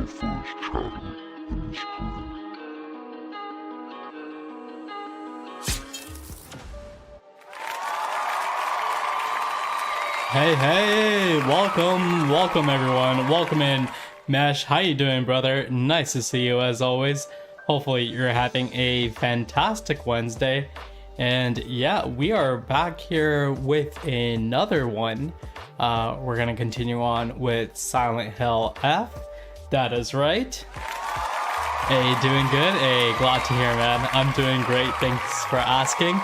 first chatter in the stream. Hey, welcome everyone. Welcome in, Mesh. How you doing, brother? Nice to see you as always. Hopefully you're having a fantastic Wednesday. And yeah, we are back here with another one. We're gonna continue on with Silent Hill F. That is right. Hey, doing good? Hey, glad to hear, man. I'm doing great. Thanks for asking.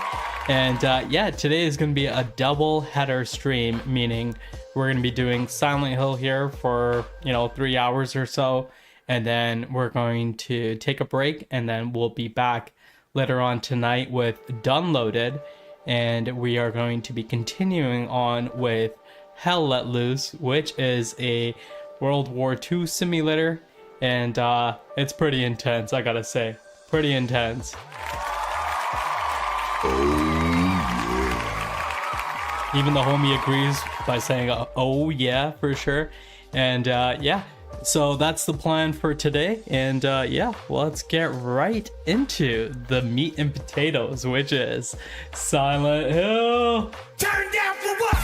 And yeah, today is going to be a double header stream, meaning we're going to be doing Silent Hill here for, 3 hours or so. And then we're going to take a break and then we'll be back later on tonight with Done Loaded. And we are going to be continuing on with Hell Let Loose, which is a World War II simulator. And it's pretty intense, I gotta say. Pretty intense. Even the homie agrees by saying, oh yeah, for sure. And yeah, so that's the plan for today. And yeah, let's get right into the meat and potatoes, which is Silent Hill. Turn down for what?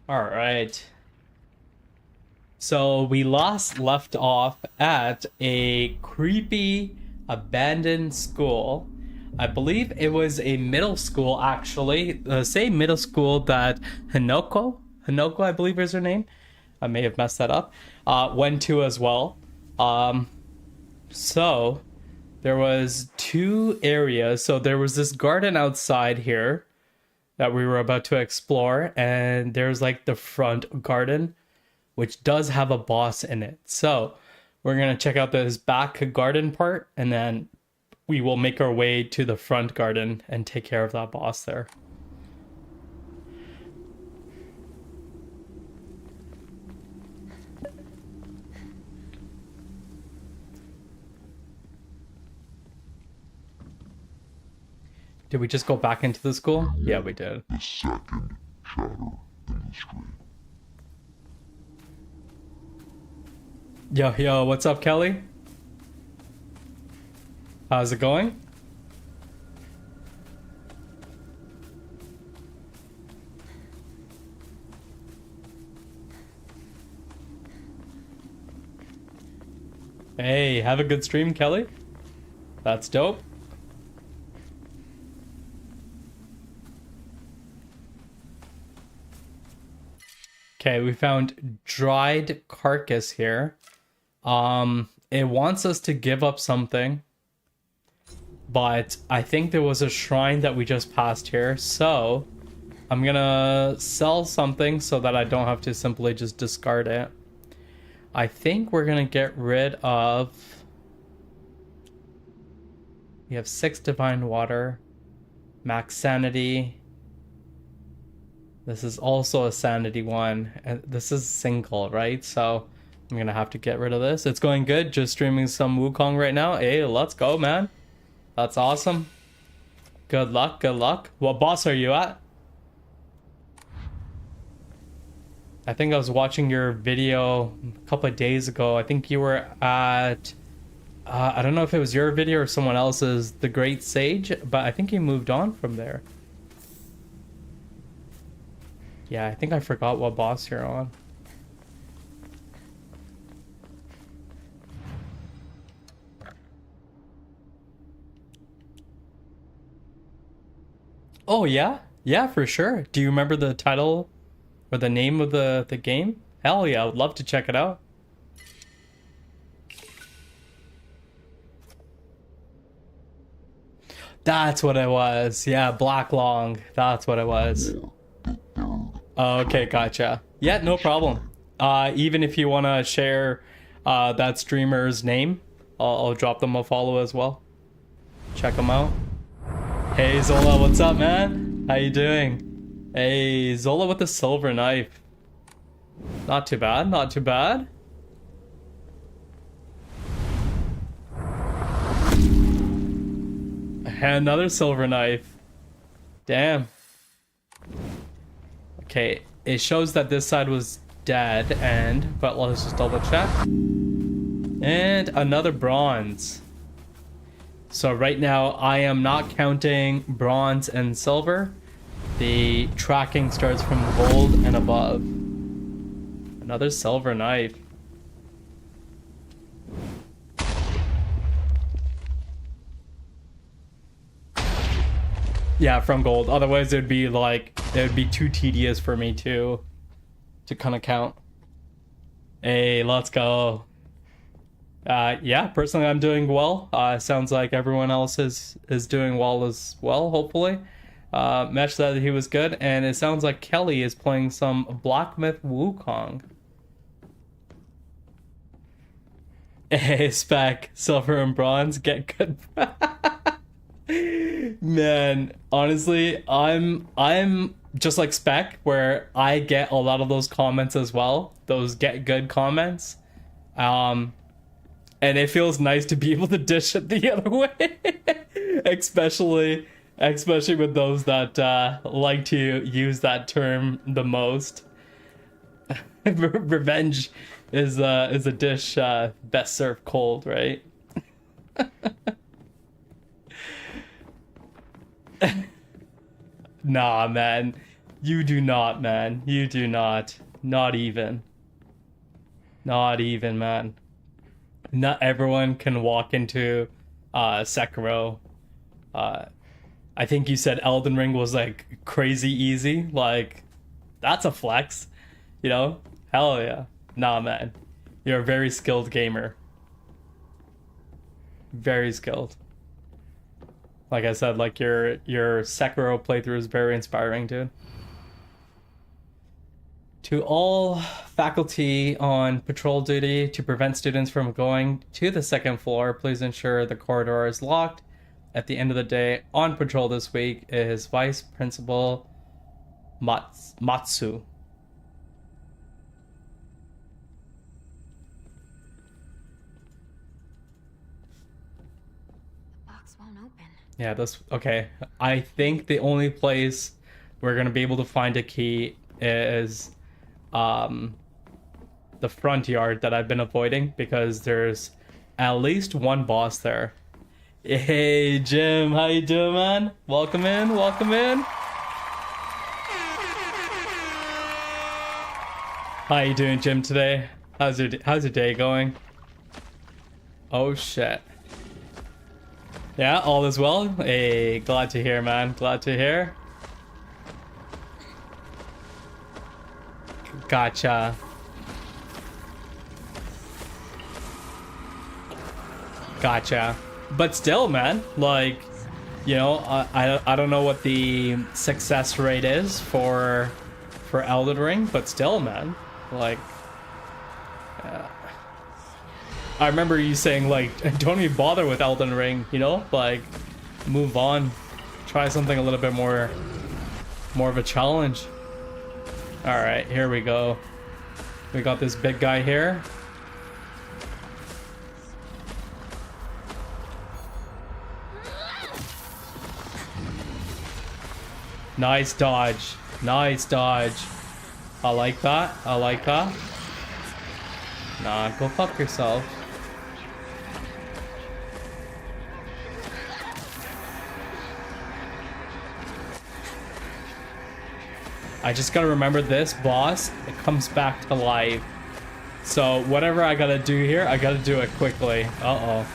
All right. So we left off at a creepy abandoned school. I believe it was a middle school, actually. The same middle school that Hinoko, I believe is her name. I may have messed that up. Went to as well. So there was two areas. So there was this garden outside here that we were about to explore. And there's like the front garden, which does have a boss in it. So we're going to check out this back garden part, and then we will make our way to the front garden and take care of that boss there. Did we just go back into the school? Yeah, we did. The second chatter in the stream. Yo, what's up, Kelly? How's it going? Hey, have a good stream, Kelly. That's dope. Okay, we found dried carcass here. It wants us to give up something. But I think there was a shrine that we just passed here, so I'm gonna sell something so that I don't have to simply just discard it. I think we're gonna get rid of... We have 6 divine water, max sanity. This is also a sanity one, and this is single, right? So I'm gonna have to get rid of this. It's going good, just streaming some Wukong right now. Hey, let's go, man. That's awesome. Good luck, good luck. What boss are you at? I think I was watching your video a couple of days ago. I think you were at... I don't know if it was your video or someone else's, The Great Sage, but I think you moved on from there. Yeah, I think I forgot what boss you're on. Oh, yeah? Yeah, for sure. Do you remember the title or the name of the game? Hell yeah, I would love to check it out. That's what it was. Yeah, Black Long. That's what it was. Okay, gotcha. Yeah, no problem. Even if you want to share that streamer's name, I'll drop them a follow as well. Check them out. Hey Zola, what's up, man? How you doing? Hey, Zola with the silver knife. Not too bad, not too bad. Another silver knife. Damn. Okay, it shows that this side was dead end, but let's just double check. And another bronze. So right now I am not counting bronze and silver. The tracking starts from gold and above. Another silver knife. Yeah, from gold. Otherwise it would be like, it would be too tedious for me to kind of count. Hey, let's go. Yeah, personally I'm doing well. Sounds like everyone else is doing well as well, hopefully. Mesh said he was good, and it sounds like Kelly is playing some Black Myth Wukong. Hey, Spec, silver and bronze, get good. Man, honestly, I'm just like Spec, where I get a lot of those comments as well, those get good comments. And it feels nice to be able to dish it the other way. especially with those that like to use that term the most. Revenge is a dish best served cold, right? Nah, man. You do not, man. You do not. Not even. Not even, man. Not everyone can walk into Sekiro. I think you said Elden Ring was like crazy easy. Like, that's a flex. You know? Hell yeah. Nah, man. You're a very skilled gamer. Very skilled. Like I said, like your Sekiro playthrough is very inspiring, dude. To all faculty on patrol duty to prevent students from going to the second floor, please ensure the corridor is locked. At the end of the day, on patrol this week is Vice Principal Matsu. The box won't open. Yeah, that's okay. I think the only place we're gonna be able to find a key is the front yard that I've been avoiding, because there's at least one boss there. Hey Jim, how you doing, man? Welcome in, welcome in. How you doing, Jim, today? How's your day going? Oh shit. Yeah, all is well. Hey, glad to hear, man. Glad to hear. Gotcha. Gotcha. But still, man, like, you know, I don't know what the success rate is for Elden Ring, but still, man, like, I remember you saying, like, don't even bother with Elden Ring, you know, like, move on, try something a little bit more of a challenge. All right, here we go. We got this big guy here. Nice dodge. Nice dodge. I like that. I like that. Nah, go fuck yourself. I just gotta remember this boss, it comes back to life. So whatever I gotta do here, I gotta do it quickly. Uh-oh.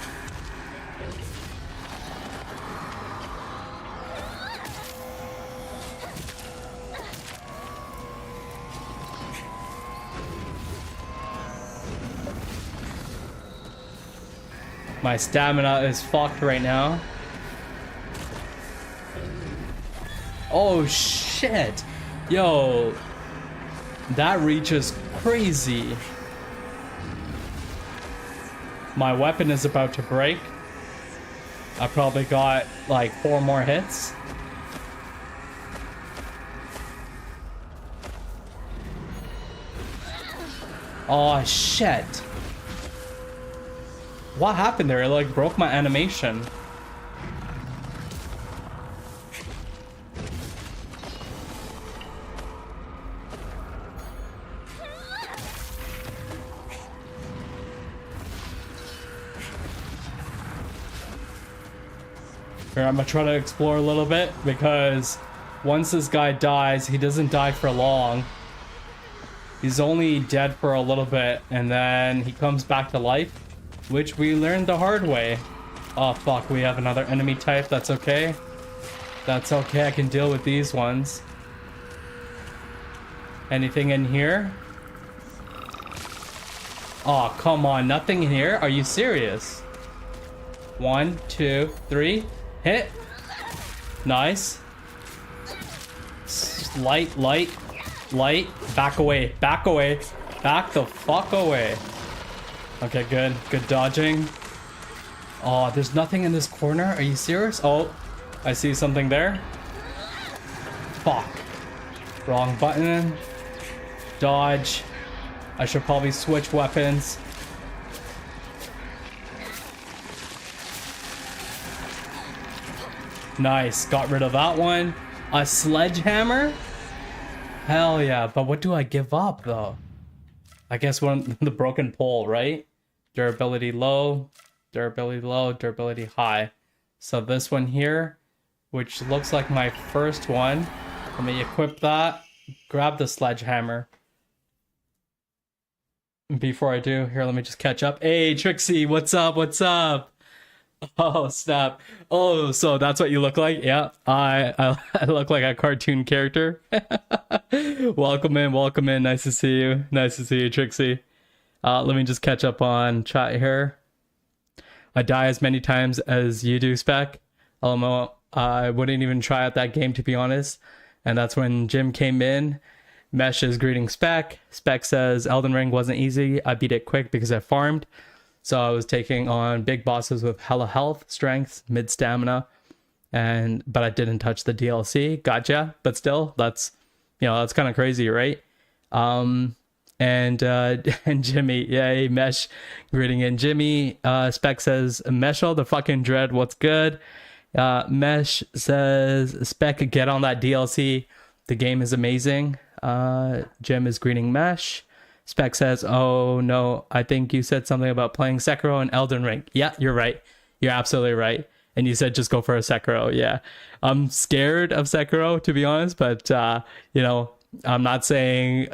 My stamina is fucked right now. Oh shit! Yo, that reach is crazy. My weapon is about to break. I probably got like 4 more hits. Oh shit. What happened there? It like broke my animation. Here, I'm gonna try to explore a little bit, because once this guy dies, he doesn't die for long. He's only dead for a little bit, and then he comes back to life, which we learned the hard way. Oh fuck, we have another enemy type. That's okay. That's okay, I can deal with these ones. Anything in here? Oh, come on, nothing in here? Are you serious? 1, 2, 3. Hit. Nice. Light, light, light. Back away, back away. Back the fuck away. Okay, good. Good dodging. Oh, there's nothing in this corner? Are you serious? Oh, I see something there. Fuck. Wrong button. Dodge. I should probably switch weapons. Nice. Got rid of that one. A sledgehammer? Hell yeah. But what do I give up, though? I guess one the broken pole, right? Durability low. Durability low. Durability high. So this one here, which looks like my first one. Let me equip that. Grab the sledgehammer. Before I do, here, let me just catch up. Hey, Trixie, what's up? What's up? Oh, snap. Oh, so that's what you look like? Yeah, I look like a cartoon character. Welcome in, welcome in. Nice to see you. Nice to see you, Trixie. Let me just catch up on chat here. I die as many times as you do, Spec. LMO, I wouldn't even try out that game, to be honest. And that's when Jim came in. Mesh is greeting Spec. Spec says Elden Ring wasn't easy. I beat it quick because I farmed. So I was taking on big bosses with hella health, strength, mid stamina, but I didn't touch the DLC. Gotcha. But still, that's kind of crazy, right? And Jimmy, yay, Mesh greeting in Jimmy. Spec says Meshal the fucking dread. What's good? Mesh says Spec, get on that DLC. The game is amazing. Jim is greeting Mesh. Spec says, oh no, I think you said something about playing Sekiro and Elden Ring. Yeah, you're right. You're absolutely right. And you said just go for a Sekiro. Yeah. I'm scared of Sekiro, to be honest, but I'm not saying,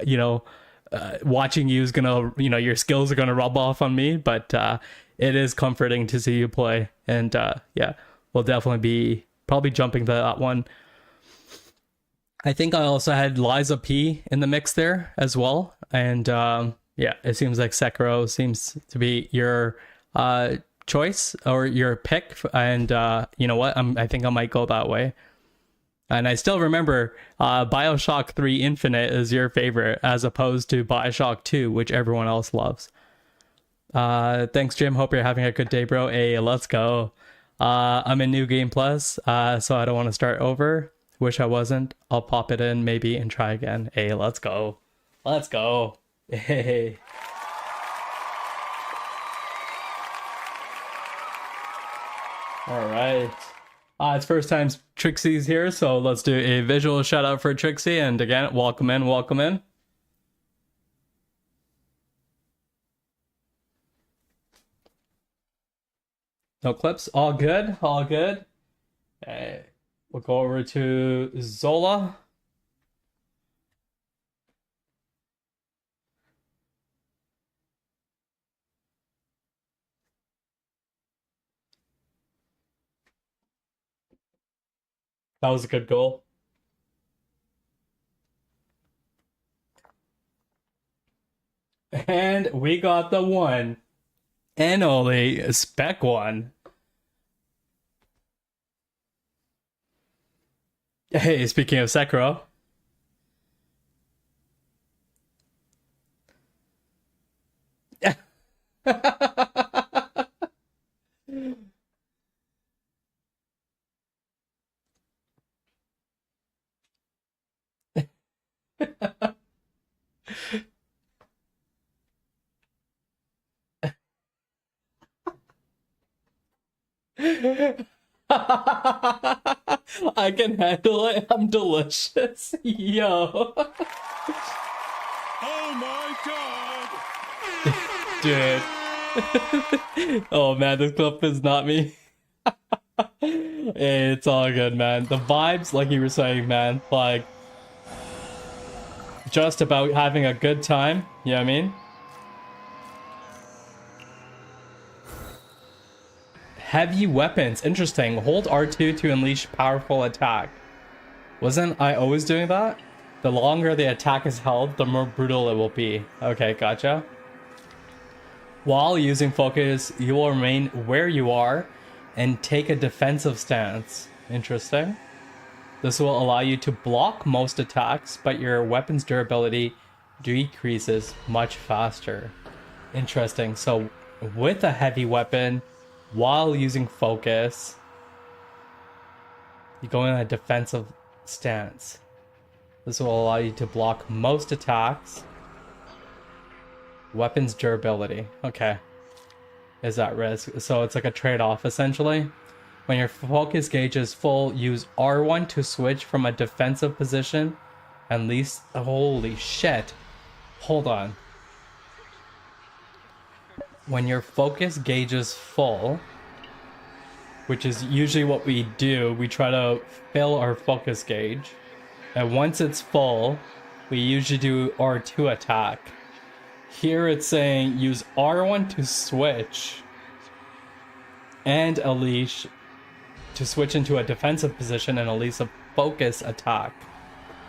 watching you is gonna, your skills are gonna rub off on me, but it is comforting to see you play. And yeah, we'll definitely be probably jumping to that one. I think I also had Liza P in the mix there as well. And yeah, it seems like Sekiro seems to be your choice or your pick. And you know what? I think I might go that way. And I still remember Bioshock 3 Infinite is your favorite as opposed to Bioshock 2, which everyone else loves. Thanks, Jim. Hope you're having a good day, bro. Hey, let's go. I'm in New Game Plus, so I don't want to start over. Wish I wasn't. I'll pop it in maybe and try again. Hey, let's go. Let's go. Hey. All right. It's first time Trixie's here, so let's do a visual shout out for Trixie. And again, welcome in, welcome in. No clips, all good, all good. We'll go over to Zola. That was a good goal. And we got the one and only Spec one. Hey, speaking of Sekiro. I can handle it. I'm delicious. Yo. Oh my god! Dude. Oh man, this clip is not me. It's all good, man. The vibes, like you were saying, man, like just about having a good time. You know what I mean? Heavy weapons. Interesting. Hold R2 to unleash powerful attack. Wasn't I always doing that? The longer the attack is held, the more brutal it will be. Okay, gotcha. While using focus, you will remain where you are and take a defensive stance. Interesting. This will allow you to block most attacks, but your weapon's durability decreases much faster. Interesting. So with a heavy weapon, while using focus, you go in a defensive stance. This will allow you to block most attacks. Weapons durability. Okay. Is at risk. So it's like a trade-off essentially. When your focus gauge is full, use R1 to switch from a defensive position. At least, holy shit. Hold on. When your focus gauge is full, which is usually what we do, we try to fill our focus gauge. And once it's full, we usually do R2 attack. Here it's saying use R1 to switch and unleash to switch into a defensive position and unleash a focus attack.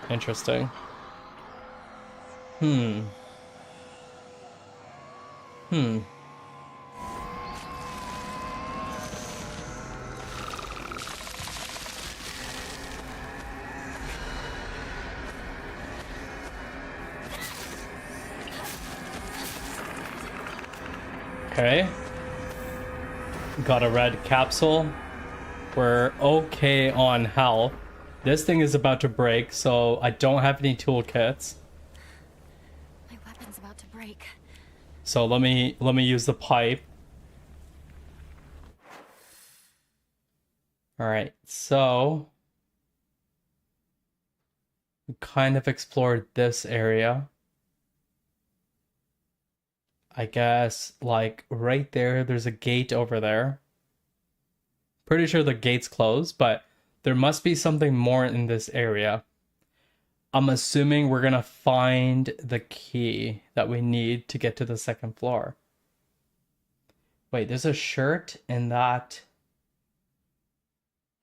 Interesting. Okay. Got a red capsule. We're okay on health. This thing is about to break, so I don't have any toolkits. My weapon's about to break. So let me use the pipe. All right. So we kind of explored this area. I guess, like, right there, there's a gate over there. Pretty sure the gate's closed, but there must be something more in this area. I'm assuming we're gonna find the key that we need to get to the second floor. Wait, there's a shirt in that.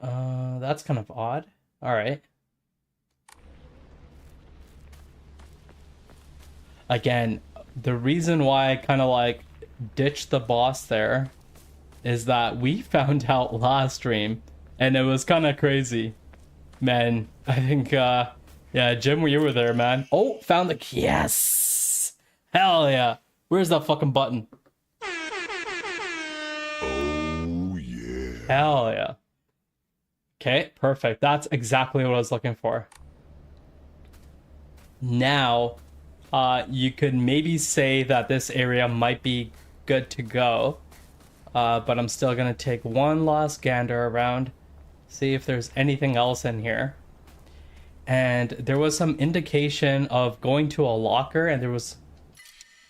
That's kind of odd. All right. Again, the reason why I kind of like ditched the boss there is that we found out last stream and it was kind of crazy. Man, I think, yeah, Jim, you were there, man. Oh, found the key. Yes! Hell yeah. Where's that fucking button? Oh, yeah. Hell yeah. Okay, perfect. That's exactly what I was looking for. Now, you could maybe say that this area might be good to go. But I'm still going to take one last gander around. See if there's anything else in here. And there was some indication of going to a locker and there was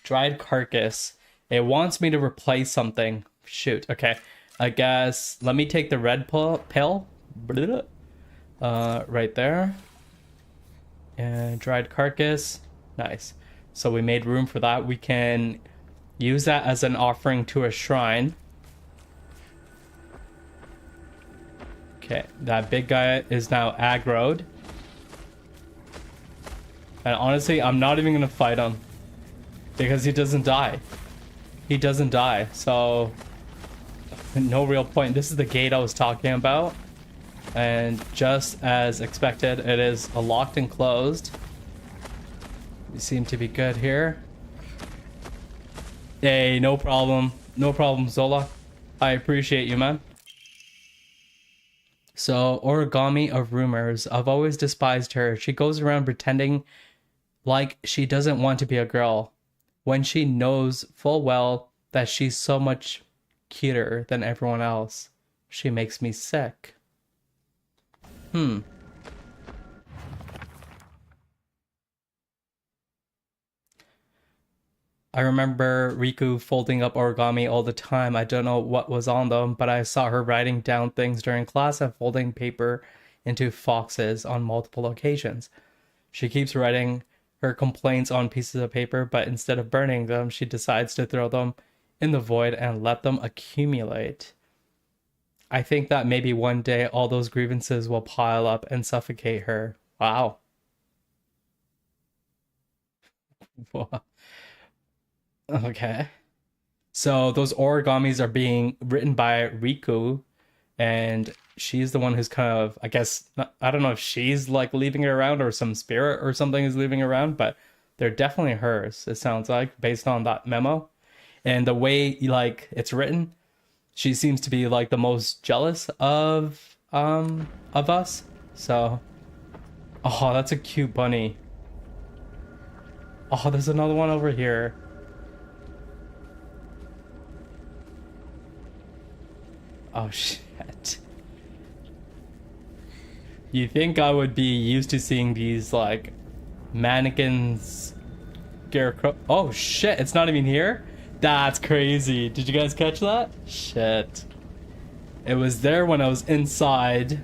dried carcass. It wants me to replace something. Shoot, okay. I guess, let me take the red pill. Right there. And dried carcass. Nice. So we made room for that. We can use that as an offering to a shrine. Okay, that big guy is now aggroed. And honestly, I'm not even gonna fight him. Because he doesn't die. He doesn't die, so no real point. This is the gate I was talking about. And just as expected, it is locked and closed. We seem to be good here. Hey, no problem. No problem, Zola. I appreciate you, man. So, Origami of Rumors. I've always despised her. She goes around pretending like she doesn't want to be a girl, when she knows full well that she's so much cuter than everyone else. She makes me sick. I remember Riku folding up origami all the time. I don't know what was on them, but I saw her writing down things during class and folding paper into foxes on multiple occasions. She keeps writing her complaints on pieces of paper, but instead of burning them, she decides to throw them in the void and let them accumulate. I think that maybe one day all those grievances will pile up and suffocate her. Wow. Okay. So those origamis are being written by Riku, and she's the one who's kind of, I guess, I don't know if she's like leaving it around or some spirit or something is leaving it around, but they're definitely hers, it sounds like, based on that memo. And the way like it's written, she seems to be like the most jealous of us. So, oh, that's a cute bunny. Oh, there's another one over here. Oh shit. You think I would be used to seeing these like mannequins scarecrow? Oh shit, it's not even here? That's crazy. Did you guys catch that? Shit. It was there when I was inside,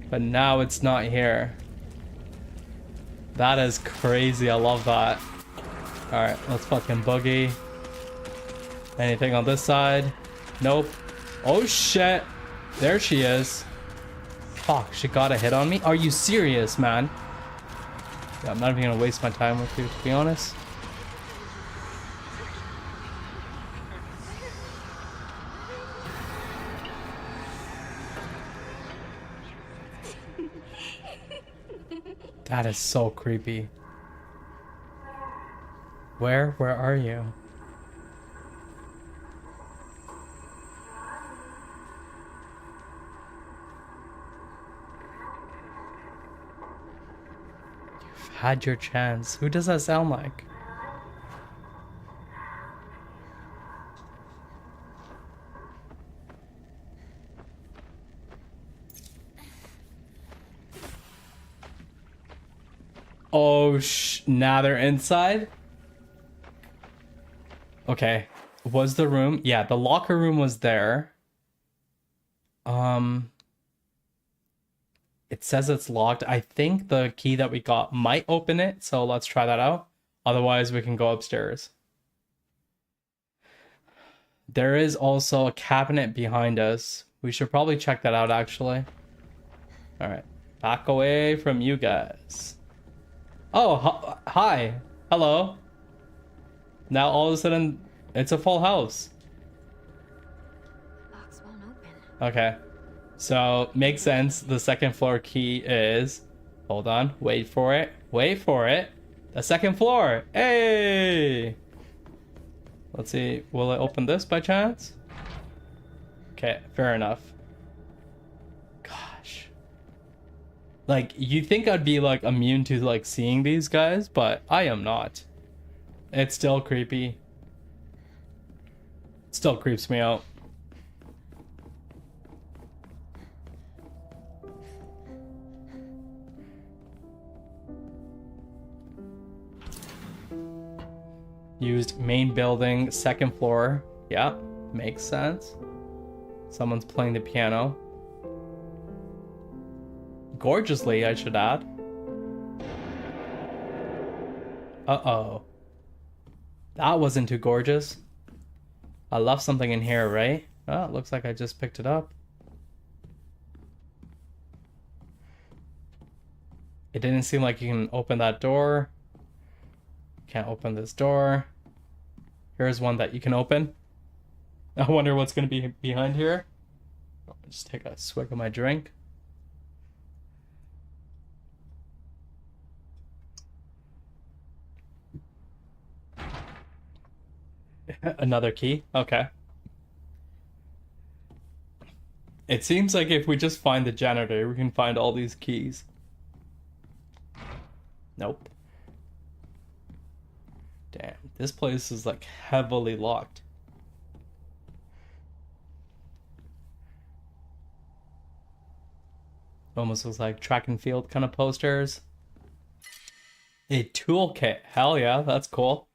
but now it's not here. That is crazy. I love that. Alright, let's fucking boogie. Anything on this side? Nope. Oh shit. There she is. Fuck, she got a hit on me? Are you serious, man? Yeah, I'm not even gonna waste my time with you, to be honest. That is so creepy. Where are you? You've had your chance. Who does that sound like? Oh, now they're inside? Okay. Was the room? Yeah, the locker room was there. It says it's locked. I think the key that we got might open it, so let's try that out. Otherwise, we can go upstairs. There is also a cabinet behind us. We should probably check that out, actually. All right. Back away from you guys. Oh, hi. Hello. Now all of a sudden, it's a full house. Box won't open. Okay. So, makes sense. The second floor key is... Hold on. Wait for it. Wait for it. The second floor. Hey! Let's see. Will it open this by chance? Okay, fair enough. Gosh. Like, you think I'd be, like, immune to, like, seeing these guys, but I am not. It's still creepy. It still creeps me out. Used main building, second floor. Yeah, makes sense. Someone's playing the piano. Gorgeously, I should add. Uh-oh. That wasn't too gorgeous. I left something in here, right? Oh, it looks like I just picked it up. It didn't seem like you can open that door. Can't open this door. Here's one that you can open. I wonder what's going to be behind here. I'll just take a swig of my drink. Another key? Okay. It seems like if we just find the janitor, we can find all these keys. Nope. Damn, this place is like heavily locked. Almost looks like track and field kind of posters. A toolkit. Hell yeah, that's cool.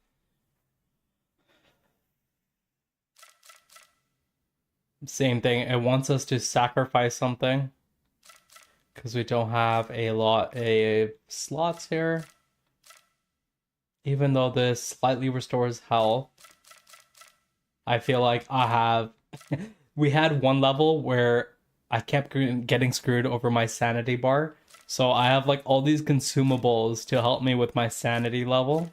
Same thing. It wants us to sacrifice something because we don't have a lot of slots here. Even though this slightly restores health, I feel like I have... We had one level where I kept getting screwed over my sanity bar. So I have like all these consumables to help me with my sanity level.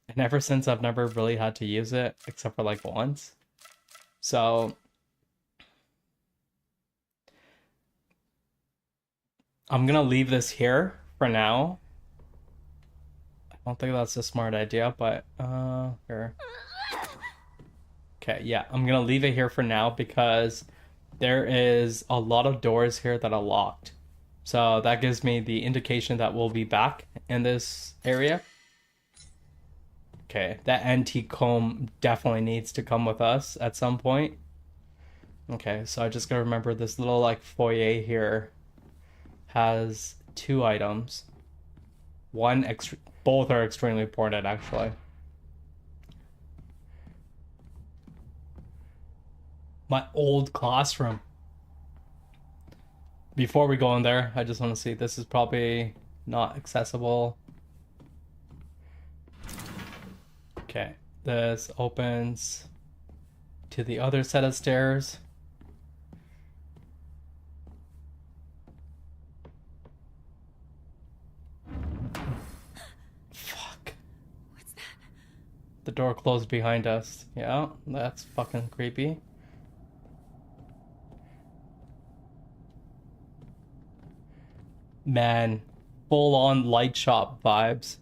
And ever since, I've never really had to use it, except for like once. So I'm gonna leave this here for now. I don't think that's a smart idea, but here. Okay, yeah, I'm gonna leave it here for now because there is a lot of doors here that are locked. So that gives me the indication that we'll be back in this area. Okay, that antique comb definitely needs to come with us at some point. Okay, so I just gotta remember this little like foyer here has 2 items. Both are extremely important actually. My old classroom. Before we go in there, I just want to see, this is probably not accessible. Okay, this opens to the other set of stairs. Fuck. What's that? The door closed behind us. Yeah, that's fucking creepy. Man, full on light shop vibes.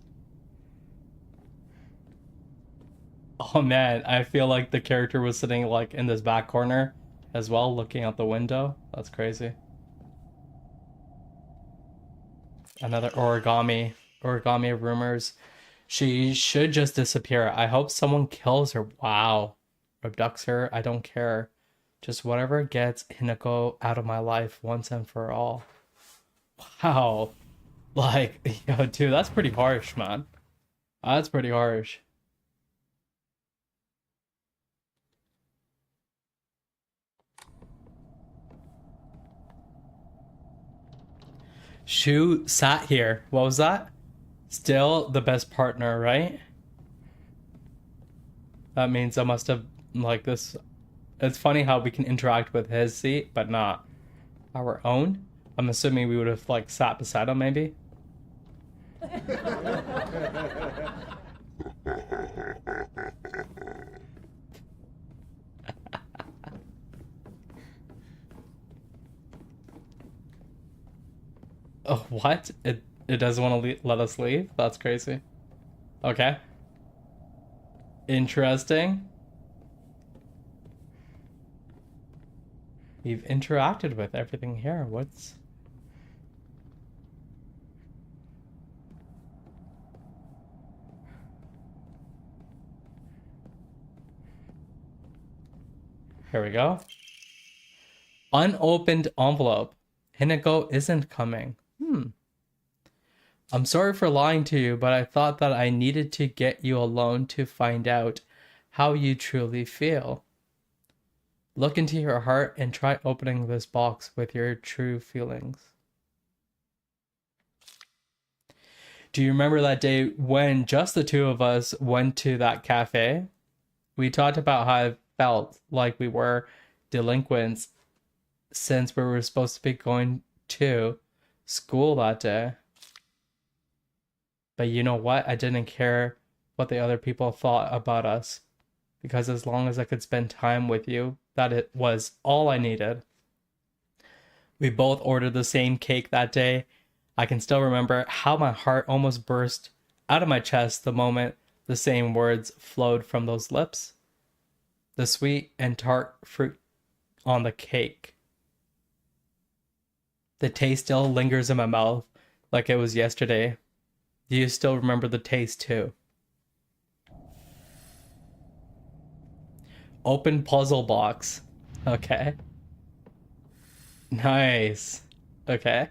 Oh man, I feel like the character was sitting like in this back corner as well, looking out the window. That's crazy. Another origami rumors. She should just disappear. I hope someone kills her. Wow. Abducts her. I don't care. Just whatever gets Hinako out of my life once and for all. Wow. Like, yo, dude, that's pretty harsh, man. That's pretty harsh. Shu sat here. What was that? Still the best partner, right? That means I must have, like, this. It's funny how we can interact with his seat, but not our own. I'm assuming we would have, like, sat beside him, maybe. Oh, what? It doesn't want to let us leave? That's crazy. Okay. Interesting. We've interacted with everything here. What's... Here we go. Unopened envelope. Hinako isn't coming. I'm sorry for lying to you, but I thought that I needed to get you alone to find out how you truly feel. Look into your heart and try opening this box with your true feelings. Do you remember that day when just the two of us went to that cafe? We talked about how I felt like we were delinquents since we were supposed to be going to school that day. But you know what? I didn't care what the other people thought about us, because as long as I could spend time with you, that it was all I needed. We both ordered the same cake that day. I can still remember how my heart almost burst out of my chest the moment the same words flowed from those lips. The sweet and tart fruit on the cake. The taste still lingers in my mouth like it was yesterday. Do you still remember the taste too? Open puzzle box. Okay. Nice. Okay.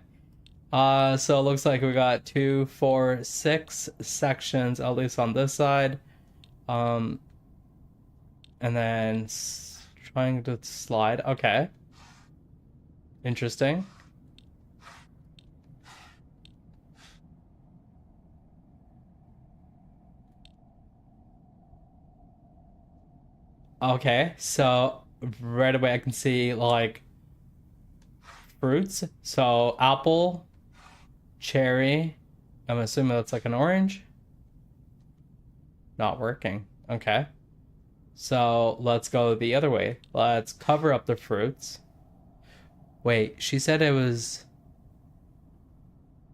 So it looks like we got 2, 4, 6 sections, at least on this side. And then Trying to slide. Okay. Interesting. Okay, so right away I can see like fruits. So apple, cherry. I'm assuming that's like an orange. Not working. Okay. So let's go the other way. Let's cover up the fruits. Wait, she said it was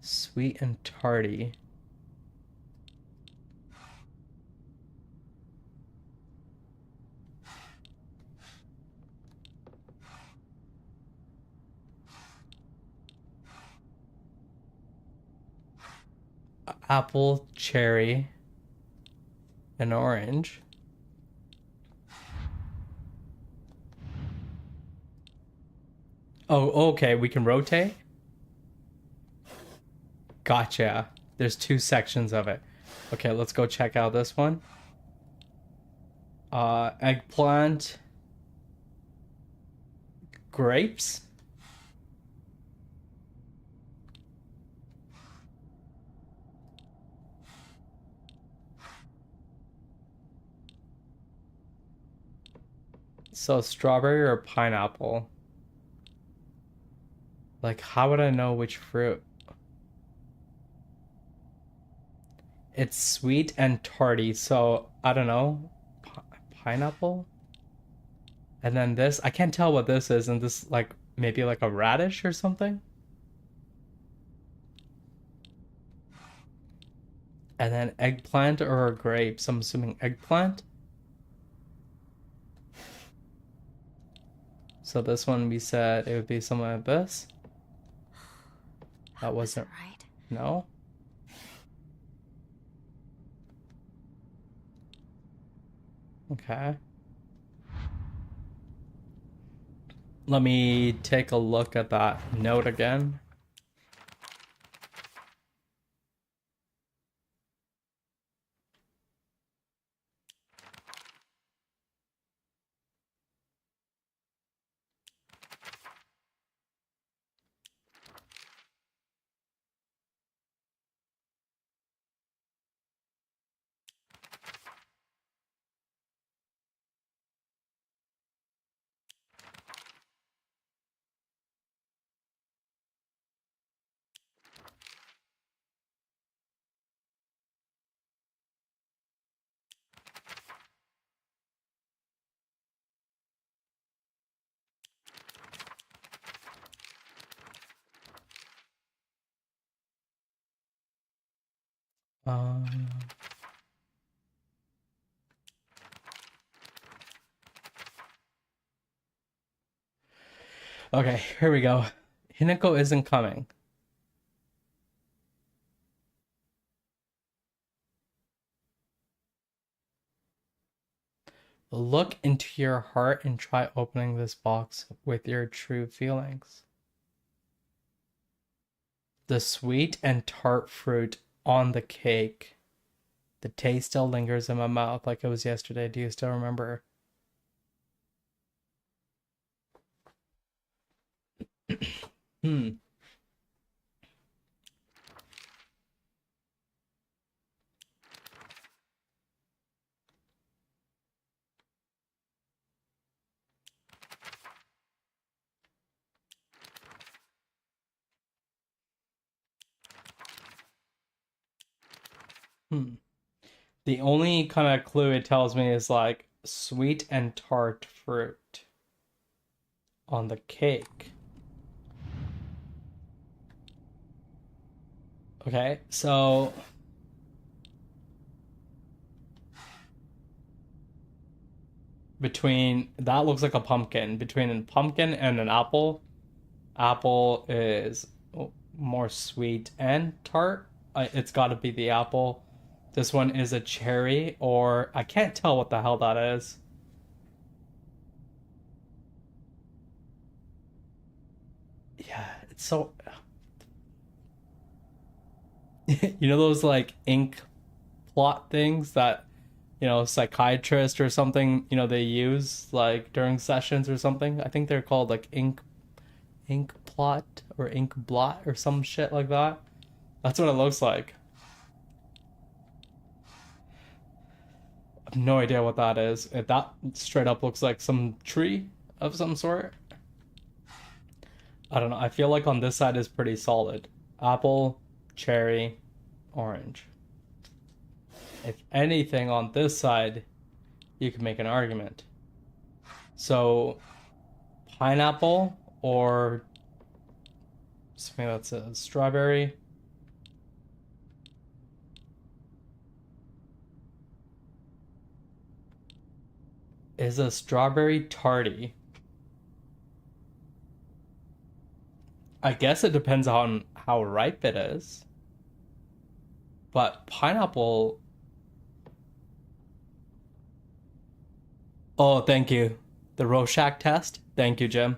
sweet and tarty. Apple, cherry, and orange. Oh, okay, we can rotate? Gotcha. There's two sections of it. Okay, let's go check out this one. Eggplant. Grapes. So strawberry or pineapple? Like, how would I know which fruit? It's sweet and tarty, so I don't know. Pineapple? And then this, I can't tell what this is, and this like maybe like a radish or something. And then eggplant or grapes. I'm assuming eggplant. So this one we said it would be something like this. That wasn't right. no. Okay. Let me take a look at that note again. Um, okay, here we go. Hinako isn't coming. Look into your heart and try opening this box with your true feelings. The sweet and tart fruit on the cake. The taste still lingers in my mouth like it was yesterday. Do you still remember? Hmm. Hmm. The only kind of clue it tells me is like sweet and tart fruit on the cake. Okay, so between that looks like a pumpkin. Between a pumpkin and an apple, apple is more sweet and tart. It's got to be the apple. This one is a cherry, or I can't tell what the hell that is. Yeah, it's so. You know those like ink plot things that psychiatrist or something, they use like during sessions or something. I think they're called like ink plot or ink blot or some shit like that. That's what it looks like. I have no idea what that is. If that straight up looks like some tree of some sort. I don't know. I feel like on this side is pretty solid. Apple, cherry, orange. If anything on this side, you can make an argument. So, pineapple or something that's a strawberry. Is a strawberry tarty. I guess it depends on how ripe it is. But pineapple. Oh, thank you. The Rorschach test? Thank you, Jim.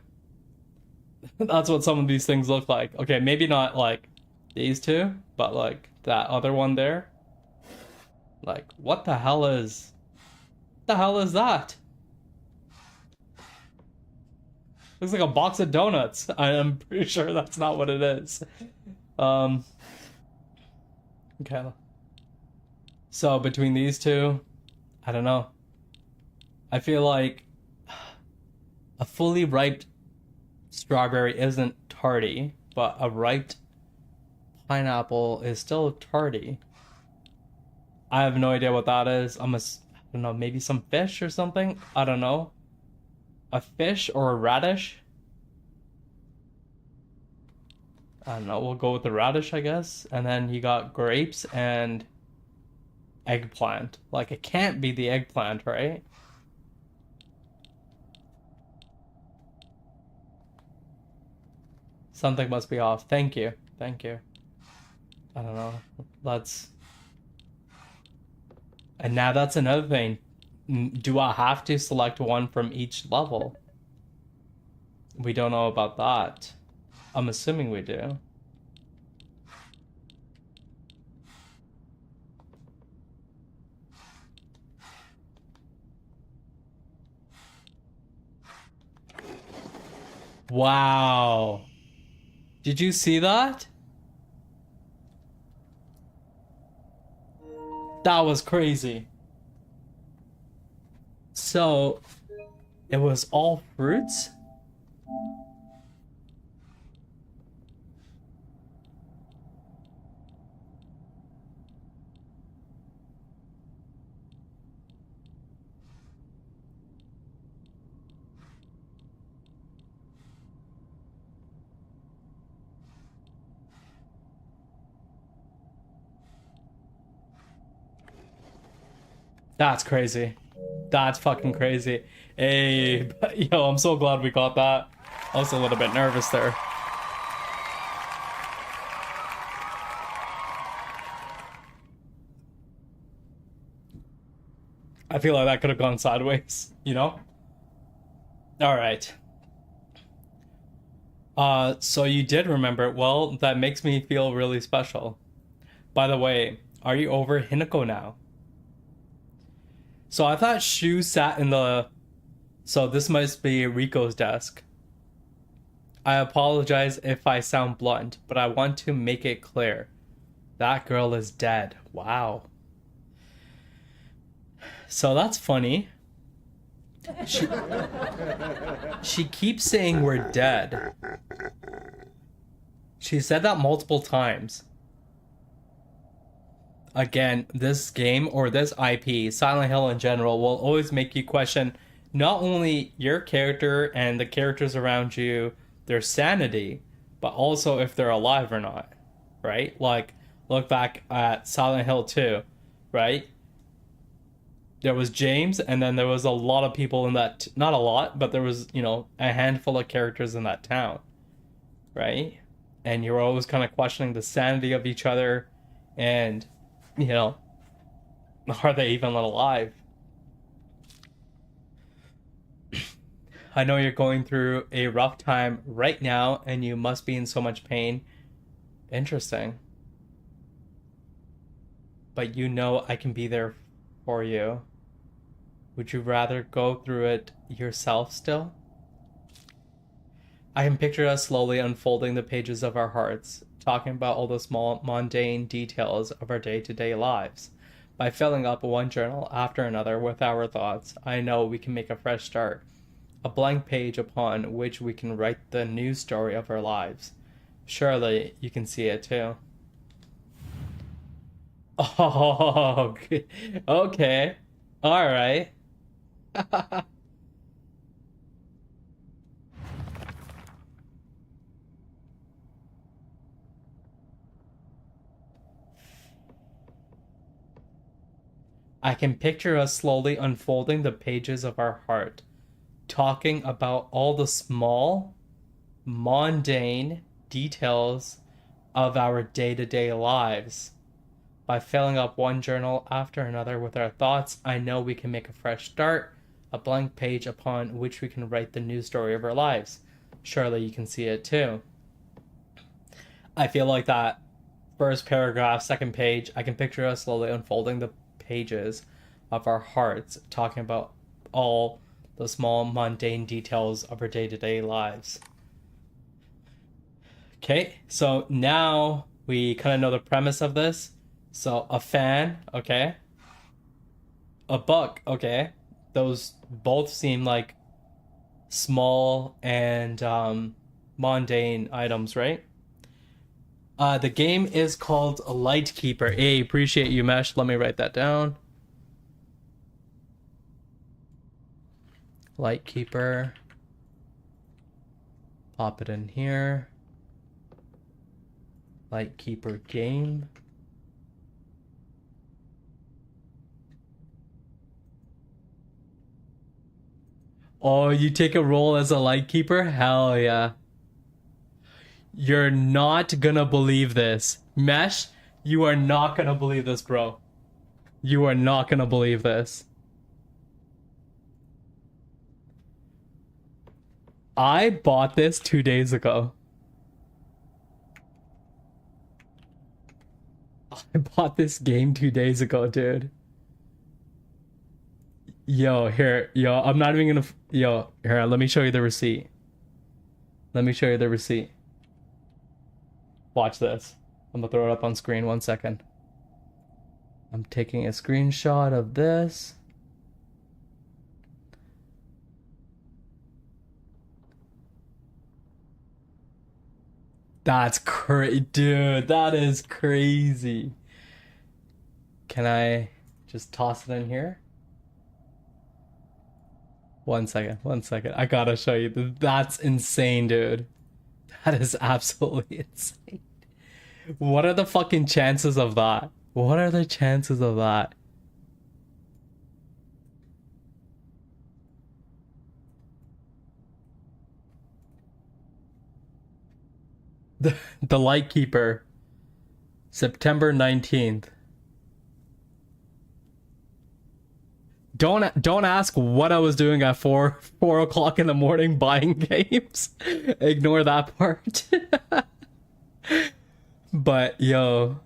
That's what some of these things look like. Okay, maybe not like these two, but like that other one there. Like, what the hell is that? Looks like a box of donuts. I am pretty sure that's not what it is. Okay. So between these two, I don't know. I feel like a fully ripe strawberry isn't tarty, but a ripe pineapple is still tarty. I have no idea what that is. I don't know, maybe some fish or something? I don't know. A fish or a radish? I don't know, we'll go with the radish, I guess. And then you got grapes and eggplant. Like, it can't be the eggplant, right? Something must be off. Thank you. Thank you. I don't know. And now that's another thing. Do I have to select one from each level? We don't know about that. I'm assuming we do. Wow. Did you see that? That was crazy. So, it was all fruits? That's crazy. That's fucking crazy. Hey, yo, I'm so glad we got that. I was a little bit nervous there. I feel like that could have gone sideways, you know? All right. So you did remember it. Well, that makes me feel really special. By the way, are you over Hinako now? So I thought Shu sat in the... So this must be Riko's desk. I apologize if I sound blunt, but I want to make it clear. That girl is dead. Wow. So that's funny. She keeps saying we're dead. She said that multiple times. Again, this game or this IP, Silent Hill in general, will always make you question not only your character and the characters around you, their sanity, but also if they're alive or not, right? Like, look back at Silent Hill 2, right? There was James, and then there was a lot of people in that, not a lot, but there was, a handful of characters in that town, right? And you're always kind of questioning the sanity of each other, and, are they even alive? I know you're going through a rough time right now, and you must be in so much pain. Interesting. But I can be there for you. Would you rather go through it yourself still? I can picture us slowly unfolding the pages of our hearts, talking about all the small, mundane details of our day-to-day lives. By filling up one journal after another with our thoughts, I know we can make a fresh start, a blank page upon which we can write the new story of our lives. Surely you can see it too. Oh, okay. All right. I can picture us slowly unfolding the pages of our heart, talking about all the small, mundane details of our day to day lives. By filling up one journal after another with our thoughts, I know we can make a fresh start, a blank page upon which we can write the new story of our lives. Surely you can see it too. I feel like that first paragraph, second page, I can picture us slowly unfolding the pages of our hearts, talking about all the small, mundane details of our day to day lives. Okay, so now we kind of know the premise of this. So, a fan, okay. A book, okay. Those both seem like small and mundane items, right? The game is called Lightkeeper. Hey, appreciate you, Mesh. Let me write that down. Lightkeeper. Pop it in here. Lightkeeper game. Oh, you take a role as a Lightkeeper? Hell yeah. You're not gonna believe this. Mesh, you are not gonna believe this, bro. You are not gonna believe this. I bought this 2 days ago. I bought this game 2 days ago, dude. Yo, here, yo, I'm not even gonna, yo, here, let me show you the receipt. Let me show you the receipt. Watch this. I'm gonna throw it up on screen 1 second. I'm taking a screenshot of this. That's crazy, dude, that is crazy. Can I just toss it in here? 1 second, 1 second. I gotta show you. That's insane, dude. That is absolutely insane. What are the fucking chances of that? What are the chances of that? The Lightkeeper, September 19th. Don't ask what I was doing at 4 o'clock in the morning buying games. Ignore that part. But yo,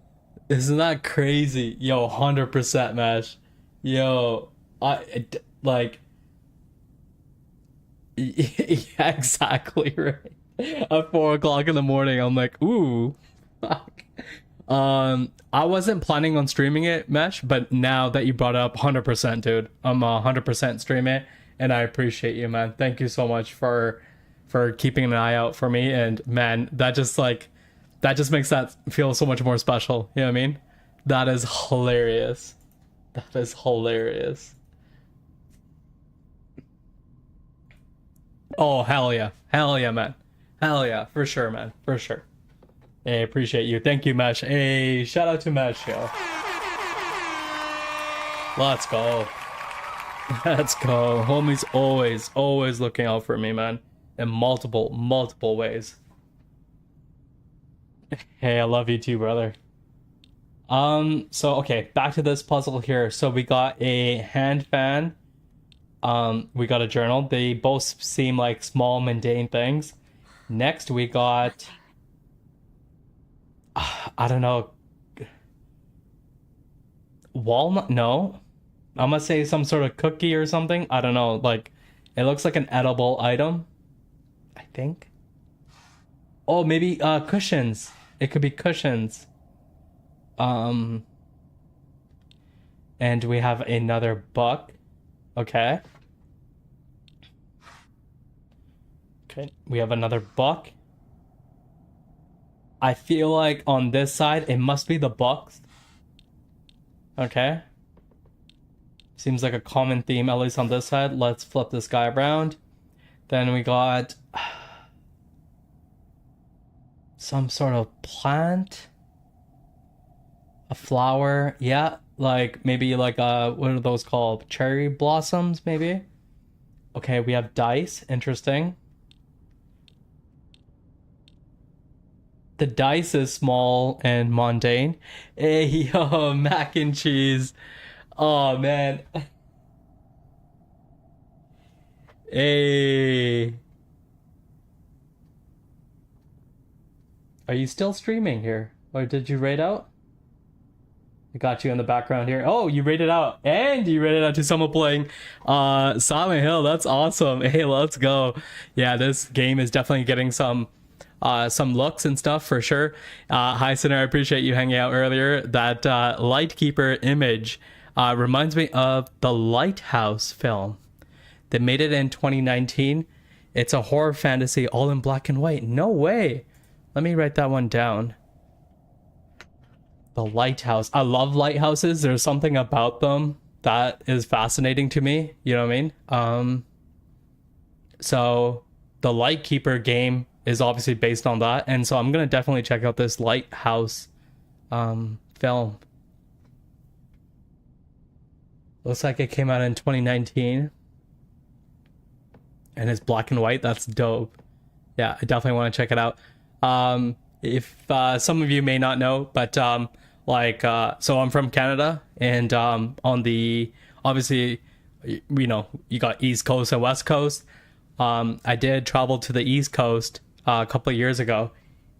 isn't that crazy? Yo, 100% Mesh. Yo, like yeah, exactly right. At 4 o'clock in the morning, I'm like, ooh, fuck. I wasn't planning on streaming it, Mesh, but now that you brought it up, 100%, dude. I'm 100% stream it, and I appreciate you, man. Thank you so much for keeping an eye out for me, and man, that just makes that feel so much more special. You know what I mean? That is hilarious. That is hilarious. Oh, hell yeah. Hell yeah, man. Hell yeah, for sure, man. For sure. Hey, appreciate you. Thank you, Mesh. Hey, shout out to Mesh, yo. Let's go. Let's go. Homie's always looking out for me, man. In multiple ways. Hey, I love you too, brother. So okay, back to this puzzle here. So we got a hand fan. We got a journal. They both seem like small, mundane things. Next, we got I don't know. Walnut? No. I'm gonna say some sort of cookie or something. I don't know. Like, it looks like an edible item, I think. Oh, maybe cushions. It could be cushions. Um, and we have another book. Okay. Okay, we have another book. I feel like on this side, it must be the books. Okay. Seems like a common theme, at least on this side. Let's flip this guy around. Then we got some sort of plant. A flower. Yeah, like maybe like what are those called? Cherry blossoms, maybe? Okay, we have dice. Interesting. The dice is small and mundane. Hey, yo, mac and cheese. Oh, man. Hey. Are you still streaming here? Or did you raid out? I got you in the background here. Oh, you rated out. And you rated out to someone playing Silent Hill. That's awesome. Hey, let's go. Yeah, this game is definitely getting some looks and stuff for sure. Hi, Sinner. I appreciate you hanging out earlier. That Lightkeeper image reminds me of the Lighthouse film. They made it in 2019. It's a horror fantasy all in black and white. No way. Let me write that one down. The Lighthouse. I love lighthouses. There's something about them that is fascinating to me. You know what I mean? So the Lightkeeper game is obviously based on that, and so I'm gonna definitely check out this Lighthouse film. Looks like it came out in 2019, and it's black and white. That's dope. Yeah, I definitely want to check it out. If some of you may not know, but so I'm from Canada, and on the obviously, you know, you got East Coast and West Coast. I did travel to the East Coast a couple of years ago,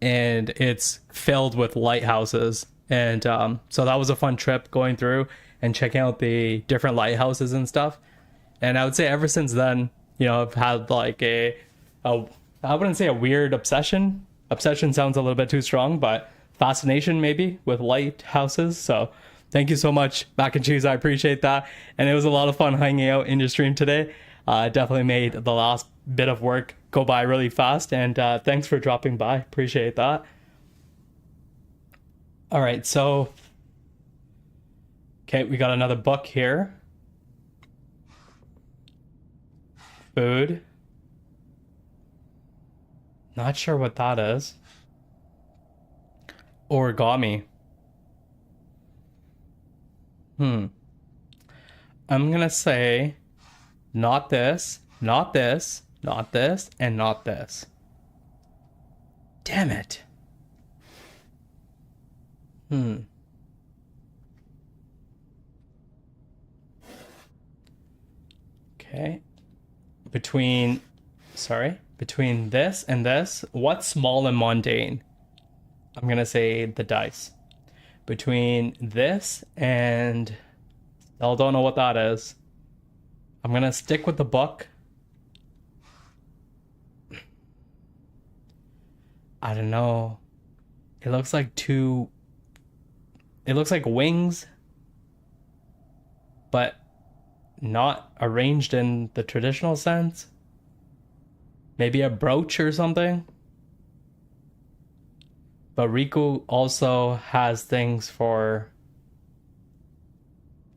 and it's filled with lighthouses, and so that was a fun trip going through and checking out the different lighthouses and stuff. And I would say ever since then, you know, I've had like I wouldn't say a weird obsession. Obsession sounds a little bit too strong, but fascination maybe with lighthouses. So thank you so much, Mac and Cheese. I appreciate that. And it was a lot of fun hanging out in your stream today. Definitely made the last bit of work go by really fast. And thanks for dropping by. Appreciate that. All right, so okay, we got another book here. Food. Not sure what that is. Origami. I'm gonna say not this, not this, not this, and not this. Damn it. Okay. Between this and this, what's small and mundane? I'm gonna say the dice. Between this and I don't know what that is. I'm gonna stick with the book. I don't know. It looks like wings, but not arranged in the traditional sense. Maybe a brooch or something. But Riku also has things for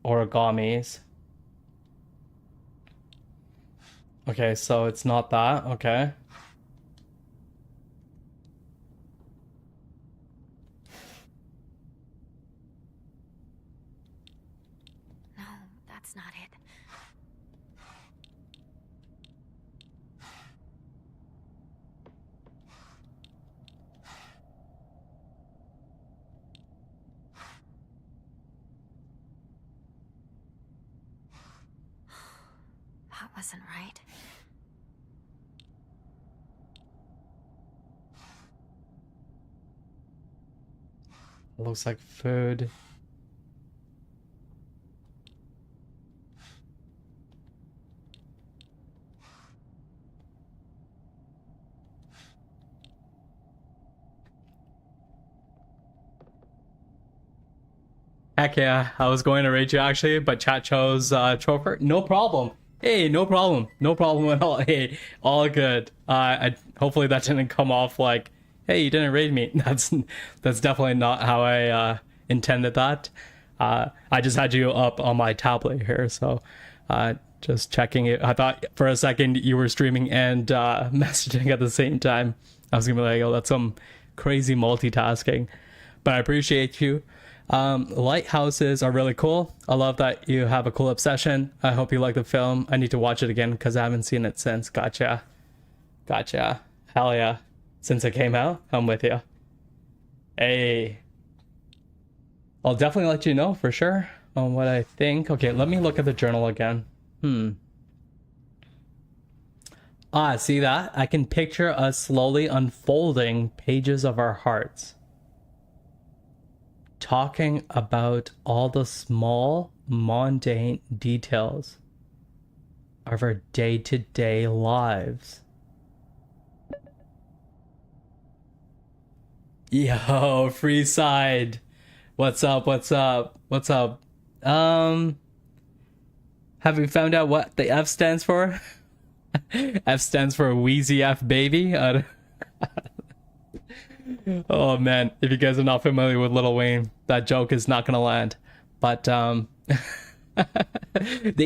origamis. Okay, so it's not that. Okay. No, that's not it. That wasn't right. It looks like food. Heck yeah, I was going to rate you actually, but chat chose Troper. No problem. Hey, no problem. No problem at all. Hey, all good. Hopefully that didn't come off like, hey, you didn't raid me. That's definitely not how I intended that. I just had you up on my tablet here, so just checking it. I thought for a second you were streaming and messaging at the same time. I was gonna be like, oh, that's some crazy multitasking, but I appreciate you. Lighthouses are really cool. I love that you have a cool obsession. I hope you like the film. I need to watch it again because I haven't seen it since. Gotcha. Hell yeah. Since it came out, I'm with you. Hey, I'll definitely let you know for sure on what I think. Okay, let me look at the journal again. See that? I can picture us slowly unfolding pages of our hearts, talking about all the small, mundane details of our day-to-day lives. Yo, free side. What's up? Have you found out what the F stands for? F stands for Wheezy F baby. Oh man, if you guys are not familiar with Lil Wayne, that joke is not gonna land. But the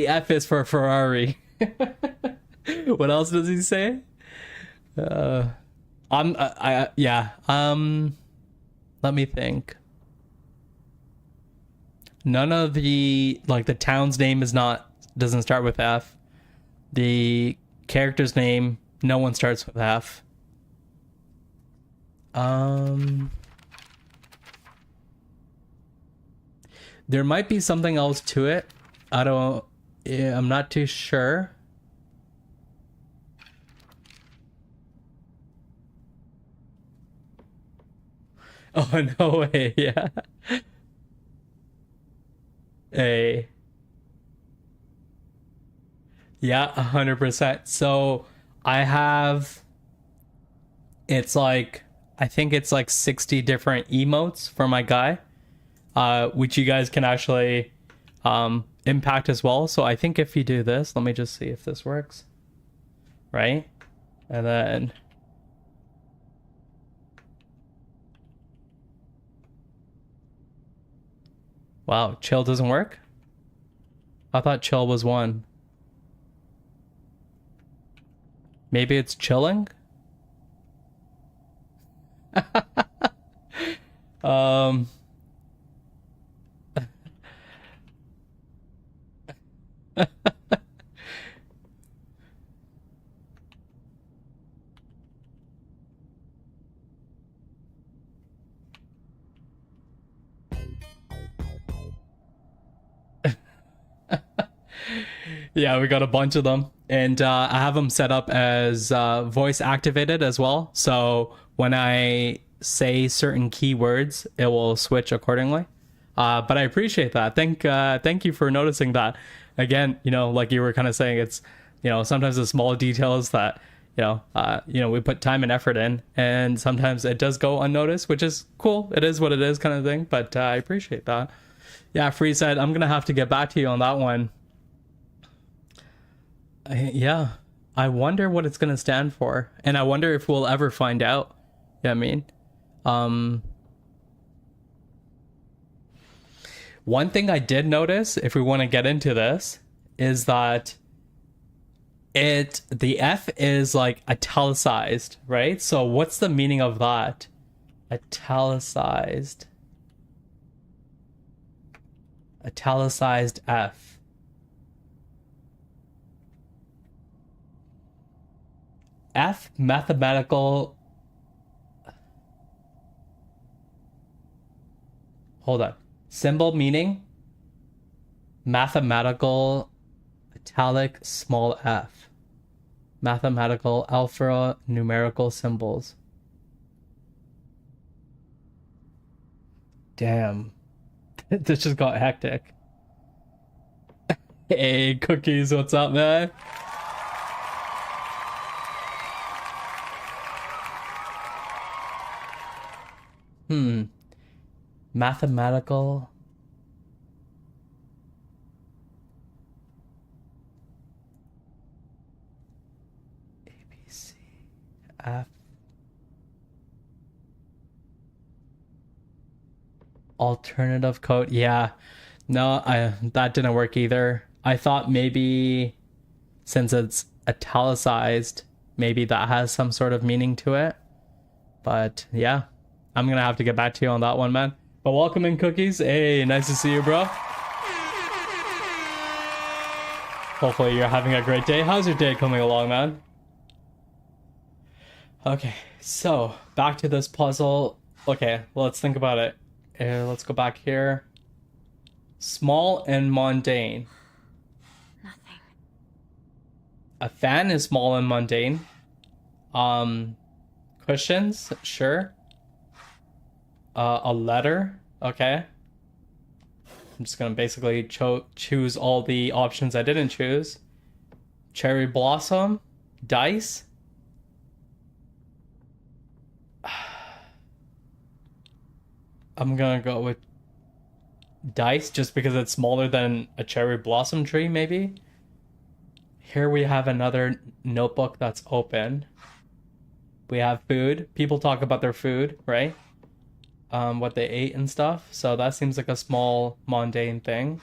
F is for Ferrari. What else does he say? Let me think. None of the the town's name doesn't start with F. The character's name, no one starts with F. There might be something else to it. I'm not too sure. Oh, no way, yeah. Hey. Yeah, 100%. So I have, I think it's like 60 different emotes for my guy, which you guys can actually impact as well. So I think if you do this, let me just see if this works. Right? And then wow, chill doesn't work? I thought chill was one. Maybe it's chilling? Yeah, we got a bunch of them. And I have them set up as voice activated as well. So when I say certain keywords, it will switch accordingly. But I appreciate that. Thank you for noticing that. Again, like you were kind of saying, it's, sometimes the small details that, we put time and effort in, and sometimes it does go unnoticed, which is cool. It is what it is kind of thing. But I appreciate that. Yeah, Free said, I'm going to have to get back to you on that one. Yeah, I wonder what it's gonna stand for, and I wonder if we'll ever find out. Yeah, I mean, one thing I did notice, if we want to get into this, is that the F is like italicized, right? So what's the meaning of that? Italicized F. F mathematical. Hold on. Symbol meaning mathematical italic small f. Mathematical alpha numerical symbols. Damn. This just got hectic. Hey, Cookies, what's up, man? Mathematical F. Alternative code. Yeah. No, that didn't work either. I thought maybe since it's italicized, maybe that has some sort of meaning to it. But yeah, I'm gonna have to get back to you on that one, man. But welcome in, Cookies. Hey, nice to see you, bro. Hopefully you're having a great day. How's your day coming along, man? Okay, so back to this puzzle. Okay, let's think about it. Let's go back here. Small and mundane. Nothing. A fan is small and mundane. Cushions, sure. A letter, okay. I'm just gonna basically choose all the options I didn't choose. Cherry blossom, dice. I'm gonna go with dice just because it's smaller than a cherry blossom tree, maybe. Here we have another notebook that's open. We have food. People talk about their food, right? What they ate and stuff. So that seems like a small mundane thing.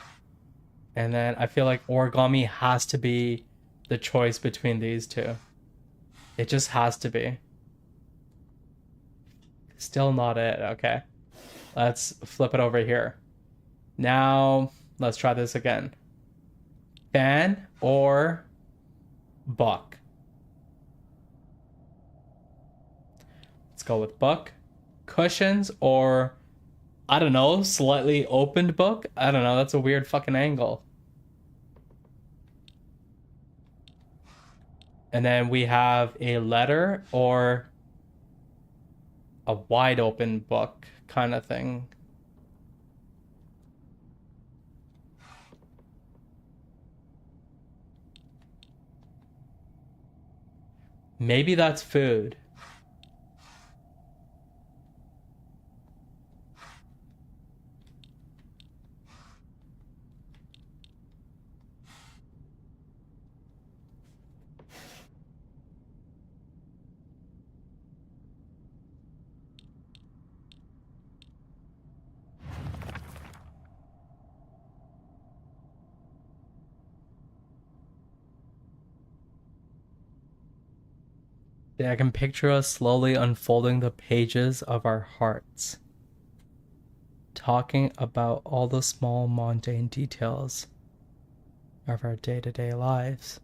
And then I feel like origami has to be the choice between these two. It just has to be. Still not it. Okay. Let's flip it over here. Now, let's try this again. Fan or book? Let's go with book. Cushions or, I don't know, slightly opened book? I don't know, that's a weird fucking angle. And then we have a letter or a wide open book kind of thing. Maybe that's food. Yeah, I can picture us slowly unfolding the pages of our hearts, talking about all the small mundane details of our day-to-day lives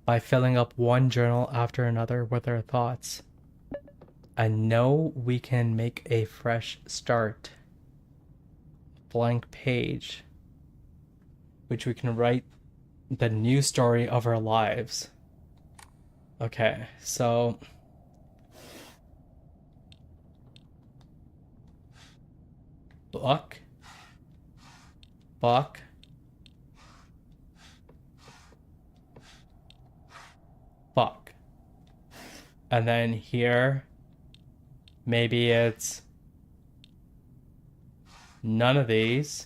by filling up one journal after another with our thoughts. I know we can make a fresh start, blank page, which we can write the new story of our lives. Okay, so book, buck. And then here, maybe it's none of these,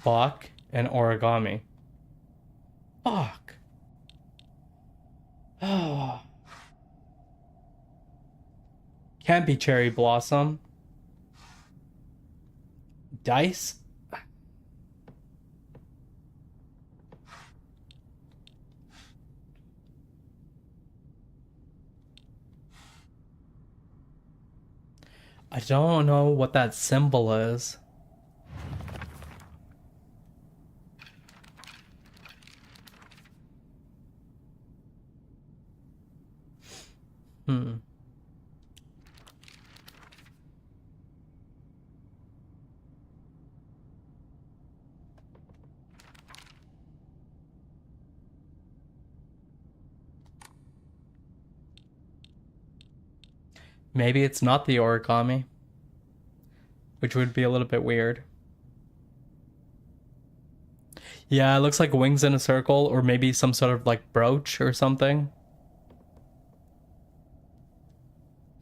buck, and origami. Fuck. Oh. Can't be cherry blossom. Dice? I don't know what that symbol is. Maybe it's not the origami, which would be a little bit weird. Yeah, it looks like wings in a circle, or maybe some sort of like brooch or something.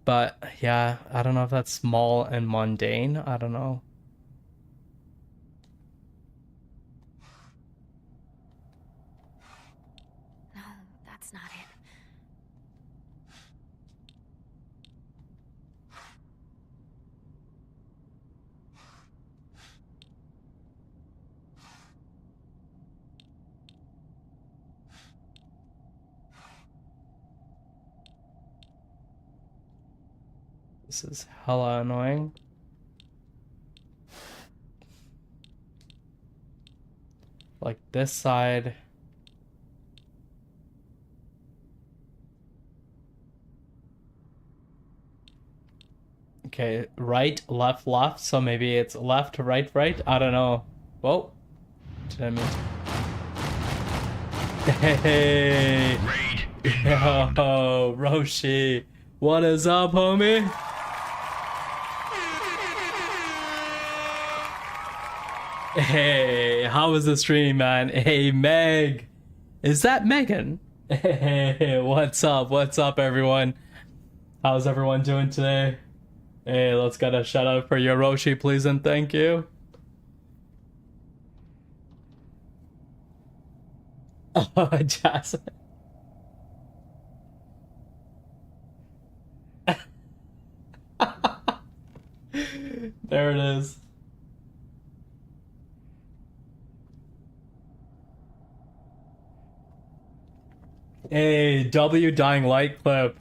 But yeah, I don't know if that's small and mundane. I don't know. No, that's not it. This is hella annoying. Like this side. Okay, right, left, left. So maybe it's left, right, right. I don't know. Whoa. Did I mean? Hey. Yo, Roshi. What is up, homie? Hey, how was the stream, man? Hey, Meg. Is that Megan? Hey, what's up? What's up, everyone? How's everyone doing today? Hey, let's get a shout out for Yoroshi, please, and thank you. Oh, Jasmine. There it is. Hey, W Dying Light clip.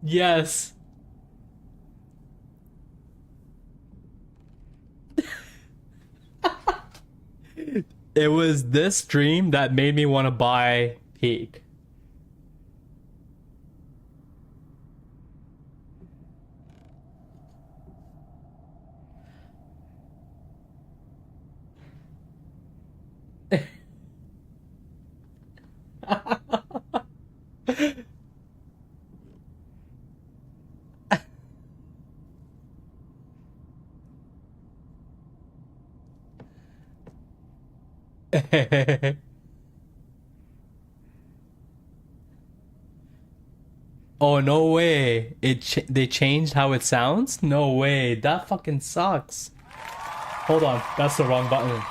Yes. It was this stream that made me want to buy Peak. Oh, no way. They changed how it sounds? No way. That fucking sucks. Hold on. That's the wrong button.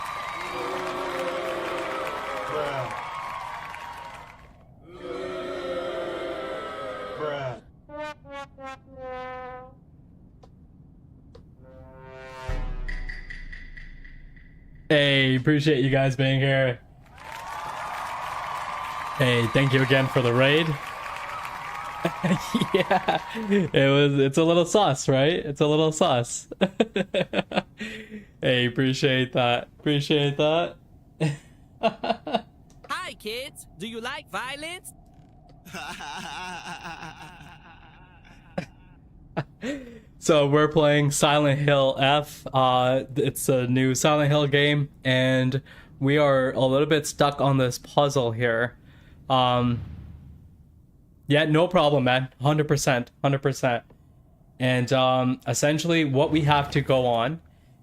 Hey, appreciate you guys being here. Hey, thank you again for the raid. Yeah, it's a little sus, right? It's a little sus. Hey, appreciate that. Appreciate that. Hi, kids. Do you like violence? So we're playing Silent Hill F. It's a new Silent Hill game, and we are a little bit stuck on this puzzle here. Yeah, no problem, man. 100%, 100%. And essentially, what we have to go on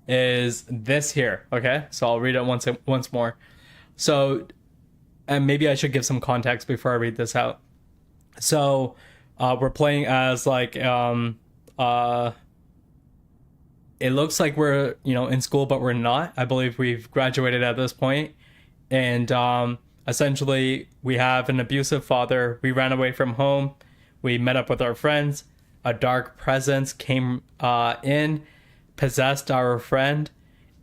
is this here. Okay, so I'll read it once more. So, and maybe I should give some context before I read this out. So, we're playing as like it looks like we're in school, but we're not. I believe we've graduated at this point, and essentially we have an abusive father. We ran away from home. We met up with our friends. A dark presence came in, possessed our friend,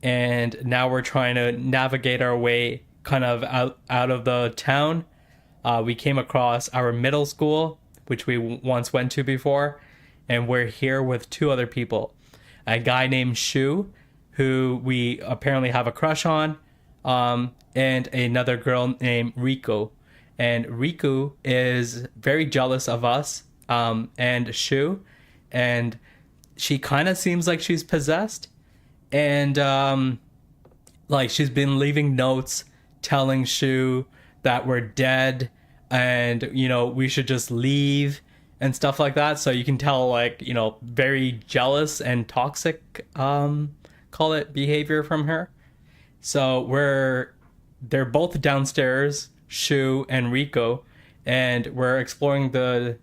and now we're trying to navigate our way kind of out of the town. We came across our middle school, which we once went to before, and we're here with two other people. A guy named Shu, who we apparently have a crush on, and another girl named Riku. And Riku is very jealous of us and Shu, and she kind of seems like she's possessed. And like she's been leaving notes telling Shu that we're dead and we should just leave and stuff like that. So you can tell, like, very jealous and toxic, call it, behavior from her. So they're both downstairs, Shu and Rico, and we're exploring the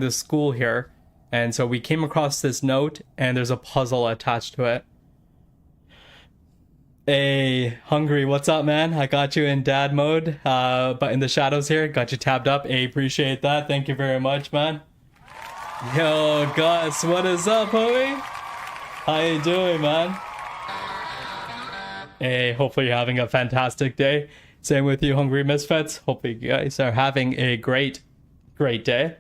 school here. And so we came across this note, and there's a puzzle attached to it. Hey, Hungry, what's up, man? I got you in dad mode, but in the shadows here, got you tabbed up. Hey, appreciate that. Thank you very much, man. Yo, Gus, what is up, homie? How you doing, man? Hey, hopefully you're having a fantastic day. Same with you, Hungry Misfits. Hopefully you guys are having a great day.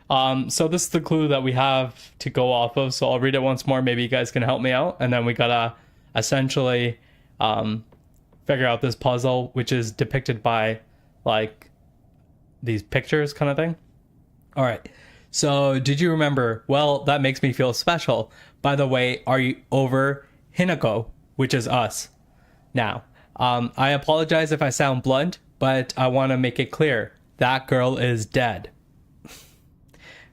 So this is the clue that we have to go off of. So I'll read it once more. Maybe you guys can help me out. And then we gotta essentially figure out this puzzle, which is depicted by like these pictures kind of thing. All right. So did you remember? Well, that makes me feel special. By the way, are you over Hinako, which is us? Now, I apologize if I sound blunt, but I want to make it clear. That girl is dead.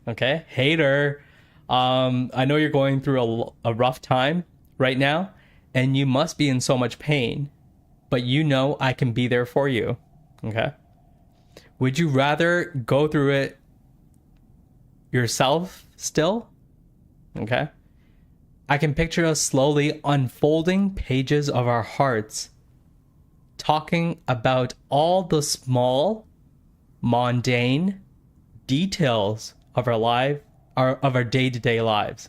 Okay? Hater. I know you're going through a rough time right now, and you must be in so much pain, but you know I can be there for you. Okay? Would you rather go through it yourself still? Okay? I can picture us slowly unfolding pages of our hearts, talking about all the small, mundane details of our life, of our day-to-day lives.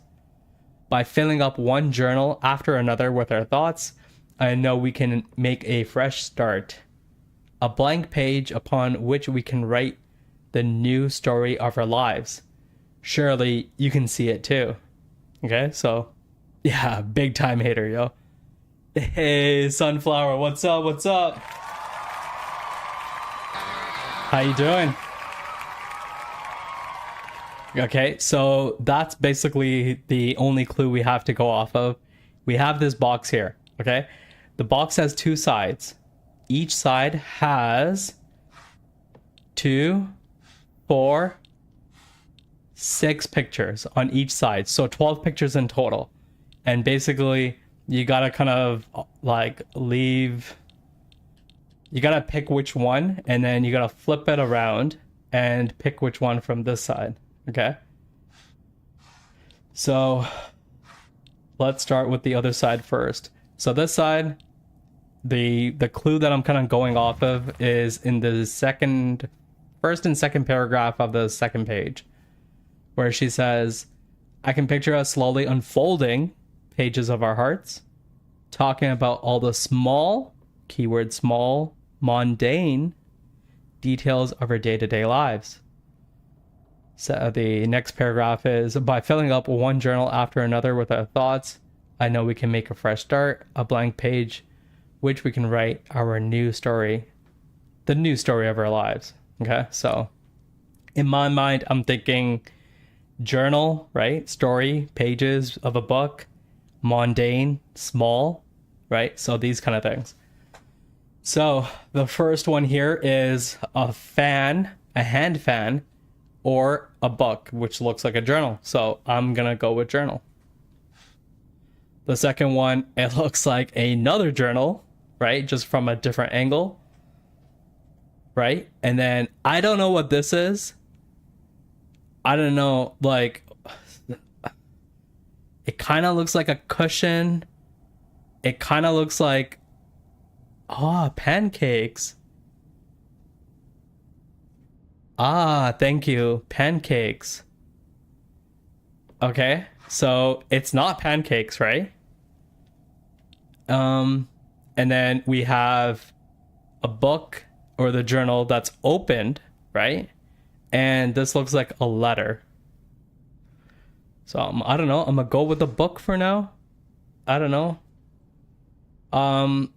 By filling up one journal after another with our thoughts, I know we can make a fresh start. A blank page upon which we can write the new story of our lives. Surely you can see it too. Okay, so yeah, big time hater, yo. Hey, Sunflower, what's up? What's up? How you doing? Okay, so that's basically the only clue we have to go off of. We have this box here, okay? The box has two sides. Each side has 2, 4, 6 pictures on each side. So 12 pictures in total. And basically, you gotta kind of like you gotta pick which one, and then you gotta flip it around and pick which one from this side. Okay? So let's start with the other side first. So this side, the clue that I'm kind of going off of is in the first and second paragraph of the second page, where she says, I can picture us slowly unfolding pages of our hearts, talking about all the small, keyword small, mundane details of our day-to-day lives. So the next paragraph is, by filling up one journal after another with our thoughts, I know we can make a fresh start, a blank page, which we can write our new story, the new story of our lives. Okay, so in my mind, I'm thinking journal, right? Story, pages of a book, mundane, small, right? So these kind of things. So the first one here is a fan, a hand fan, or a book, which looks like a journal. So I'm gonna go with journal. The second one, it looks like another journal, right? Just from a different angle, right? And then I don't know what this is. I don't know, like, it kind of looks like a cushion. It kind of looks like, pancakes. Thank you, pancakes. Okay, so it's not pancakes, right? And then we have a book or the journal that's opened, right? And this looks like a letter. So I don't know. I'm gonna go with the book for now. I don't know.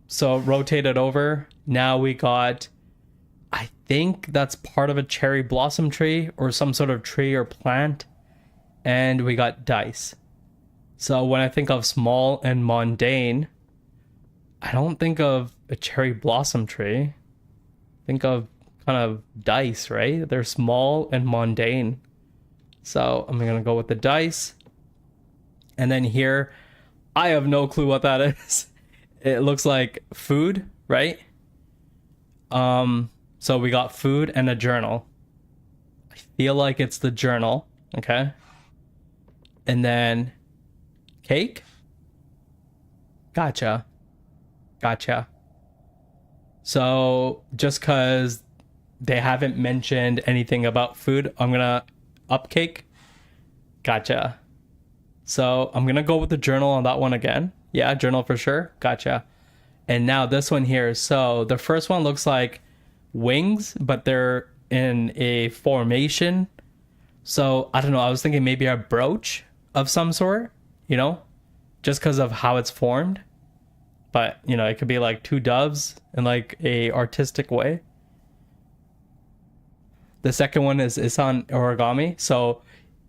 So rotate it over. Now we got, I think that's part of a cherry blossom tree or some sort of tree or plant. And we got dice. So when I think of small and mundane, I don't think of a cherry blossom tree. Think of kind of dice, right? They're small and mundane. So I'm gonna go with the dice. And then here, I have no clue what that is. It looks like food, right? So we got food and a journal. I feel like it's the journal, okay? And then cake. Gotcha. So just because they haven't mentioned anything about food, I'm gonna up cake. Gotcha. So I'm gonna go with the journal on that one again. Yeah, journal for sure. Gotcha. And now this one here. So the first one looks like wings, but they're in a formation. So I don't know. I was thinking maybe a brooch of some sort, you know, just because of how it's formed. But, you know, it could be like two doves in like a artistic way. The second one is on origami. So,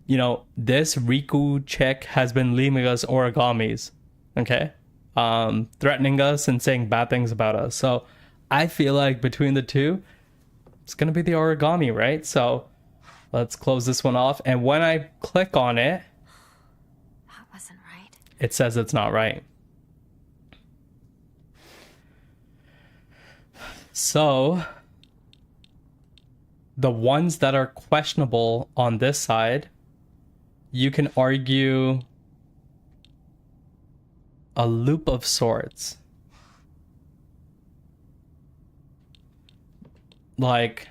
you know, this Riku chick has been leaving us origamis. Okay? Threatening us and saying bad things about us. So I feel like between the two, it's going to be the origami, right? So let's close this one off. And when I click on it, That wasn't right. it says it's not right. So the ones that are questionable on this side, you can argue a loop of sorts. Like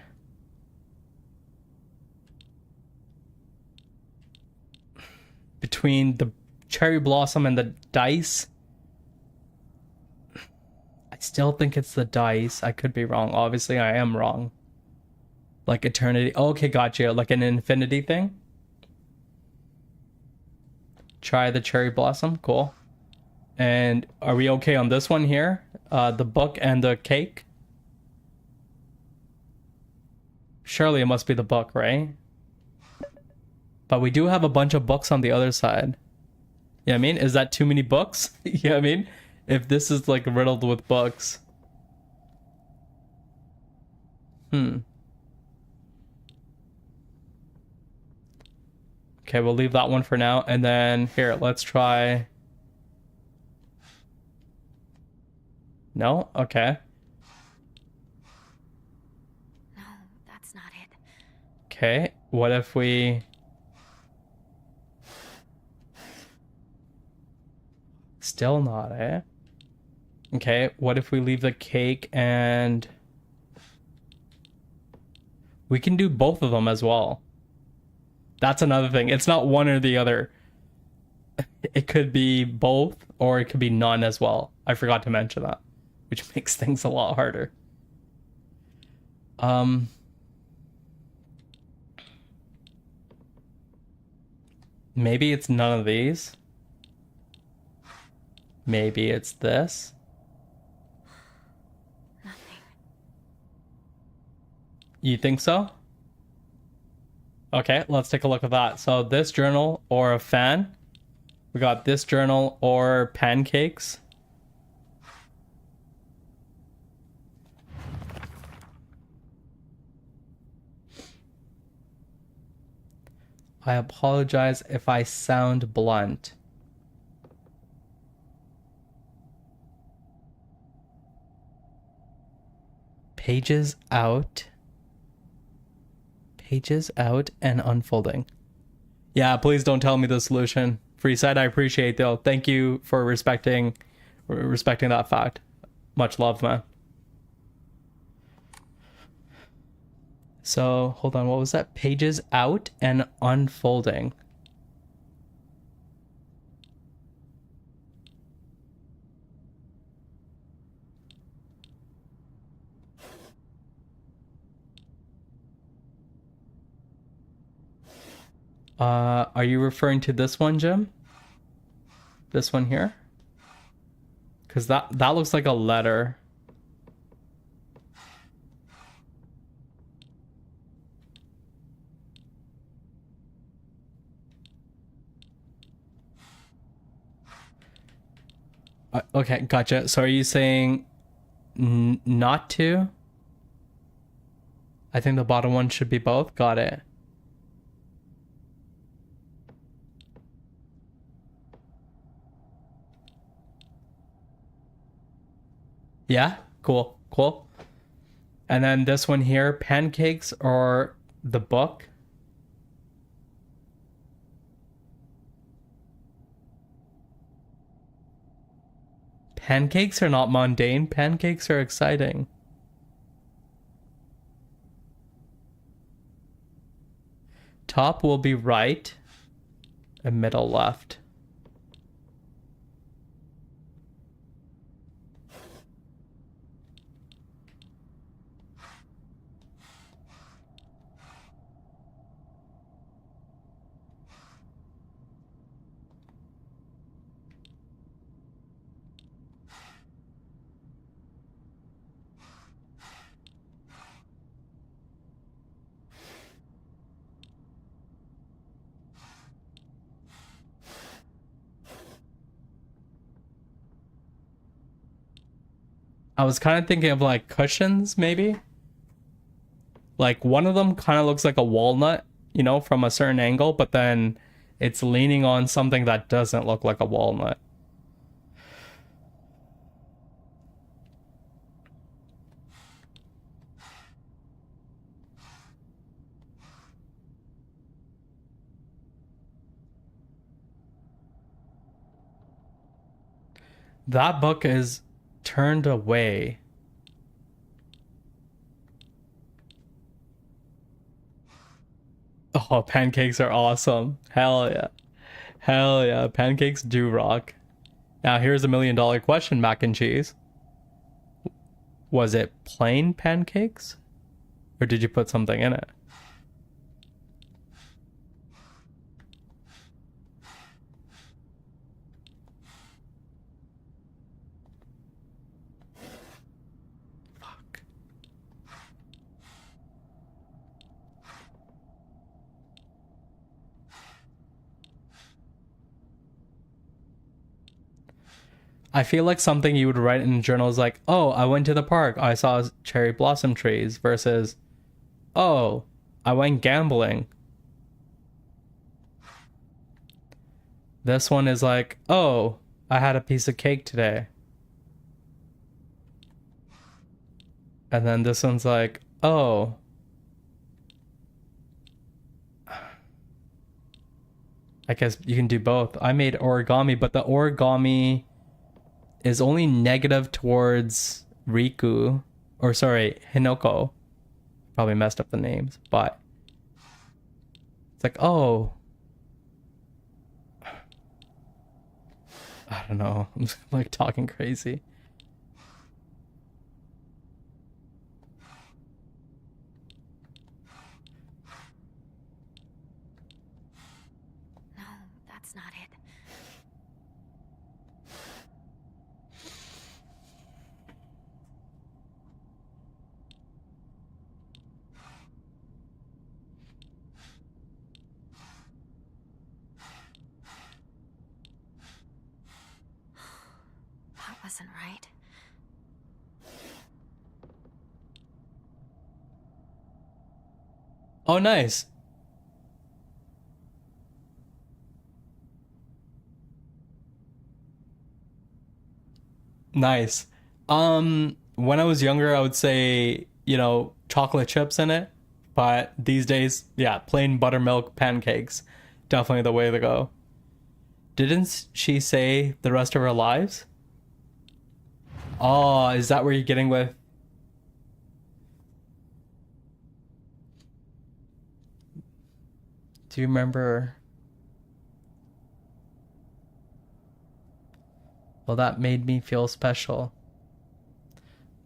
between the cherry blossom and the dice, I still think it's the dice. I could be wrong. Obviously, I am wrong. Like eternity. Oh, okay, gotcha. Like an infinity thing. Try the cherry blossom. Cool. And are we okay on this one here? The book and the cake? Surely it must be the book, right? But we do have a bunch of books on the other side. You know what I mean? Is that too many books? You know what I mean? If this is like riddled with books. Okay, we'll leave that one for now. And then here, let's try... No? Okay. No, that's not it. Okay, what if we... Still not, eh? Okay, what if we leave the cake and... We can do both of them as well. That's another thing. It's not one or the other. It could be both, or it could be none as well. I forgot to mention that, which makes things a lot harder. Maybe it's none of these. Maybe it's this. Nothing. You think so? Okay, let's take a look at that. So this journal or a fan. We got this journal or pancakes. I apologize if I sound blunt. Pages out. Pages out and unfolding. Yeah, please don't tell me the solution. Freeside, I appreciate though. Thank you for respecting that fact. Much love, man. So, hold on, what was that? Pages out and unfolding. Are you referring to this one, Jim? This one here? Because that looks like a letter. Okay, gotcha. So are you saying not to? I think the bottom one should be both. Got it. Yeah, cool, cool. And then this one here, pancakes or the book. Pancakes are not mundane. Pancakes are exciting. Top will be right. and middle left. I was kind of thinking of like cushions, maybe. Like one of them kind of looks like a walnut, you know, from a certain angle, but then it's leaning on something that doesn't look like a walnut. That book is turned away. Oh, pancakes are awesome. Hell yeah. Hell yeah. Pancakes do rock. Now, here's $1 million question, mac and cheese. Was it plain pancakes? Or did you put something in it? Fuck. I feel like something you would write in a journal is like, oh, I went to the park. I saw cherry blossom trees versus, oh, I went gambling. This one is like, oh, I had a piece of cake today. And then this one's like, oh, I guess you can do both. I made origami, but the origami is only negative towards Riku, or sorry, Hinoko. Probably messed up the names, but it's like, oh, I don't know. I'm like talking crazy. No, that's not it. That wasn't right. Oh, nice. Nice. When I was younger, I would say, you know, chocolate chips in it. But these days, yeah, plain buttermilk pancakes. Definitely the way to go. Didn't she say the rest of her lives? Oh, is that where you're getting with? Do you remember? Well, that made me feel special.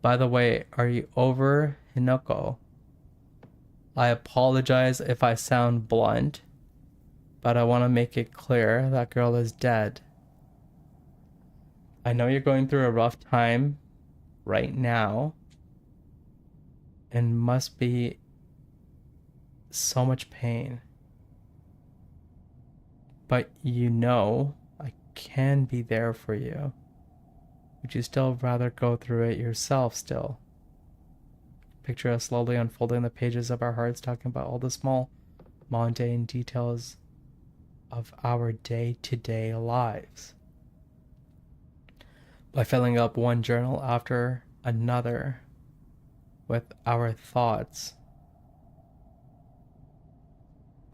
By the way, are you over Hinoko? I apologize if I sound blunt, but I want to make it clear that girl is dead. I know you're going through a rough time right now and must be so much pain. But you know I can be there for you. Would you still rather go through it yourself still? Picture us slowly unfolding the pages of our hearts, talking about all the small, mundane details of our day-to-day lives. By filling up one journal after another with our thoughts,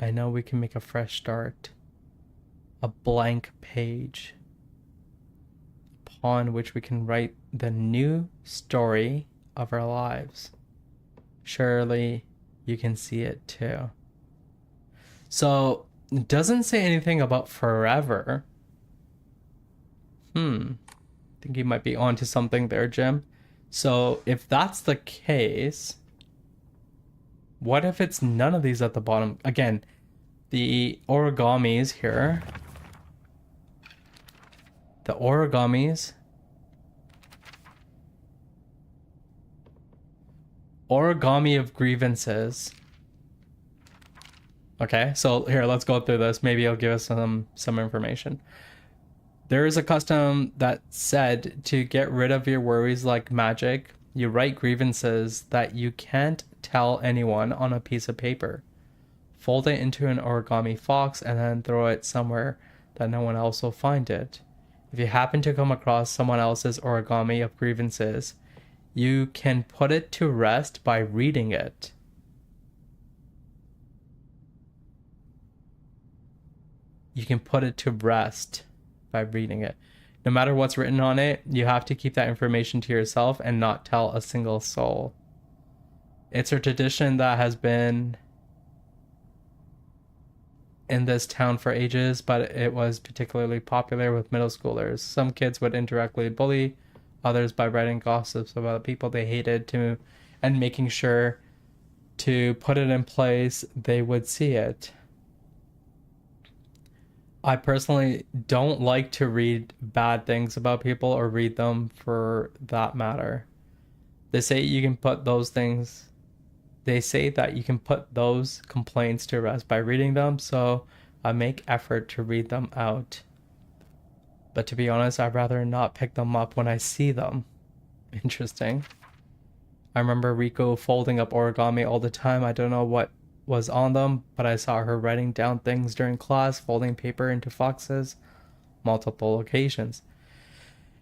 I know we can make a fresh start, a blank page upon which we can write the new story of our lives. Surely you can see it too. So It doesn't say anything about forever. I think you might be onto something there, Jim. So if that's the case, what if it's none of these at the bottom? Again, the origamis here. The origamis. Origami of grievances. Okay, so here, let's go through this. Maybe it'll give us some information. There is a custom that said to get rid of your worries like magic, you write grievances that you can't tell anyone on a piece of paper. Fold it into an origami fox and then throw it somewhere that no one else will find it. If you happen to come across someone else's origami of grievances, you can put it to rest by reading it. You can put it to rest by reading it. No matter what's written on it, you have to keep that information to yourself and not tell a single soul. It's a tradition that has been in this town for ages, but it was particularly popular with middle schoolers. Some kids would indirectly bully others by writing gossips about people they hated and making sure to put it in place they would see it. I personally don't like to read bad things about people or read them for that matter. They say that you can put those complaints to rest by reading them, so I make effort to read them out. But to be honest, I'd rather not pick them up when I see them. Interesting. I remember Rico folding up origami all the time. I don't know what was on them, but I saw her writing down things during class, folding paper into foxes, multiple occasions.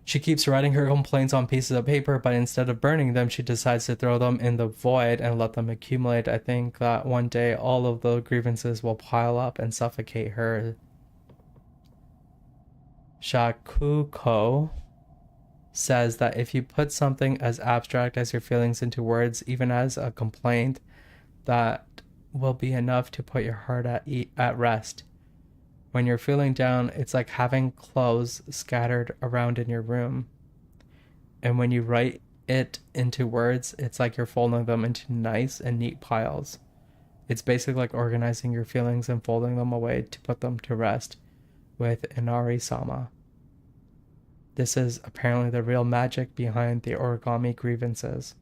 She keeps writing her complaints on pieces of paper, but instead of burning them, she decides to throw them in the void and let them accumulate. I think that one day all of the grievances will pile up and suffocate her. Shakuko says that if you put something as abstract as your feelings into words, even as a complaint, that will be enough to put your heart at rest. When you're feeling down, it's like having clothes scattered around in your room. And when you write it into words, it's like you're folding them into nice and neat piles. It's basically like organizing your feelings and folding them away to put them to rest with Inari-sama. This is apparently the real magic behind the origami grievances.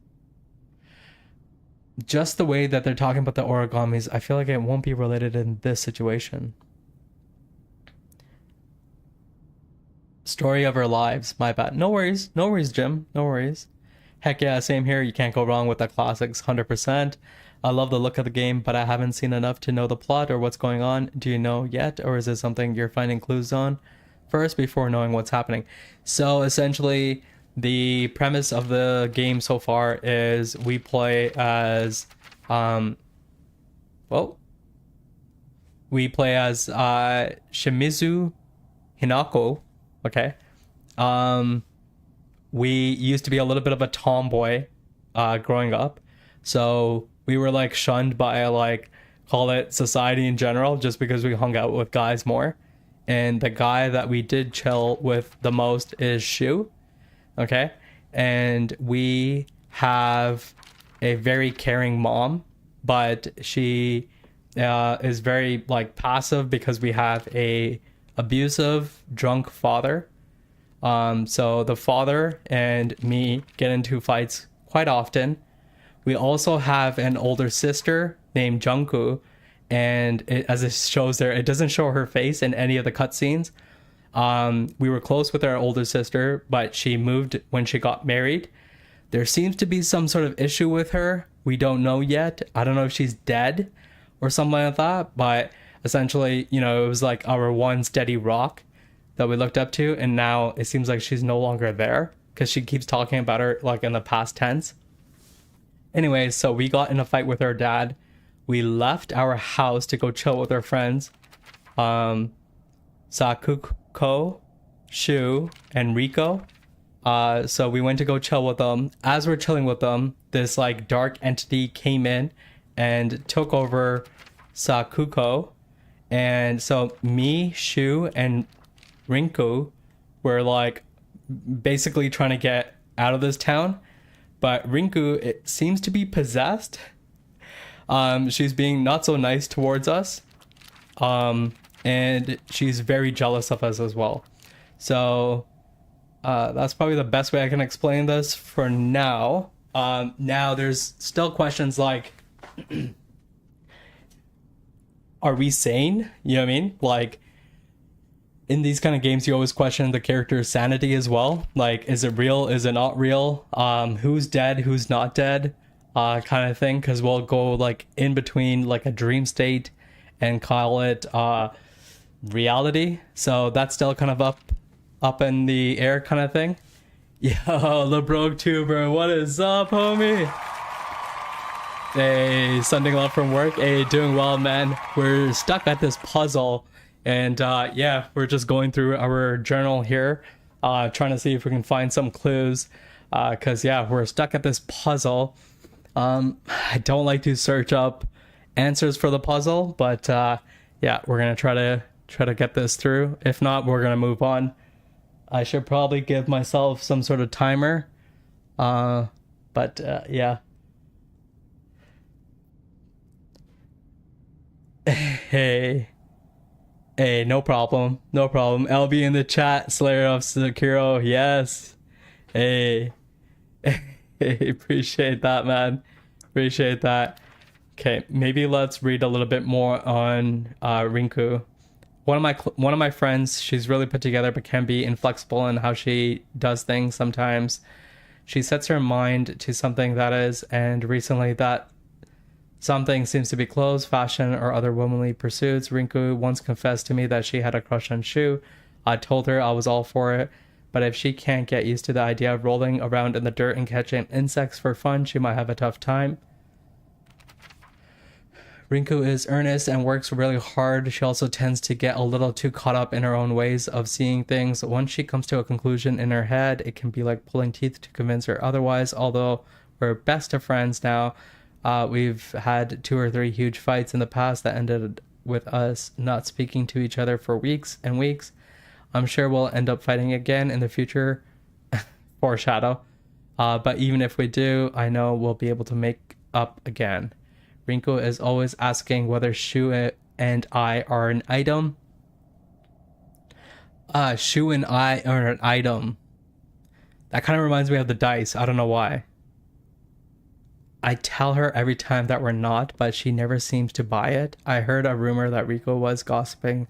Just the way that they're talking about the origamis, I feel like it won't be related in this situation. Story of our lives. My bad. No worries. No worries, Jim. No worries. Heck yeah, same here. You can't go wrong with the classics, 100%. I love the look of the game, but I haven't seen enough to know the plot or what's going on. Do you know yet, or is it something you're finding clues on first before knowing what's happening? So essentially, the premise of the game so far is we play as Shimizu Hinako. Okay. We used to be a little bit of a tomboy growing up, so we were like shunned by like, call it society in general, just because we hung out with guys more. And the guy that we did chill with the most is Shu. Okay, and we have a very caring mom, but she is very like passive because we have a abusive drunk father. So the father and me get into fights quite often. We also have an older sister named Junku, and as it shows there, it doesn't show her face in any of the cutscenes. We were close with our older sister, but she moved when she got married. There seems to be some sort of issue with her. We don't know yet. I don't know if she's dead or something like that, but essentially, you know, it was like our one steady rock that we looked up to, and now it seems like she's no longer there because she keeps talking about her like in the past tense. Anyway, so we got in a fight with our dad. We left our house to go chill with our friends. Sakuko, Shu, and Rico. So we went to go chill with them. As we're chilling with them, this like dark entity came in and took over Sakuko And so me, Shu, and Rinku were like basically trying to get out of this town. But Rinku, it seems to be possessed. She's being not so nice towards us. And she's very jealous of us as well. So that's probably the best way I can explain this for now. Now there's still questions like, are we sane? You know what I mean? Like, in these kind of games, you always question the character's sanity as well. Like, is it real? Is it not real? Who's dead? Who's not dead? Kind of thing. Because we'll go like in between like a dream state and call it reality. So that's still kind of up in the air kind of thing. Yo, LeBroke Tuber, what is up, homie? Hey, sending love from work. Hey, doing well, man. We're stuck at this puzzle. And yeah, we're just going through our journal here, trying to see if we can find some clues. Because yeah, we're stuck at this puzzle. I don't like to search up answers for the puzzle, but yeah, we're gonna try to get this through. If not, we're gonna move on. I should probably give myself some sort of timer. But yeah. Hey, no problem. LB in the chat, Slayer of Sekiro, yes. Hey, appreciate that, man. Appreciate that. Okay, maybe let's read a little bit more on Rinku. One of my friends, she's really put together, but can be inflexible in how she does things sometimes. She sets her mind to something that is, and recently that something seems to be clothes, fashion, or other womanly pursuits. Rinku once confessed to me that she had a crush on Shu. I told her I was all for it, but if she can't get used to the idea of rolling around in the dirt and catching insects for fun, she might have a tough time. Rinku is earnest and works really hard. She also tends to get a little too caught up in her own ways of seeing things. Once she comes to a conclusion in her head, it can be like pulling teeth to convince her otherwise. Although we're best of friends now, we've had 2 or 3 huge fights in the past that ended with us not speaking to each other for weeks and weeks. I'm sure we'll end up fighting again in the future. Foreshadow. But even if we do, I know we'll be able to make up again. Rinku is always asking whether Shu and I are an item. Shu and I are an item. That kind of reminds me of the dice. I don't know why. I tell her every time that we're not, but she never seems to buy it. I heard a rumor that Riko was gossiping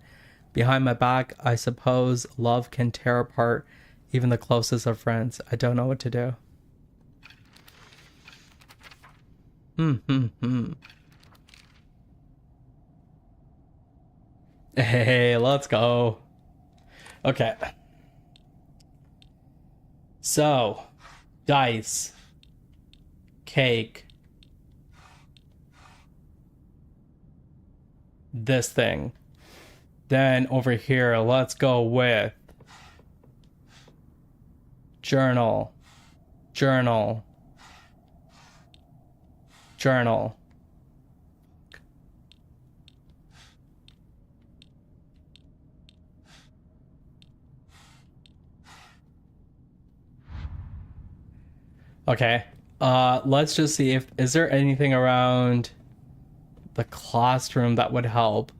behind my back. I suppose love can tear apart even the closest of friends. I don't know what to do. Hey, let's go. Okay. So, dice. Cake. This thing. Then over here, let's go with journal. Journal. Journal. Okay. Let's just see if is there anything around the classroom that would help.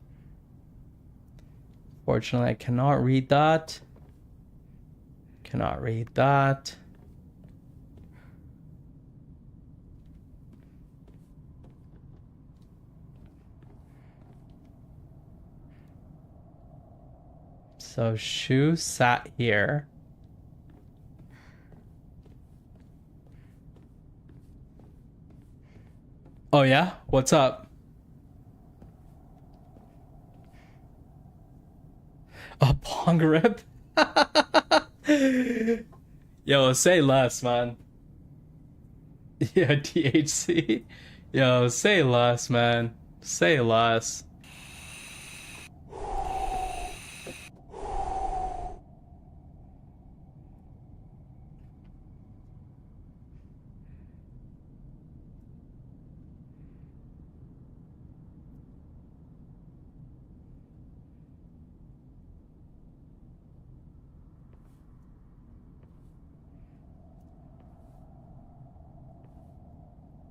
Fortunately, I cannot read that. Cannot read that. So Shu sat here. Oh yeah? What's up? A bong rip? Yo, say less, man. Yeah, THC. Yo, say less, man. Say less.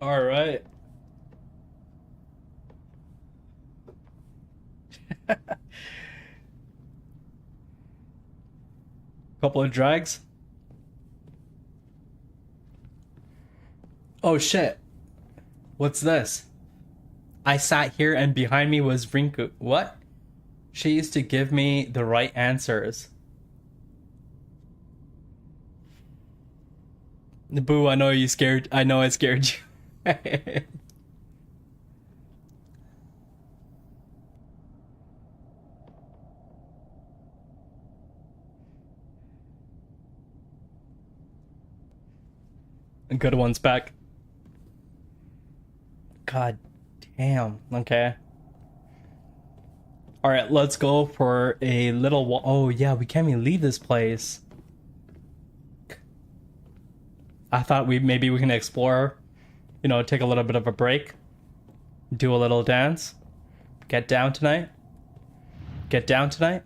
All right. Couple of drags. Oh shit. What's this? I sat here and behind me was Rinku. What? She used to give me the right answers. Boo, I know you scared. I know I scared you. Good one's back. God damn. Okay. All right, let's go for a little. Oh yeah, we can't even leave this place. I thought maybe we can explore, you know, take a little bit of a break, do a little dance, get down tonight. Get down tonight.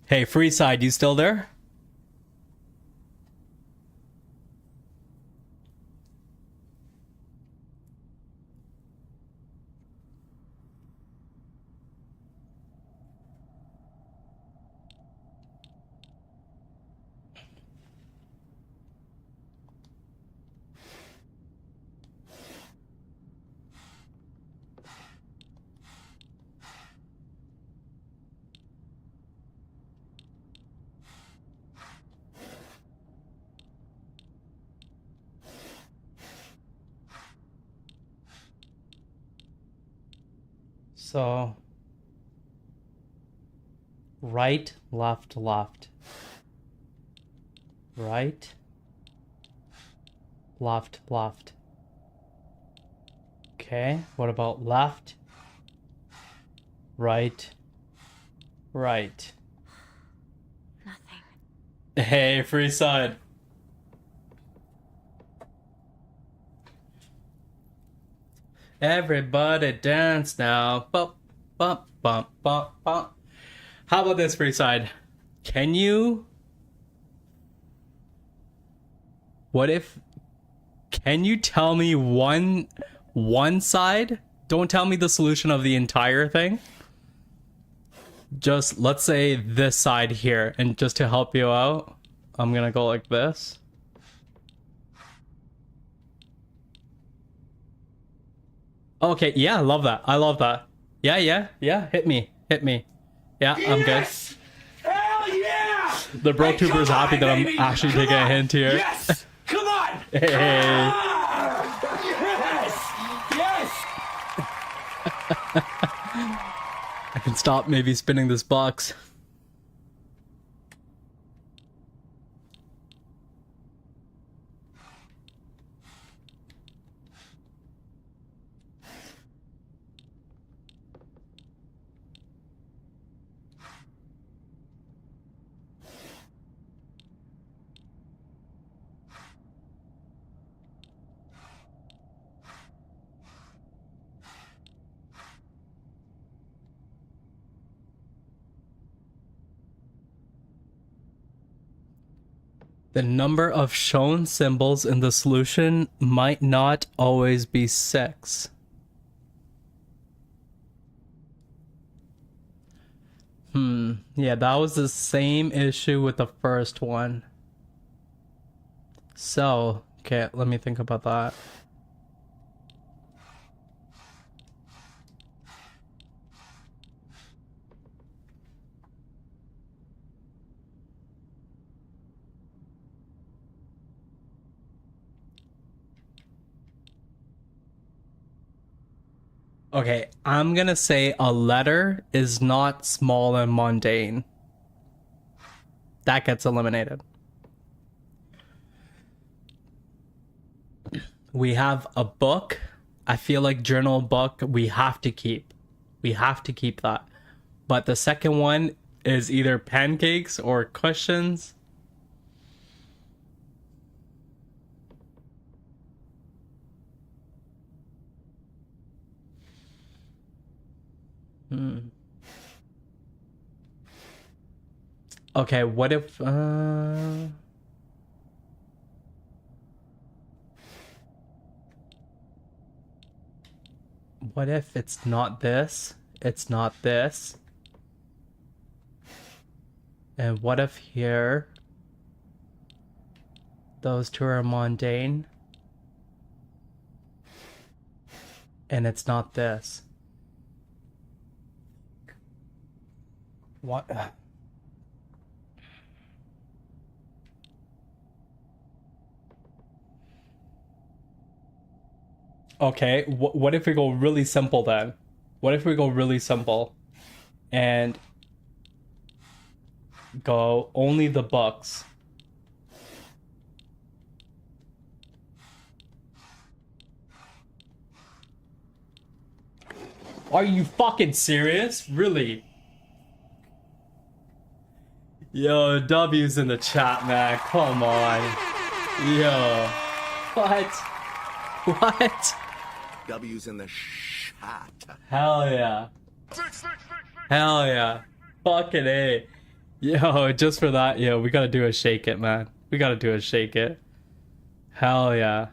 Hey, Freeside, you still there? So, right, left, left. Right, left, left. Okay, what about left, right, right? Nothing. Hey, Freeside. Everybody dance now. Bump, bump, bump, bump, bump. How about this, Freeside? Can you... What if... Can you tell me one side? Don't tell me the solution of the entire thing. Just, let's say this side here. And just to help you out, I'm gonna go like this. Okay, yeah, I love that. I love that. Yeah, yeah, yeah. Hit me. Hit me. Yeah, I'm good. Yes! Hell yeah! The bro Hey, tuber's come on, happy that I'm baby. actually Come taking a on. hint here. Yes! Come on! Hey. Ah! Yes! I can stop maybe spinning this box. The number of shown symbols in the solution might not always be 6. Yeah, that was the same issue with the first one. So, okay, let me think about that. Okay, I'm gonna say a letter is not small and mundane. That gets eliminated. We have a book. I feel like journal book we have to keep. We have to keep that. But the second one is either pancakes or cushions. Okay, what if what if it's not this? It's not this. And what if here those two are mundane? And it's not this. What? Okay, what if we go really simple then? What if we go really simple and go only the books? Are you fucking serious? Really? Yo, W's in the chat, man. Come on. Yo. What? What? W's in the shot. Hell yeah. Hell yeah. Fucking A. Yo, just for that, yo, we gotta do a shake it, man. We gotta do a shake it. Hell yeah.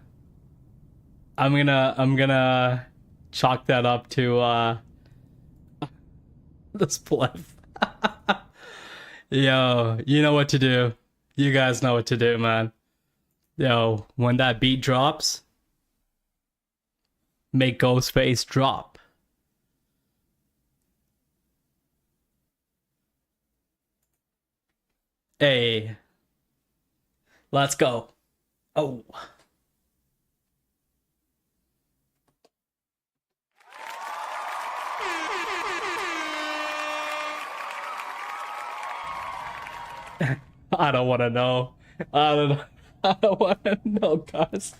I'm gonna chalk that up to the spliff. Yo, you know what to do. You guys know what to do, man. Yo, when that beat drops, make Ghostface drop. Hey, let's go. Oh. I don't want to know. I don't want to know, guys.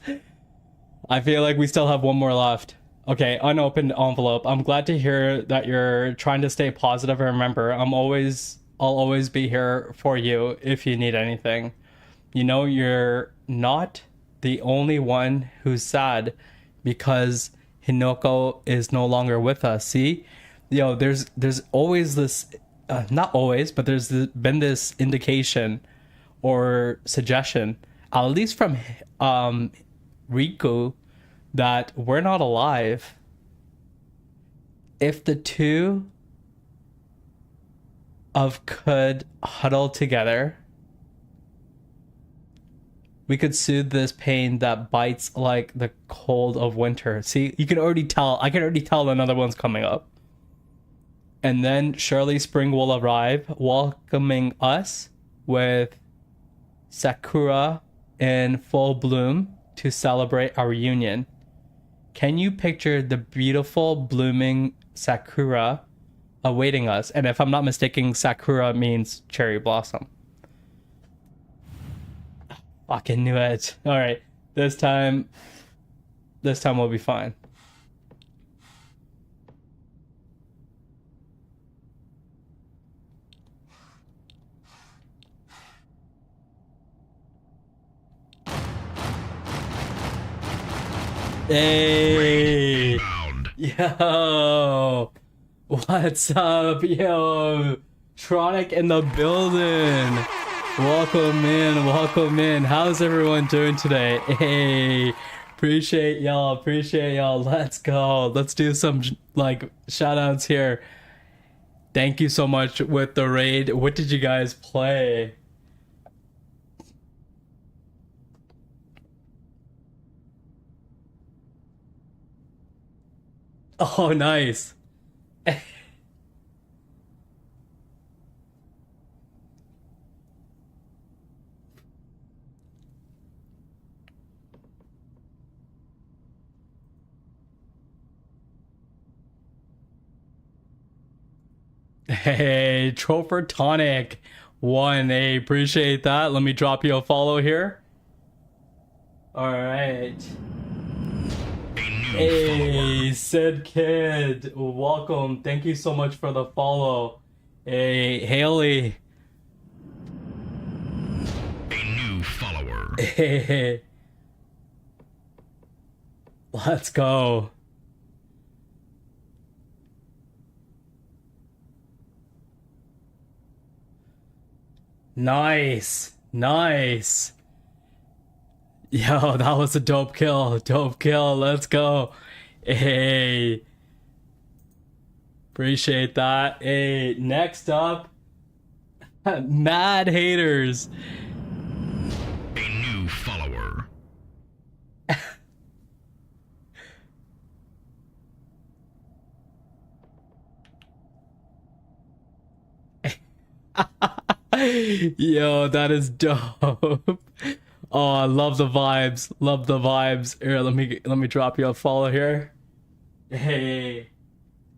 I feel like we still have one more left. Okay, unopened envelope. I'm glad to hear that you're trying to stay positive. And remember, I'll always be here for you if you need anything. You know, you're not the only one who's sad because Hinoko is no longer with us. See, yo, there's always this, not always, but been this indication or suggestion, at least from Riku, that we're not alive. If the two of could huddle together, we could soothe this pain that bites like the cold of winter. See, you can already tell. I can already tell another one's coming up. And then surely spring will arrive, welcoming us with sakura in full bloom to celebrate our union. Can you picture the beautiful blooming sakura awaiting us? And if I'm not mistaken, sakura means cherry blossom. Fucking knew it. All right, this time we'll be fine. Hey, yo, what's up, yo? Tronic in the building. Welcome in. How's everyone doing today? Hey, appreciate y'all. Let's go. Let's do some like shout outs here. Thank you so much with the raid. What did you guys play? Oh, nice. Hey, Troper Tonic 1. Hey, appreciate that. Let me drop you a follow here. All right. Hey, Sid Kid, welcome. Thank you so much for the follow. Hey, Haley. A new follower. Hey. Let's go. Nice. Nice. Yo, that was a dope kill. Dope kill. Let's go. Hey. Appreciate that. Hey, next up, Mad Haters. A new follower. Yo, that is dope. Oh, I love the vibes. Love the vibes. Here, let me drop you a follow here. Hey,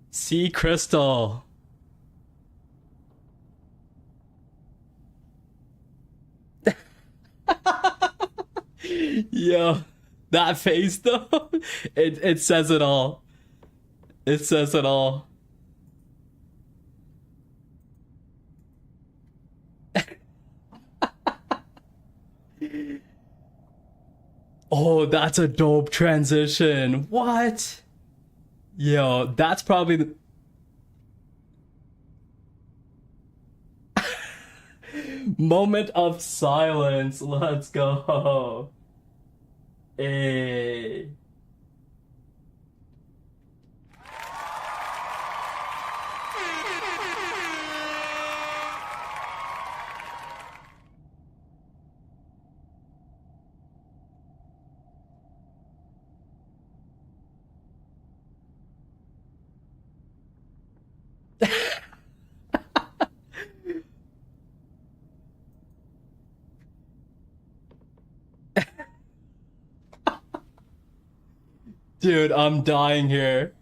Sea Crystal. Yo, that face though, it says it all. It says it all. Oh, that's a dope transition. What? Yo, that's probably the... Moment of silence. Let's go. Hey. Dude, I'm dying here.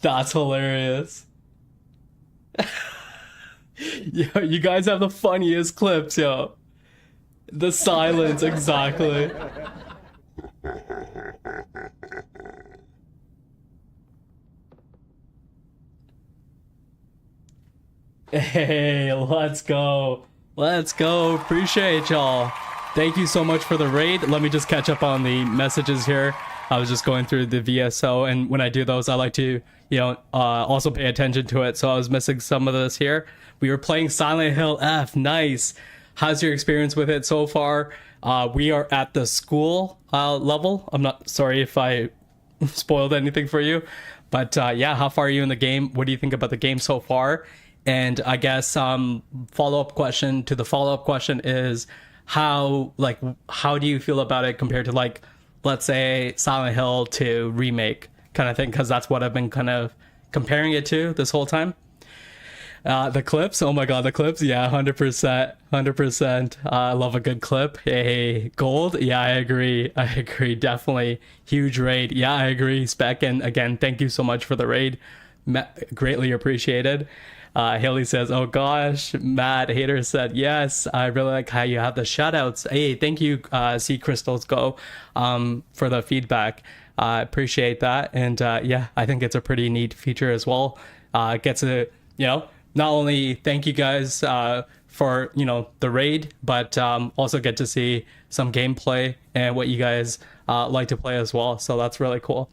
That's hilarious. Yo, you guys have the funniest clips, yo. The silence, exactly. Hey, let's go. Let's go. Appreciate y'all. Thank you so much for the raid. Let me just catch up on the messages here. I was just going through the VSO, and when I do those, I like to, also pay attention to it. So I was missing some of this here. We were playing Silent Hill F. Nice. How's your experience with it so far? We are at the school level. I'm not sorry if I spoiled anything for you, but yeah, how far are you in the game? What do you think about the game so far? And I guess follow-up question to the follow-up question is how do you feel about it compared to, like, let's say Silent Hill 2 remake kind of thing, because that's what I've been kind of comparing it to this whole time. The clips, oh my god, the clips, yeah, 100%. I love a good clip. Hey, gold, yeah, I agree, definitely. Huge raid, yeah, I agree. Spec, and again, thank you so much for the raid, greatly appreciated. Haley says, oh gosh. Mad Hater said, yes, I really like how you have the shoutouts. Hey, thank you, Sea Crystals Go, for the feedback. I appreciate that. And yeah, I think it's a pretty neat feature as well. It gets to, not only thank you guys for, the raid, but also get to see some gameplay and what you guys like to play as well. So that's really cool.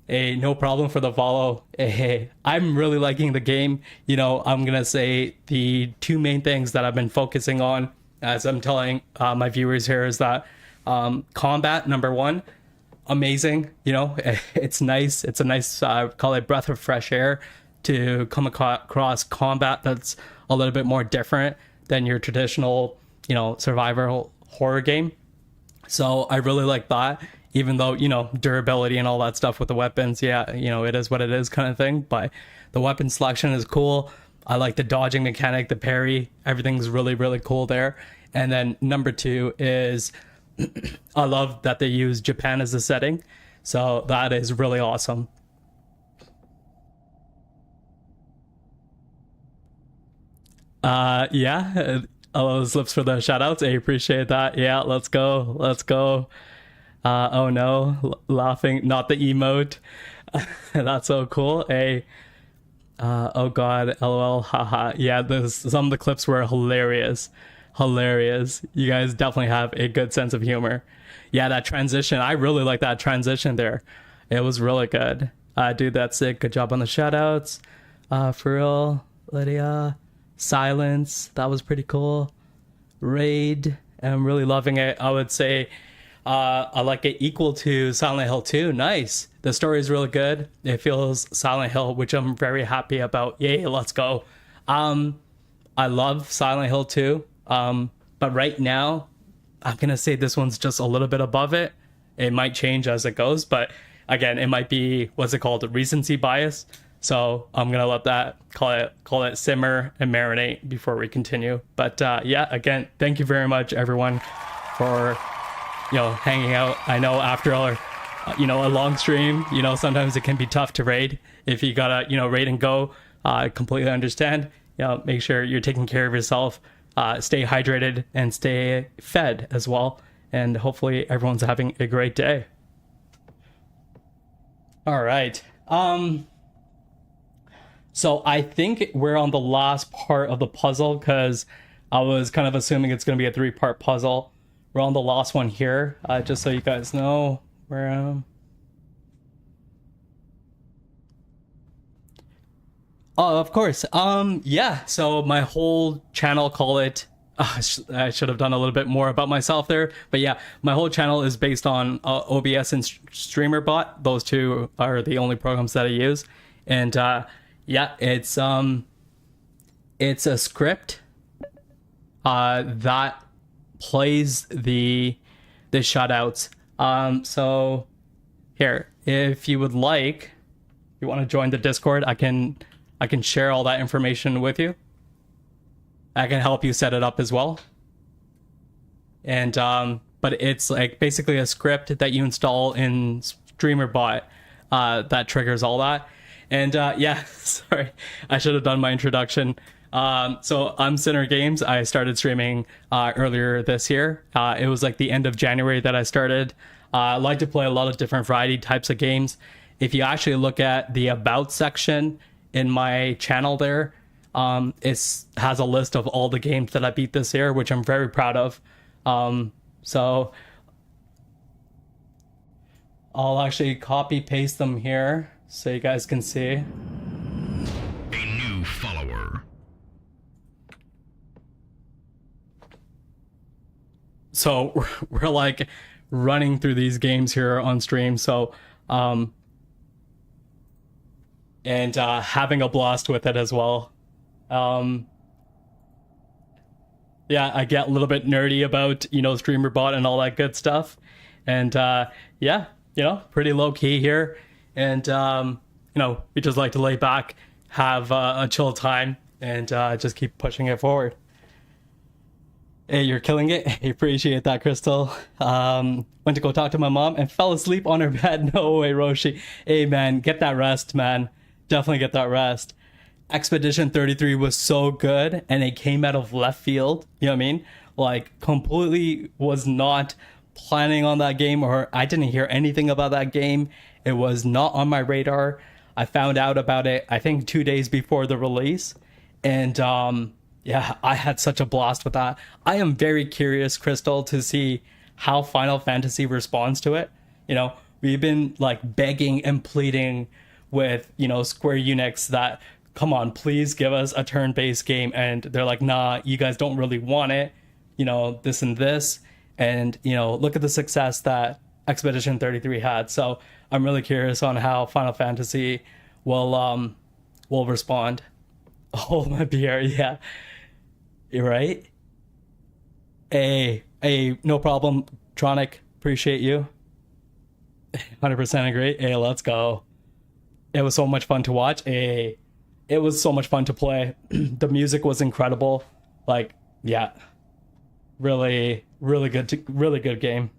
Hey, no problem for the follow. Hey, I'm really liking the game. I'm gonna say the two main things that I've been focusing on, as I'm telling my viewers here, is that combat, number one, amazing. It's nice. It's a nice, call it breath of fresh air to come across combat that's a little bit more different than your traditional, survival horror game. So I really like that. Even though, durability and all that stuff with the weapons, yeah, it is what it is kind of thing. But the weapon selection is cool. I like the dodging mechanic, the parry. Everything's really, really cool there. And then number two is I love that they use Japan as the setting. So that is really awesome. Yeah, all those lips for the shout outs. I appreciate that. Yeah, let's go. Oh no, laughing, not the emote. That's so cool. Oh god, lol, haha. Yeah, some of the clips were hilarious. hilarious. You guys definitely have a good sense of humor. Yeah, that transition, I really like that transition there. It was really good. Dude, that's it. Good job on the shoutouts. For real, Lydia. Silence, that was pretty cool. Raid, I'm really loving it. I would say I like it equal to Silent Hill 2. Nice. The story is really good. It feels Silent Hill, which I'm very happy about. Yay, let's go. I love Silent Hill 2. But right now, I'm going to say this one's just a little bit above it. It might change as it goes, but again, it might be, what's it called, recency bias. So I'm gonna let that call it simmer and marinate before we continue. But yeah, again, thank you very much, everyone, for hanging out. I know after a long stream, sometimes it can be tough to raid. If you gotta raid and go, I completely understand. Make sure you're taking care of yourself. Stay hydrated and stay fed as well. And hopefully everyone's having a great day. All right. So I think we're on the last part of the puzzle because I was kind of assuming it's going to be a 3-part puzzle. We're on the last one here, just so you guys know where. Oh, of course. Yeah. So my whole channel, call it. I should have done a little bit more about myself there, but yeah, my whole channel is based on OBS and StreamerBot. Those two are the only programs that I use, and yeah, it's a script that plays the shoutouts. So here, if you would like, if you want to join the Discord, I can share all that information with you. I can help you set it up as well. And but it's like basically a script that you install in StreamerBot that triggers all that. And yeah, sorry, I should have done my introduction. So I'm Sinner Games. I started streaming earlier this year. It was like the end of January that I started. I like to play a lot of different variety types of games. If you actually look at the About section in my channel there, it has a list of all the games that I beat this year, which I'm very proud of. So I'll actually copy paste them here so you guys can see. A new follower. So we're like running through these games here on stream. So and having a blast with it as well. Yeah, I get a little bit nerdy about, StreamerBot and all that good stuff. And yeah, pretty low key here. And, we just like to lay back, have a chill time, and just keep pushing it forward. Hey, you're killing it. I appreciate that, Crystal. Went to go talk to my mom and fell asleep on her bed. No way, Roshi. Hey, man, get that rest, man. Definitely get that rest. Expedition 33 was so good, and it came out of left field. You know what I mean? Like, completely was not planning on that game, or I didn't hear anything about that game. It was not on my radar. I found out about it, I think, 2 days before the release. And yeah, I had such a blast with that. I am very curious, Crystal, to see how Final Fantasy responds to it. We've been like begging and pleading with, Square Enix that, come on, please give us a turn-based game. And they're like, nah, you guys don't really want it, this and this. And, look at the success that Expedition 33 had. So I'm really curious on how Final Fantasy will respond. Oh, my beer, yeah. You're right. Hey, no problem, Tronic. Appreciate you. 100% agree. Hey, let's go. It was so much fun to watch. It was so much fun to play. The music was incredible. Like, yeah, really, really good. Really good game.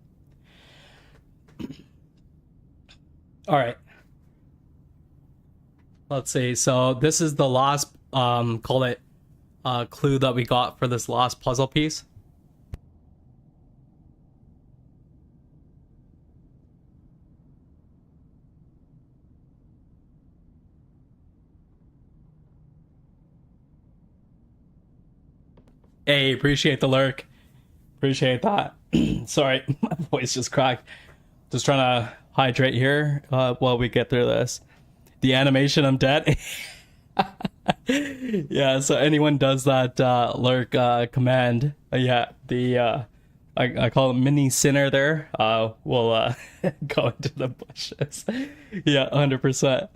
All right. Let's see. So this is the last, call it, clue that we got for this last puzzle piece. Hey, appreciate the lurk. Appreciate that. Sorry, my voice just cracked. Just trying to hydrate here while we get through this. The animation, I'm dead. Yeah, so anyone does that lurk command, yeah, the I call it mini sinner there, will go into the bushes. Yeah, 100%.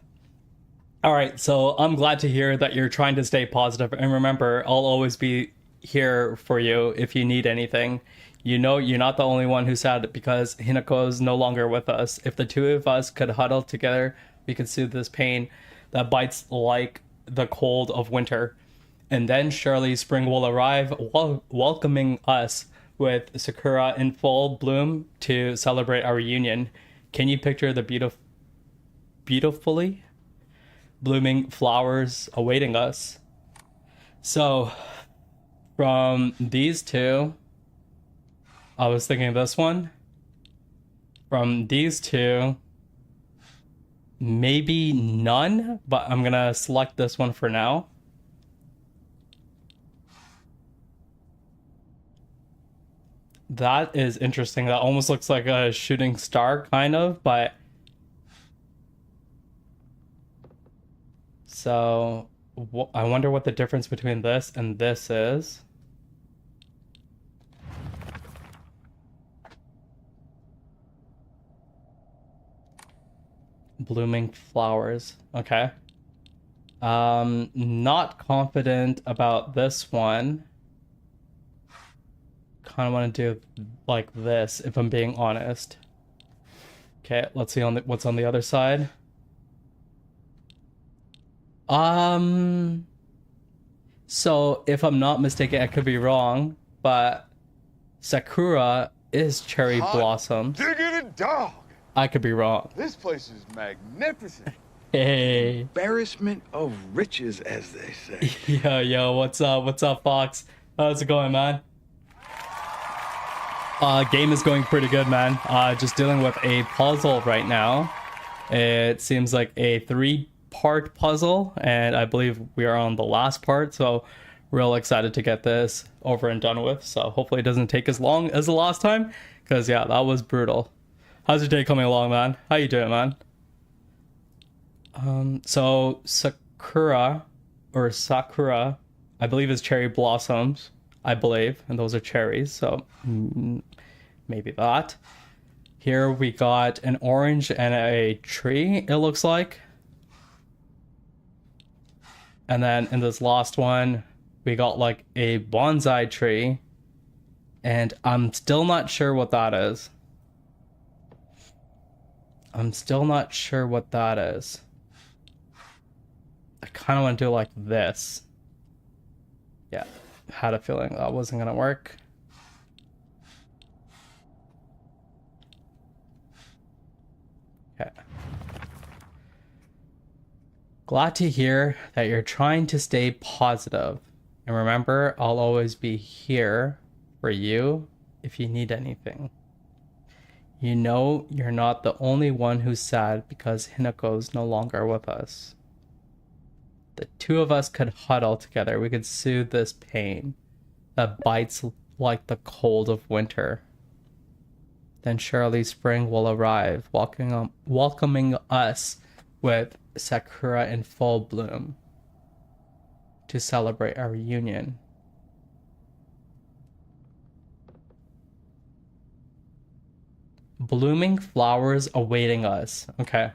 All right, so I'm glad to hear that you're trying to stay positive, and remember, I'll always be here for you if you need anything. You know, you're not the only one who's sad because Hinako is no longer with us. If the two of us could huddle together, we could soothe this pain that bites like the cold of winter. And then surely spring will arrive, welcoming us with sakura in full bloom to celebrate our reunion. Can you picture the beautifully blooming flowers awaiting us? So, from these two, I was thinking this one. From these two, maybe none, but I'm gonna select this one for now. That is interesting. That almost looks like a shooting star, kind of, but... So, I wonder what the difference between this and this is. Blooming flowers. Okay. Not confident about this one. Kind of want to do like this, if I'm being honest. Okay, let's see what's on the other side. So if I'm not mistaken, I could be wrong, but sakura is cherry blossoms. Diggity dog! I could be wrong. This place is magnificent. Hey. Embarrassment of riches, as they say. Yo, what's up? What's up, Fox? How's it going, man? Game is going pretty good, man. Just dealing with a puzzle right now. It seems like a 3-part puzzle, and I believe we are on the last part, so real excited to get this over and done with. So hopefully it doesn't take as long as the last time, because yeah, that was brutal. How's your day coming along, man? How you doing, man? So sakura, I believe is cherry blossoms, I believe, and those are cherries, so maybe that. Here we got an orange and a tree, it looks like. And then in this last one, we got like a bonsai tree, and I'm still not sure what that is. I'm still not sure what that is. I kind of want to do like this. Yeah, had a feeling that wasn't gonna work. Okay. Glad to hear that you're trying to stay positive. And remember, I'll always be here for you if you need anything. You know you're not the only one who's sad because Hinako's no longer with us. The two of us could huddle together. We could soothe this pain that bites like the cold of winter. Then surely spring will arrive, welcoming us with sakura in full bloom to celebrate our reunion. Blooming flowers awaiting us. Okay.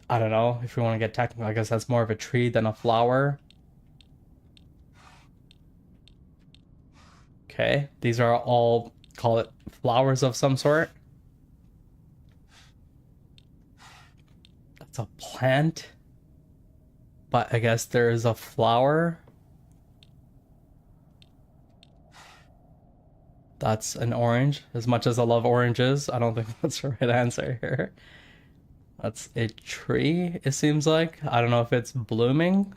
I don't know if we want to get technical. I guess that's more of a tree than a flower. Okay. These are all, call it flowers of some sort. That's a plant. But I guess there is a flower. That's an orange. As much as I love oranges, I don't think that's the right answer here. That's a tree, it seems like. I don't know if it's blooming.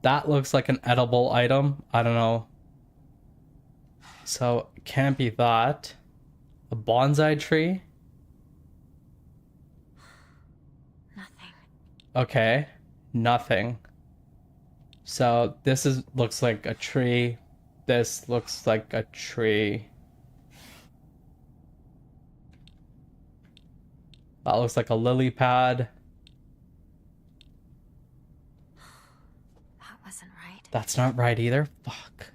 That looks like an edible item. I don't know. So, it can't be that. A bonsai tree? Nothing. Okay. Nothing. So this is looks like a tree. This looks like a tree. That looks like a lily pad. That wasn't right. That's not right either. Fuck.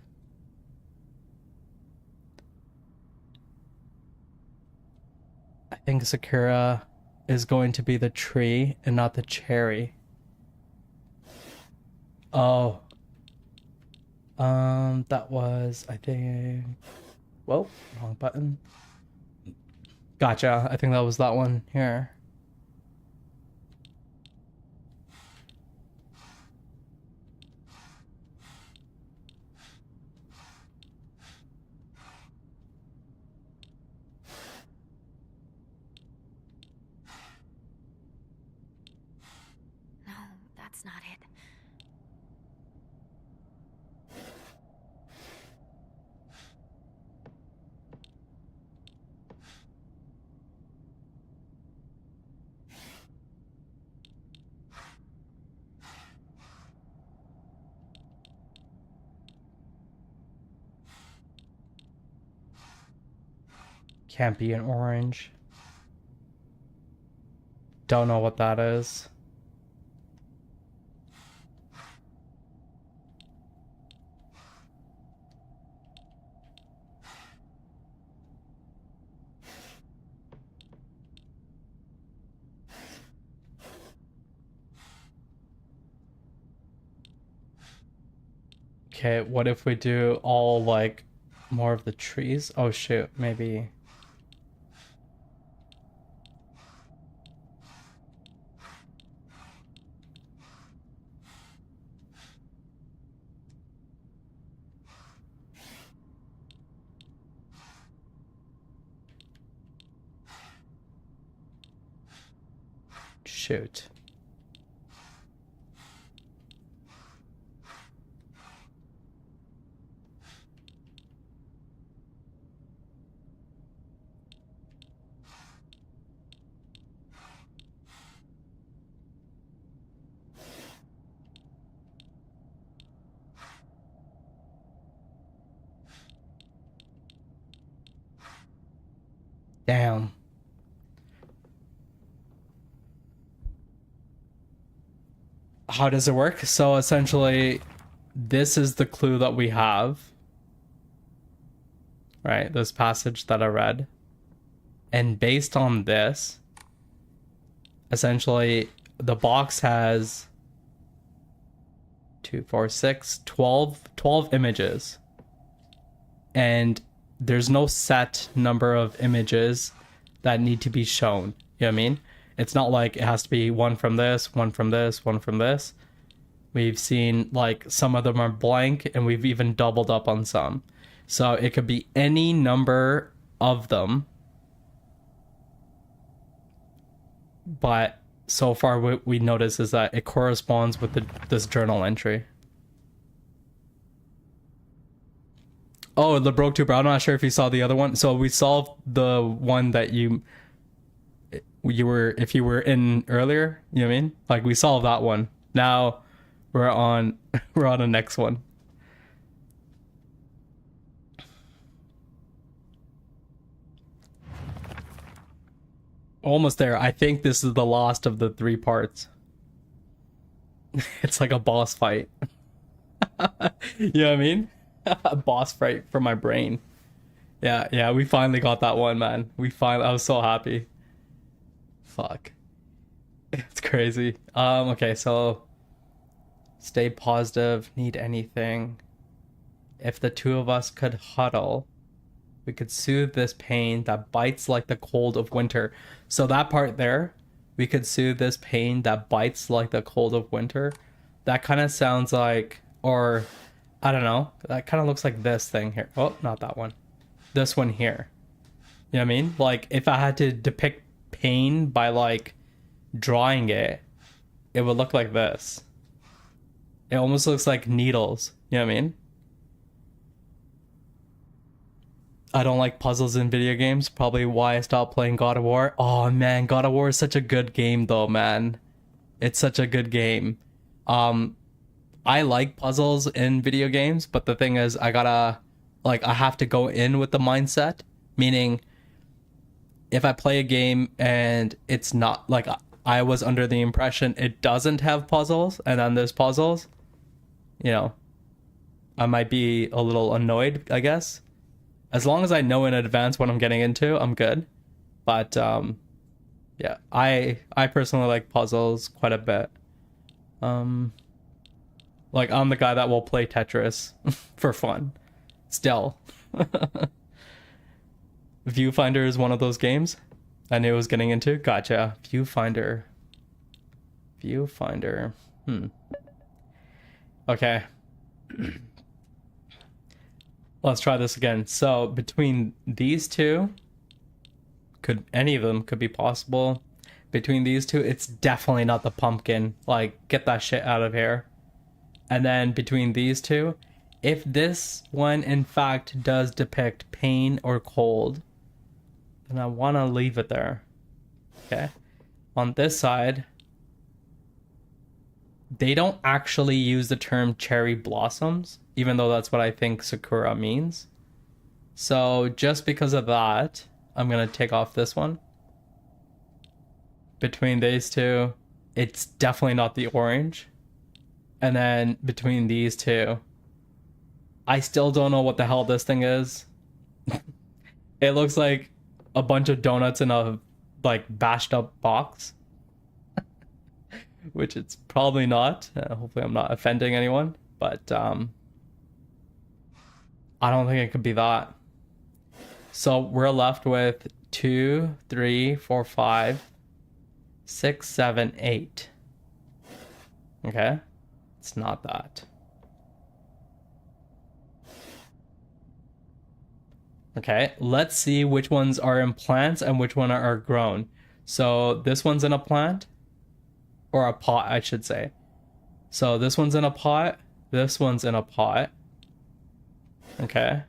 I think Sakura is going to be the tree and not the cherry. Oh. That was, I think... Whoa, wrong button. Gotcha. I think that was that one here. No, that's not it. Can't be an orange. Don't know what that is. Okay, what if we do all like more of the trees? Oh shoot, maybe. Shoot. Damn. How does it work? So essentially, this is the clue that we have. Right, this passage that I read. And based on this, essentially, the box has 2, 4, 6, 12 images. And there's no set number of images that need to be shown. You know what I mean? It's not like it has to be one from this, one from this, one from this. We've seen like some of them are blank and we've even doubled up on some. So it could be any number of them. But so far what we notice is that it corresponds with this journal entry. Oh, the broke tuber. I'm not sure if you saw the other one. So we solved the one that you were, if you were in earlier, you know what I mean? Like we solved that one. Now we're on the next one. Almost there. I think this is the last of the 3 parts. It's like a boss fight. You know what I mean? A boss fight for my brain. Yeah, we finally got that one, man. I was so happy. Fuck. It's crazy. Okay, so stay positive, need anything. If the two of us could huddle, we could soothe this pain that bites like the cold of winter. So that part there, we could soothe this pain that bites like the cold of winter. That kind of sounds like, or I don't know, that kind of looks like this thing here. Oh, not that one. This one here. You know what I mean? Like if I had to depict pain by like drawing it, it would look like this. It almost looks like needles. You know what I mean? I don't like puzzles in video games. Probably why I stopped playing God of War. Oh man, God of War is such a good game though, man. It's such a good game. I like puzzles in video games, but the thing is, I have to go in with the mindset, meaning if I play a game and it's not like I was under the impression it doesn't have puzzles and then there's puzzles, you know, I might be a little annoyed, I guess. As long as I know in advance what I'm getting into, I'm good. But yeah, I personally like puzzles quite a bit. Like I'm the guy that will play Tetris for fun. Still. Viewfinder is one of those games I knew I was getting into. Gotcha. Viewfinder. Okay. Let's try this again. So between these two, any of them could be possible. Between these two, it's definitely not the pumpkin. Like, get that shit out of here. And then between these two, if this one in fact does depict pain or cold, then I want to leave it there. Okay. On this side, they don't actually use the term cherry blossoms, even though that's what I think Sakura means. So just because of that, I'm going to take off this one. Between these two, it's definitely not the orange. And then between these two, I still don't know what the hell this thing is. It looks like a bunch of donuts in a like bashed up box. Which it's probably not. Hopefully I'm not offending anyone. But I don't think it could be that. So we're left with 2, 3, 4, 5, 6, 7, 8. Okay? It's not that. Okay, let's see which ones are in plants and which one are grown. So this one's in a plant. Or a pot, I should say. So this one's in a pot. This one's in a pot. Okay.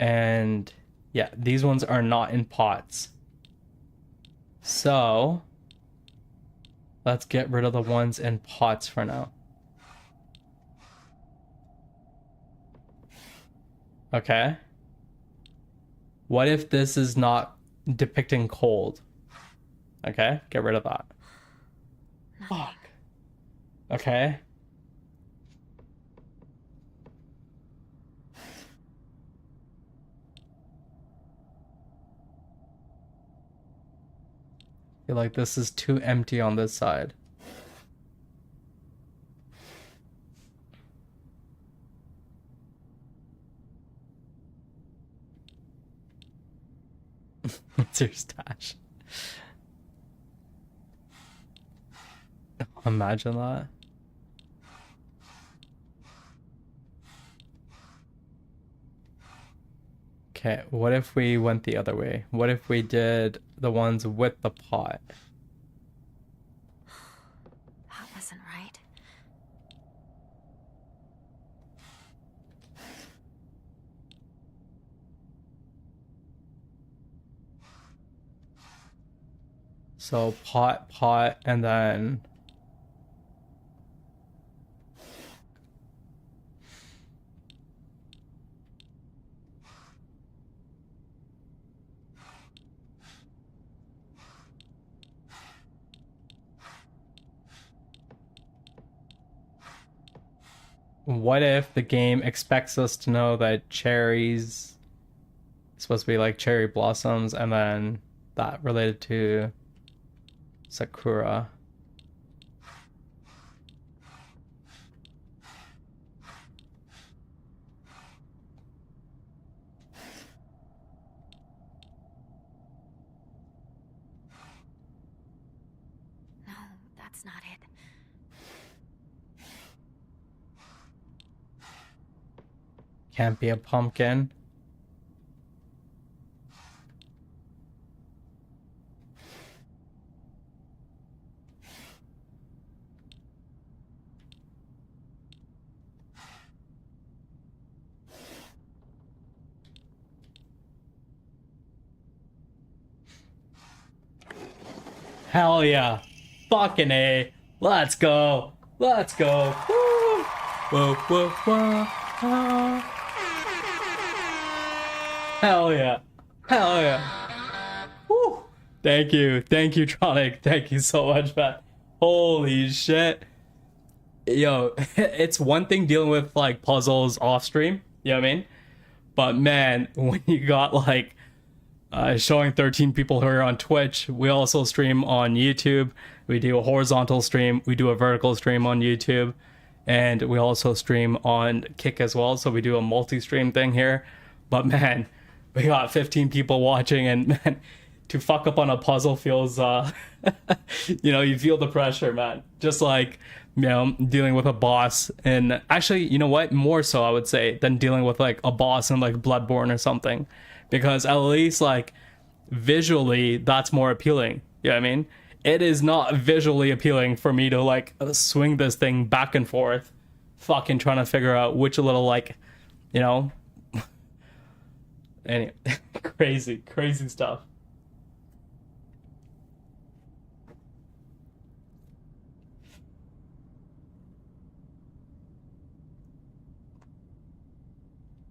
And yeah, these ones are not in pots. So let's get rid of the ones in pots for now. Okay. What if this is not depicting cold? Okay, get rid of that. Fuck. Okay. I feel like this is too empty on this side. What's your stash? Imagine that. Okay, what if we went the other way? What if we did the ones with the pot? That wasn't right. So pot, and then what if the game expects us to know that cherries is supposed to be like cherry blossoms, and then that related to Sakura? No, that's not it. Can't be a pumpkin. Hell yeah. Fucking A. Let's go. Let's go. Woo. Whoa, whoa, whoa. Ah. Hell yeah. Hell yeah. Woo. Thank you. Thank you, Tronic. Thank you so much, man. Holy shit. Yo, it's one thing dealing with like puzzles off stream, you know what I mean? But man, when you got like showing 13 people who are on Twitch, we also stream on YouTube. We do a horizontal stream, we do a vertical stream on YouTube, and we also stream on Kick as well. So we do a multi-stream thing here. But man, we got 15 people watching, and man, to fuck up on a puzzle feels you know, you feel the pressure, man. Just like, you know, dealing with a boss. And actually, you know what, more so I would say than dealing with like a boss in like Bloodborne or something, because at least like visually that's more appealing. You know what I mean? It is not visually appealing for me to like swing this thing back and forth, fucking trying to figure out which little like, you know, anyway, crazy stuff.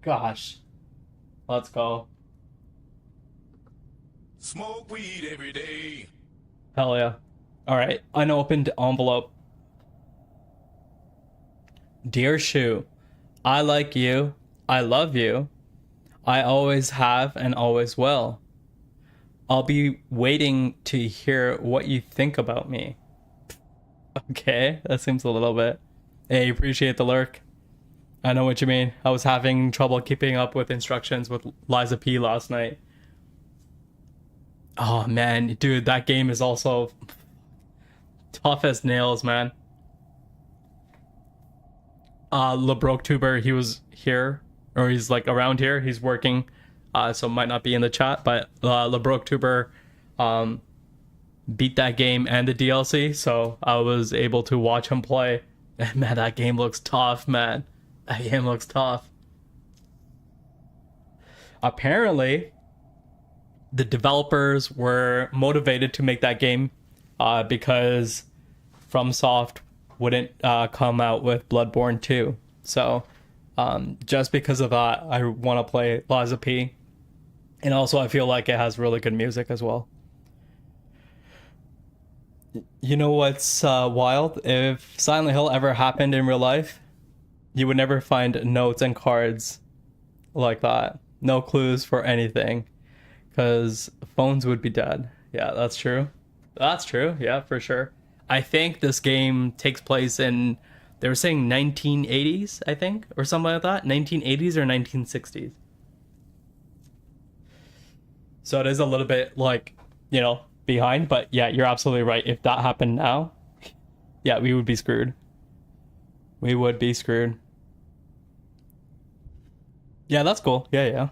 Gosh, let's go. Smoke weed every day. Hell yeah. All right, unopened envelope. Dear Shu, I like you. I love you. I always have and always will. I'll be waiting to hear what you think about me. Okay, that seems a little bit. Hey, appreciate the lurk. I know what you mean. I was having trouble keeping up with instructions with Liza P last night. Oh man, dude, that game is also tough as nails, man. LeBrokeTuber, he was here, or he's like around here. He's working, so might not be in the chat. But LeBrokeTuber beat that game and the DLC, so I was able to watch him play. And man, that game looks tough, man. That game looks tough. Apparently, the developers were motivated to make that game because FromSoft wouldn't come out with Bloodborne 2. So just because of that, I want to play Liza P. And also I feel like it has really good music as well. You know what's wild? If Silent Hill ever happened in real life, you would never find notes and cards like that. No clues for anything. Because phones would be dead. Yeah, that's true. That's true. Yeah, for sure. I think this game takes place in, they were saying 1980s, I think, or something like that. 1980s or 1960s. So it is a little bit like, you know, behind. But yeah, you're absolutely right. If that happened now, yeah, we would be screwed. We would be screwed. Yeah, that's cool. Yeah.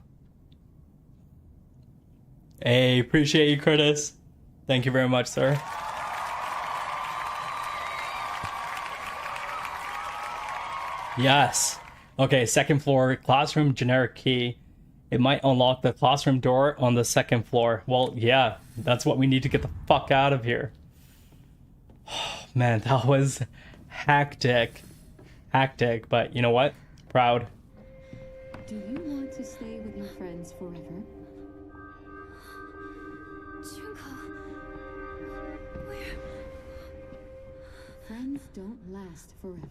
Hey, appreciate you, Curtis. Thank you very much, sir. Yes. Okay, second floor, classroom generic key. It might unlock the classroom door on the second floor. Well, yeah, that's what we need to get the fuck out of here. Oh, man, that was hectic. But you know what? Proud. Do you want to stay with your friends forever? Junko, where? Friends don't last forever.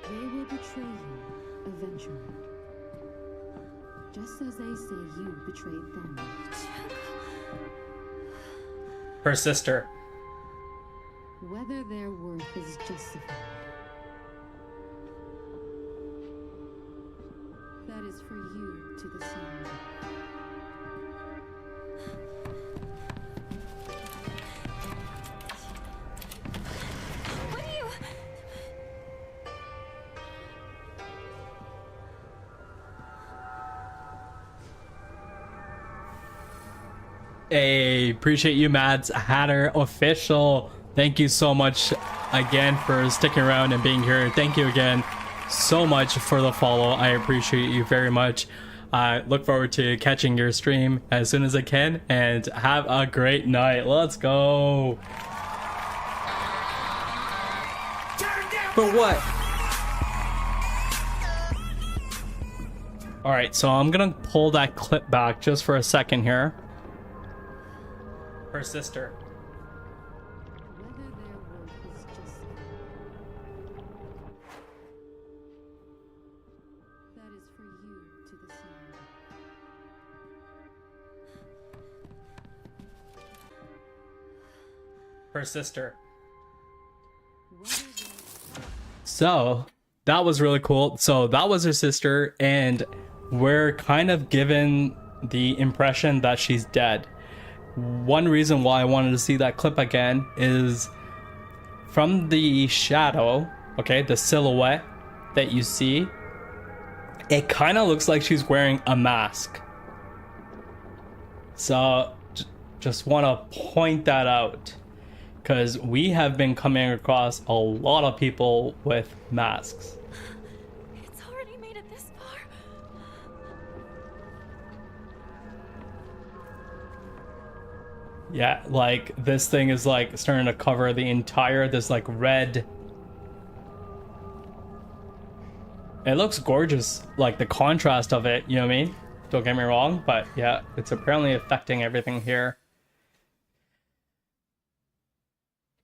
They will betray you eventually. Just as they say you betrayed them. Her sister. Whether their worth is justified. That is for you to decide. What are you? Hey, appreciate you, Mads Hatter Official. Thank you so much again for sticking around and being here. Thank you again so much for the follow. I appreciate you very much. I look forward to catching your stream as soon as I can, and have a great night. Let's go. For what? All right, so I'm gonna pull that clip back just for a second here. Her sister. Whether their work is just that is for you to decide. Her sister. Whether their So that was really cool. So that was her sister, and we're kind of given the impression that she's dead. One reason why I wanted to see that clip again is from the shadow, okay, the silhouette that you see, it kind of looks like she's wearing a mask. So just want to point that out, because we have been coming across a lot of people with masks. It's already made it this far. Yeah, like this thing is like starting to cover the entire, this like red. It looks gorgeous, like the contrast of it, you know what I mean? Don't get me wrong, but yeah, it's apparently affecting everything here.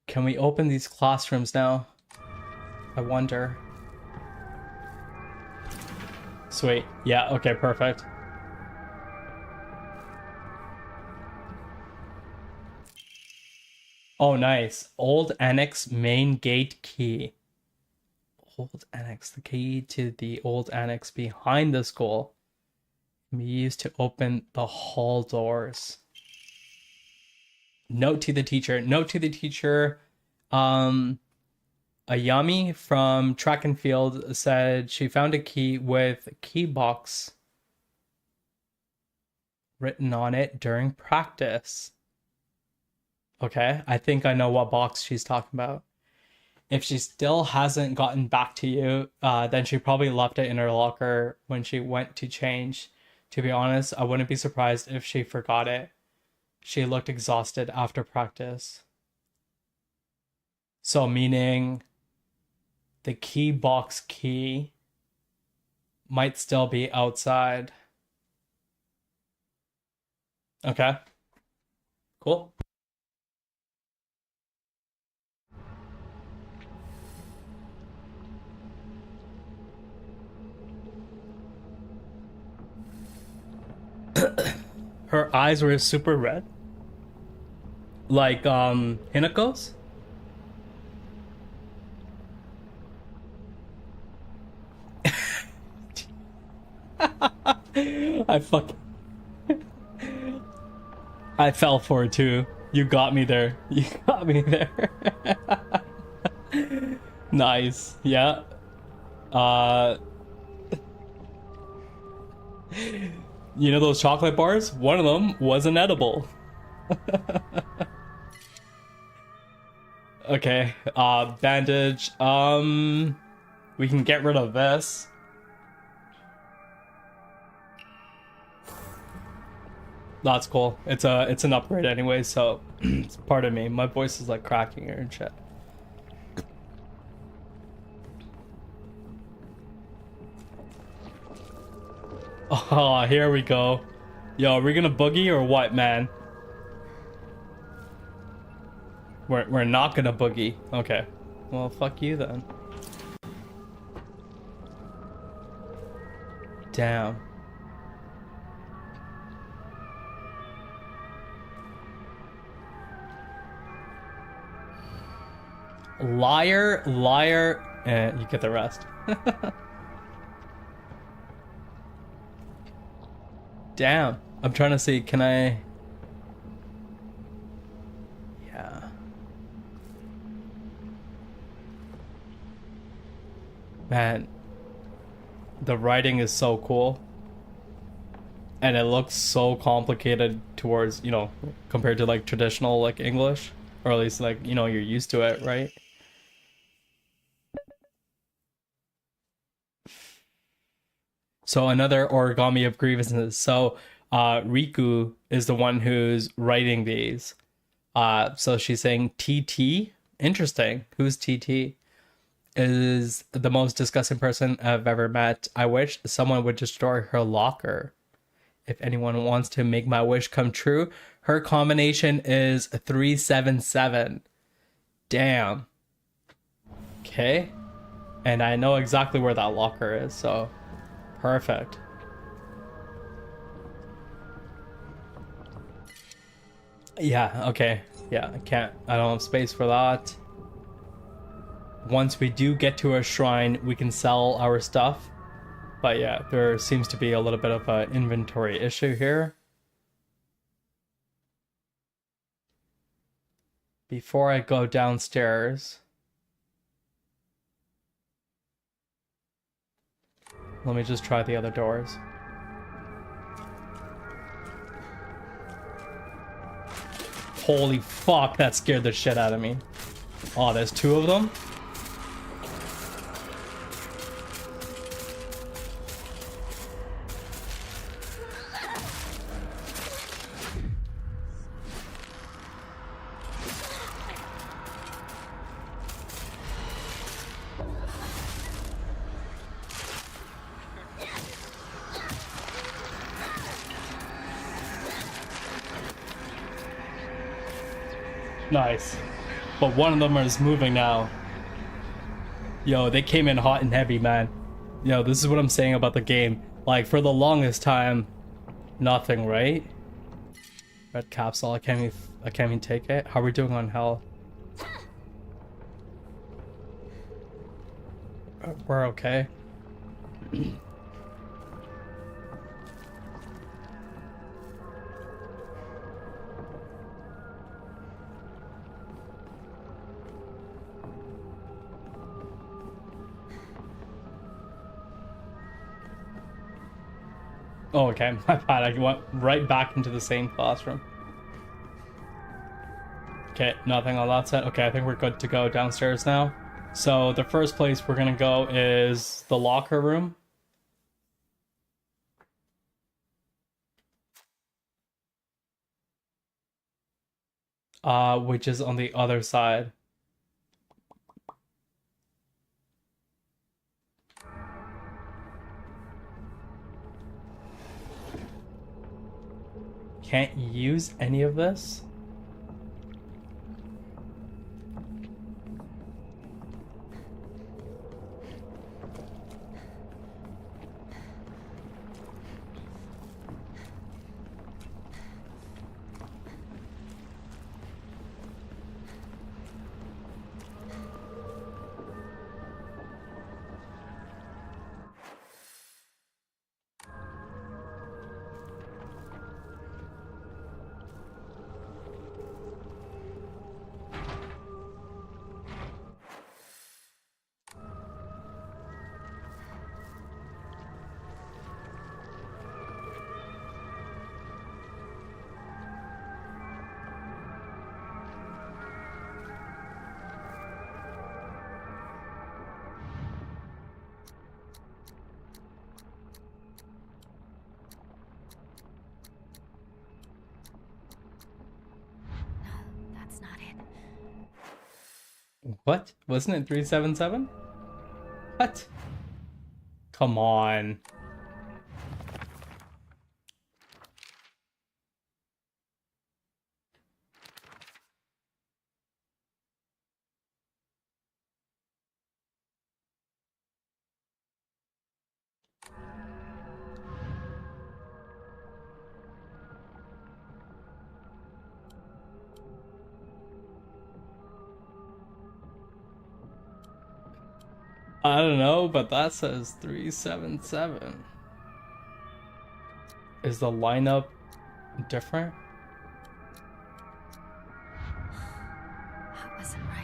Can we open these classrooms now? I wonder. Sweet. Yeah, okay, perfect. Oh, nice. Old Annex main gate key. Old Annex, the key to the old annex behind the school can be used to open the hall doors. Note to the teacher. Note to the teacher. Ayami from track and field said she found a key with key box written on it during practice. Okay, I think I know what box she's talking about. If she still hasn't gotten back to you, then she probably left it in her locker when she went to change. To be honest, I wouldn't be surprised if she forgot it. She looked exhausted after practice. So meaning the key box key might still be outside. Okay. Cool. Her eyes were super red. Like Hinako's? I fell for it too. You got me there. You got me there. Nice. Yeah. You know those chocolate bars? One of them wasn't edible. Okay, bandage. We can get rid of this. That's cool. It's an upgrade anyway, so it's part of me. My voice is like cracking here and shit. Oh, here we go. Yo, are we gonna boogie or what, man? We're not gonna boogie. Okay. Well, fuck you then. Damn. Liar, liar, and you get the rest. Damn. I'm trying to see, can I... Yeah. Man. The writing is so cool. And it looks so complicated towards, you know, compared to like traditional like English. Or at least like, you know, you're used to it, right? So another origami of grievances. So Riku is the one who's writing these. So she's saying TT. Interesting. Who's TT? is the most disgusting person I've ever met. I wish someone would destroy her locker. If anyone wants to make my wish come true, her combination is 377. Damn. Okay. And I know exactly where that locker is, so perfect. Yeah, okay. Yeah, I don't have space for that. Once we do get to a shrine, we can sell our stuff. But yeah, there seems to be a little bit of an inventory issue here. Before I go downstairs, let me just try the other doors. Holy fuck, that scared the shit out of me. Oh, there's two of them? Nice. But one of them is moving now. Yo, they came in hot and heavy, man. Yo, this is what I'm saying about the game. Like, for the longest time, nothing, right? Red capsule, I can't even take it. How are we doing on hell? We're okay. Oh, okay, my bad. I went right back into the same classroom. Okay, nothing on that side. Okay, I think we're good to go downstairs now. So the first place we're gonna go is the locker room. Which is on the other side. Can't use any of this? That's not it. What? Wasn't it 377? What? Come on. I don't know, but that says 377. Is the lineup different? That wasn't right.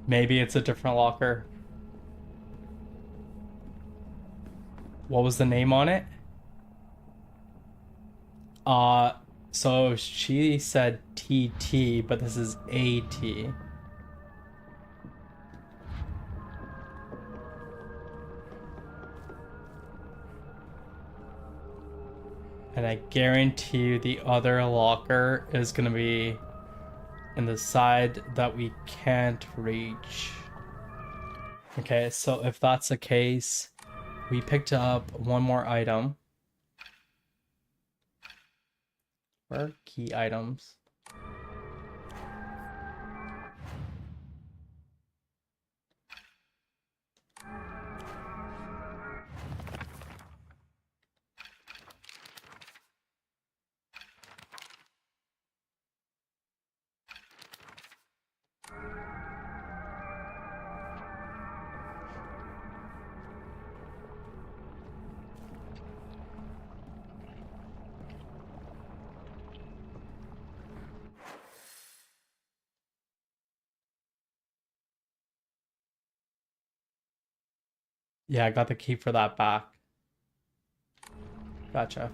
Maybe it's a different locker. What was the name on it? So she said TT, but this is AT. And I guarantee you the other locker is gonna be in the side that we can't reach. Okay, so if that's the case, we picked up one more item. Where are key items? Yeah, I got the key for that back. Gotcha.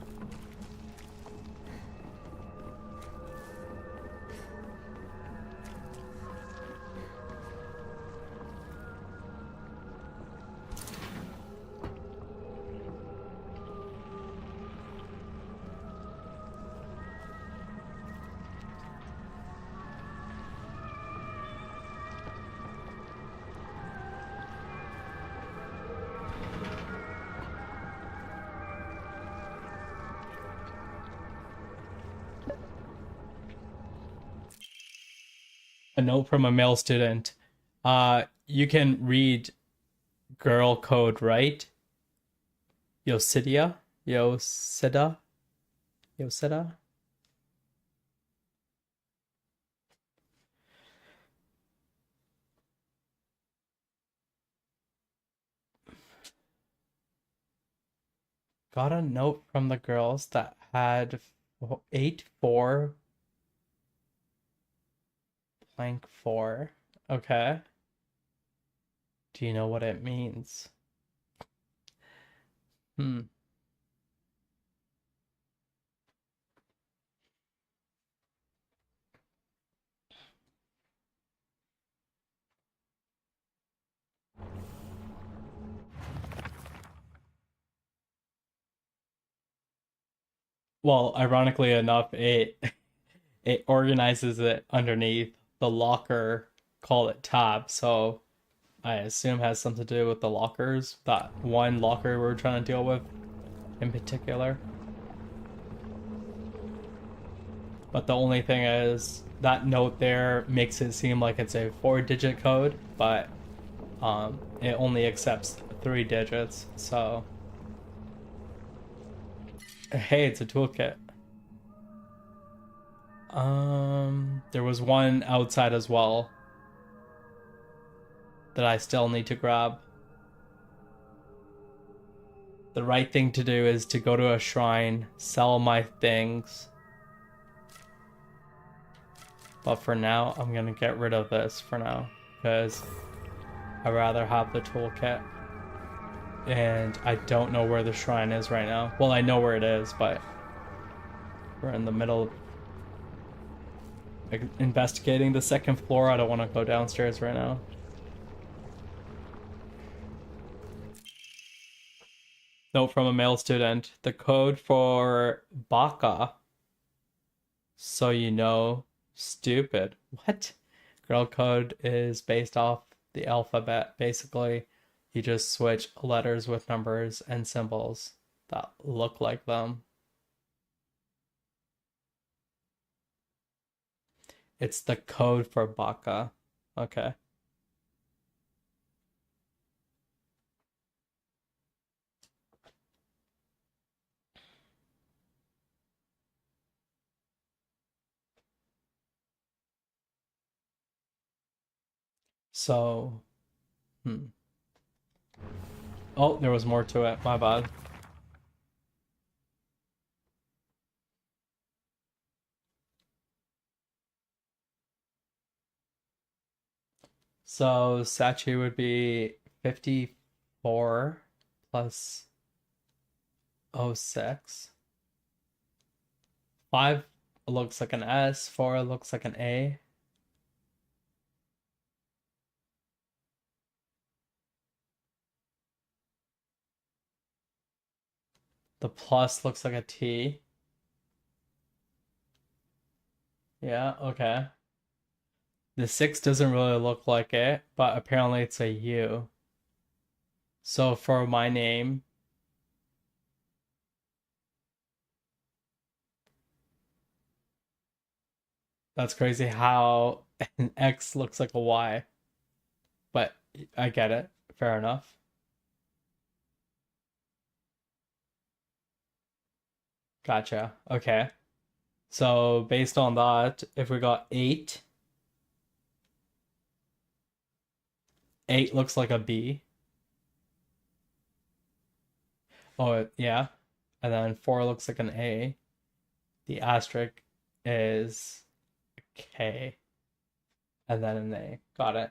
A note from a male student. You can read girl code, right? Yosida? Yosida? Yosida? Got a note from the girls that had 8-4 blank 4. Okay. Do you know what it means? Well, ironically enough, it organizes it underneath the locker, call it tab, so I assume has something to do with the lockers, that one locker we're trying to deal with in particular. But the only thing is that note there makes it seem like it's a 4-digit code, but it only accepts 3 digits, so hey, it's a toolkit. There was one outside as well that I still need to grab. The right thing to do is to go to a shrine, sell my things. But for now, I'm gonna get rid of this for now, because I'd rather have the toolkit. And I don't know where the shrine is right now. Well, I know where it is, but we're in the middle of investigating the second floor. I don't want to go downstairs right now. Note from a male student. The code for Baka. So you know, stupid. What? Girl code is based off the alphabet. Basically, you just switch letters with numbers and symbols that look like them. It's the code for Baka. Okay. So, oh, there was more to it. My bad. So, Sachi would be 54 plus 06. 5 looks like an S, 4 looks like an A. The plus looks like a T. Yeah, okay. The 6 doesn't really look like it, but apparently it's a U. So for my name, that's crazy how an X looks like a Y. But I get it. Fair enough. Gotcha. Okay. So based on that, if we got 8, 8 looks like a B. Oh, yeah. And then 4 looks like an A. The asterisk is a K. And then an A. Got it.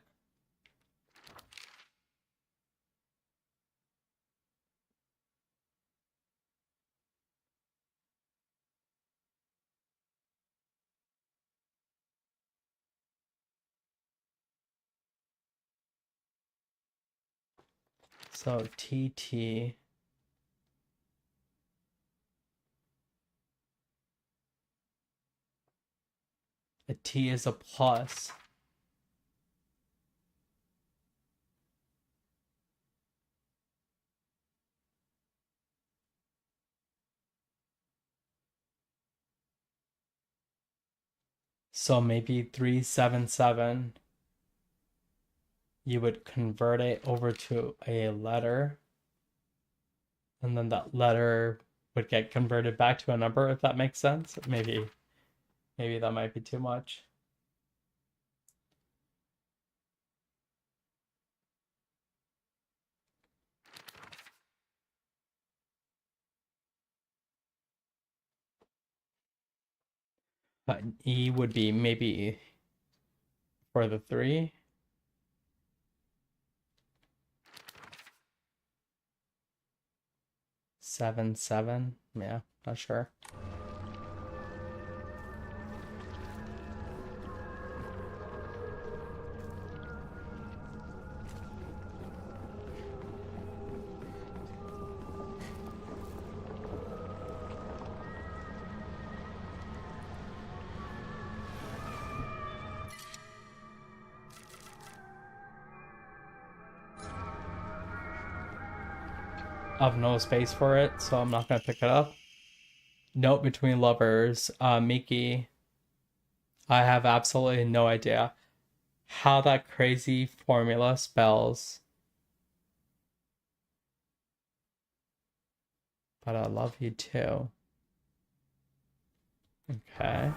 So TT. A T is a plus. So maybe 377, you would convert it over to a letter, and then that letter would get converted back to a number, if that makes sense. Maybe that might be too much. E would be maybe for the 3. Seven, seven. Yeah, not sure. I have no space for it, so I'm not gonna pick it up. Note between lovers, Miki. I have absolutely no idea how that crazy formula spells. But I love you too. Okay.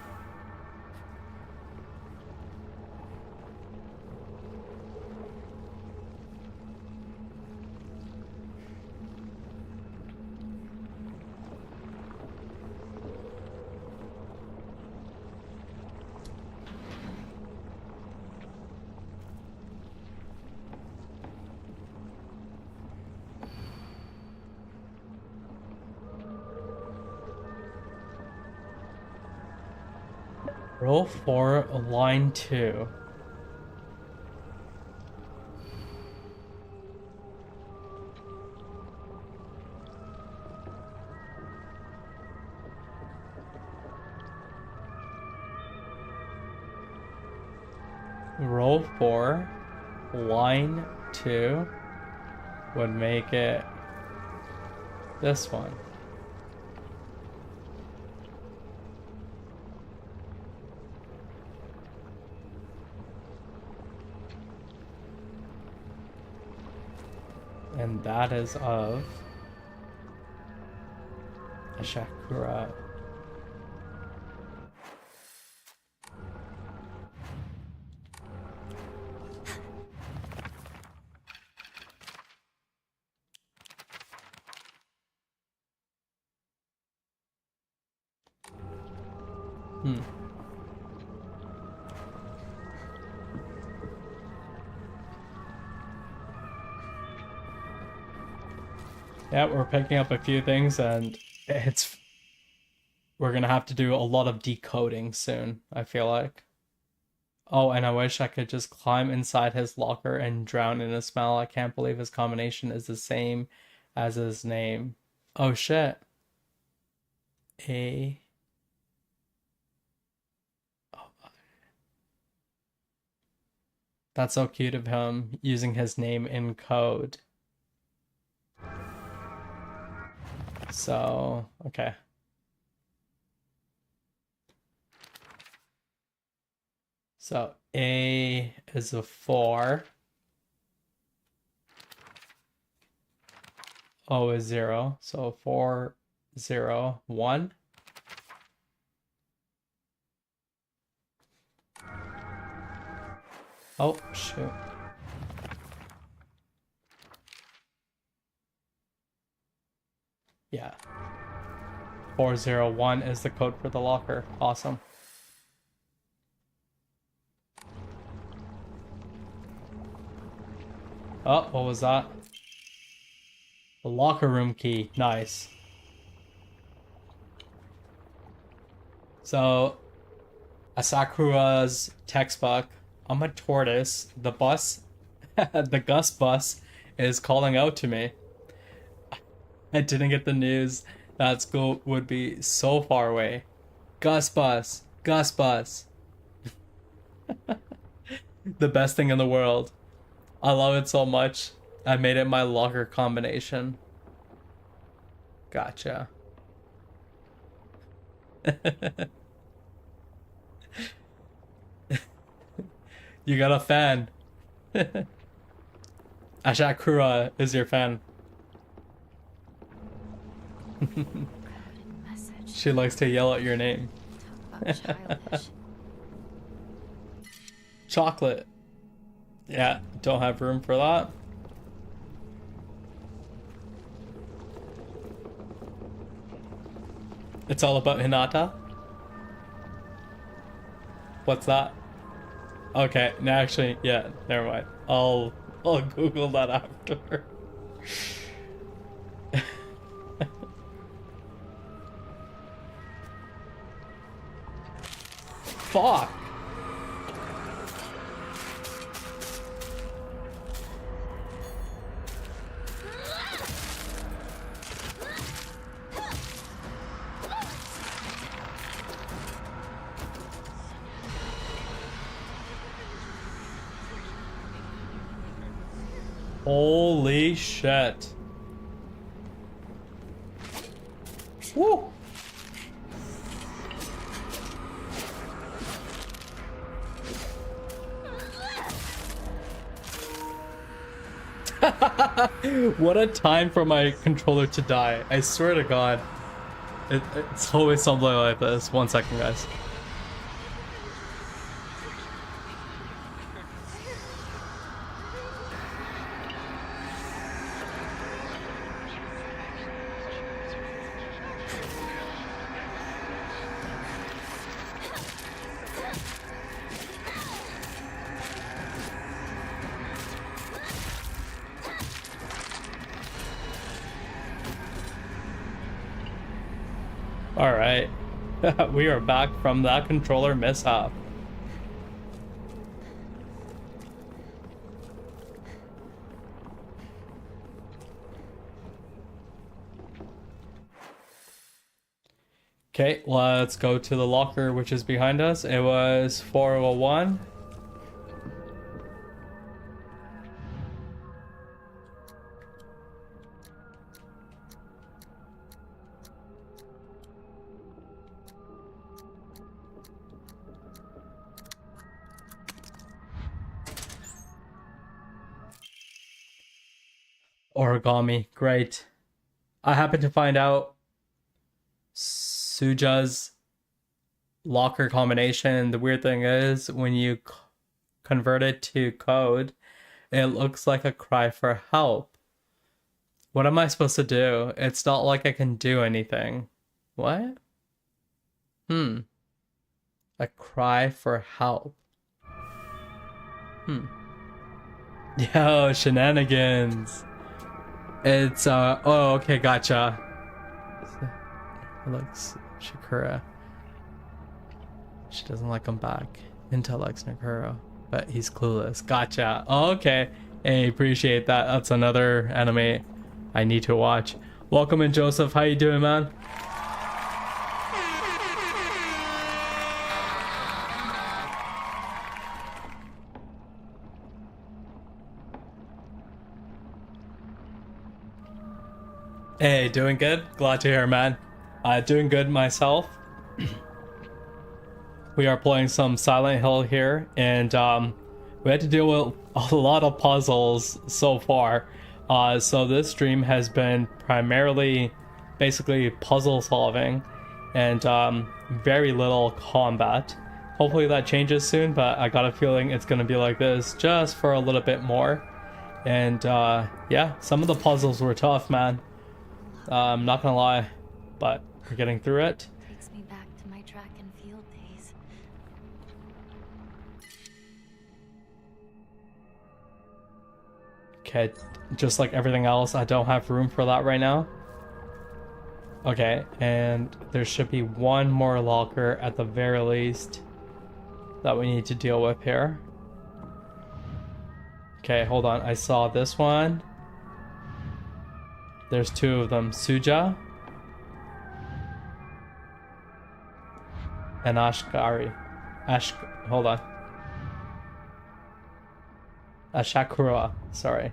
Row 4, line 2. Row 4, line 2 would make it this one. And that is of Ashakura. Yeah, we're picking up a few things, and it's we're gonna have to do a lot of decoding soon, I feel like. Oh, and I wish I could just climb inside his locker and drown in his smell. I can't believe his combination is the same as his name. Oh shit. A. Oh, that's so cute of him using his name in code. So, okay. So A is a 4. O is 0. So 4, 0, 1. Oh, shoot. Yeah. 401 is the code for the locker. Awesome. Oh, what was that? The locker room key. Nice. So, Asakura's textbook. I'm a tortoise. The bus, the Gus bus, is calling out to me. I didn't get the news that school would be so far away. Gus bus. Gus bus. The best thing in the world. I love it so much. I made it my locker combination. Gotcha. You got a fan. Ashakura is your fan. Message. She likes to yell out your name. Talk about childish. Chocolate. Yeah, don't have room for that. It's all about Hinata? What's that? Okay, no, actually, yeah, never mind. I'll Google that after. Fuck. Holy shit. Woo! What a time for my controller to die. I swear to God. It's always something like this. 1 second, guys. Alright. We are back from that controller mishap. Okay, let's go to the locker which is behind us. It was 401. Origami, great. I happened to find out Suja's locker combination. The weird thing is, when you convert it to code, it looks like a cry for help. What am I supposed to do? It's not like I can do anything. What? A cry for help. Yo, shenanigans. It's, oh, okay, gotcha. likes Shakura. She doesn't like him back. Intel likes Nakuro, but he's clueless. Gotcha. Oh, okay. Hey, appreciate that. That's another anime I need to watch. Welcome in, Joseph. How you doing, man? Hey, doing good? Glad to hear, man. Doing good myself. We are playing some Silent Hill here, and we had to deal with a lot of puzzles so far. So this stream has been primarily basically puzzle solving and very little combat. Hopefully that changes soon, but I got a feeling it's going to be like this just for a little bit more. And yeah, some of the puzzles were tough, man. I'm not gonna lie, but we're getting through it. Takes me back to my track and field days. Okay, just like everything else, I don't have room for that right now. Okay, and there should be one more locker at the very least that we need to deal with here. Okay, hold on. I saw this one. There's two of them. Suja and Ashkari. Hold on. Ashakura, sorry.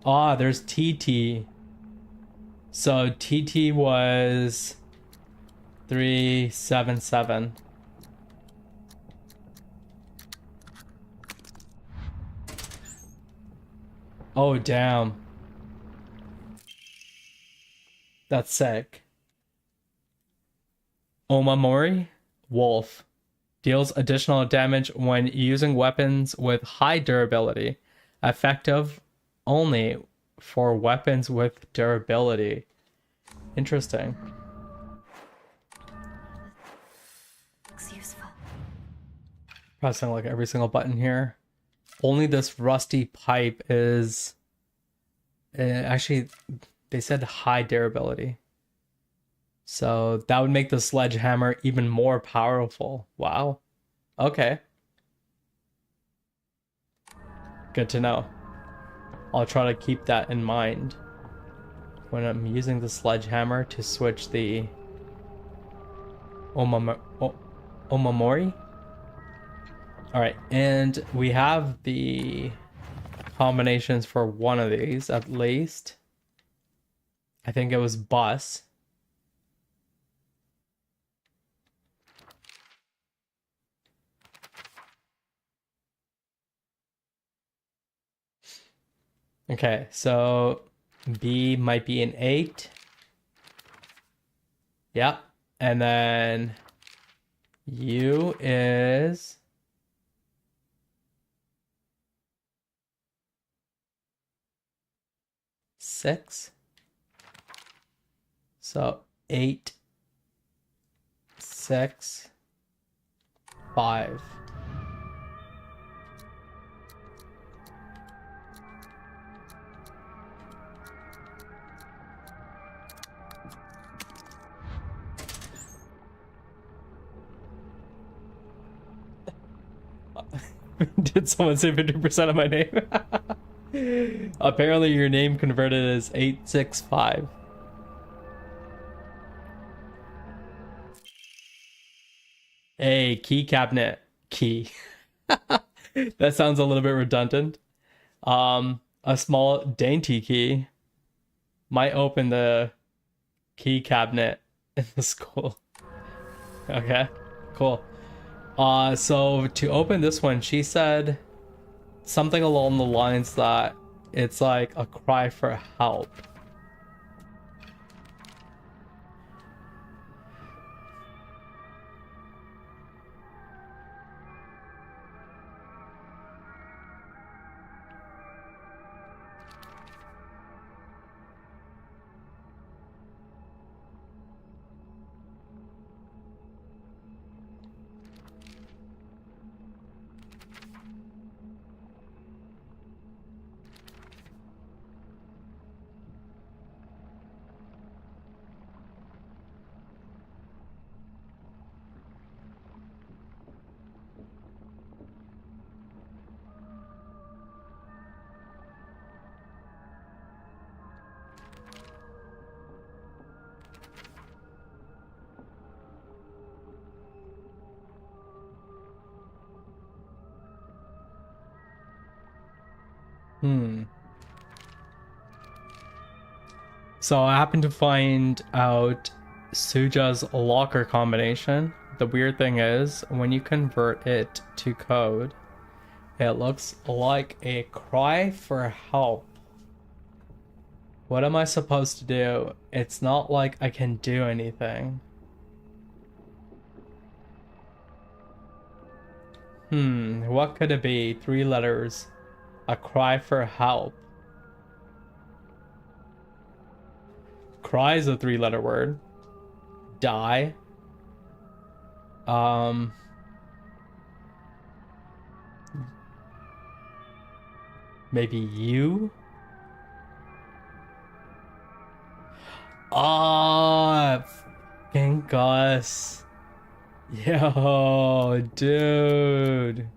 Ah, there's TT. So TT was 377. Oh, damn. That's sick. Omamori, Wolf. Deals additional damage when using weapons with high durability. Effective only for weapons with durability. Interesting. Looks useful. Pressing like every single button here. Only this rusty pipe is... actually, they said high durability. So that would make the sledgehammer even more powerful. Wow. Okay. Good to know. I'll try to keep that in mind when I'm using the sledgehammer to switch the Omamori. Alright, and we have the combinations for one of these at least. I think it was bus. Okay, so B might be an 8. Yep. And then U is 6. So 8, 6, 5. Did someone say 50% of my name? Apparently your name converted as 865. Hey, key cabinet. Key. That sounds a little bit redundant. A small dainty key might open the key cabinet in the school. Okay, cool. So to open this one, she said something along the lines that it's like a cry for help. So I happened to find out Suja's locker combination. The weird thing is, when you convert it to code, it looks like a cry for help. What am I supposed to do? It's not like I can do anything. What could it be? 3 letters. A cry for help. Cry is a 3-letter word. Die. Maybe you? Ah, fucking Gus. Yo, dude.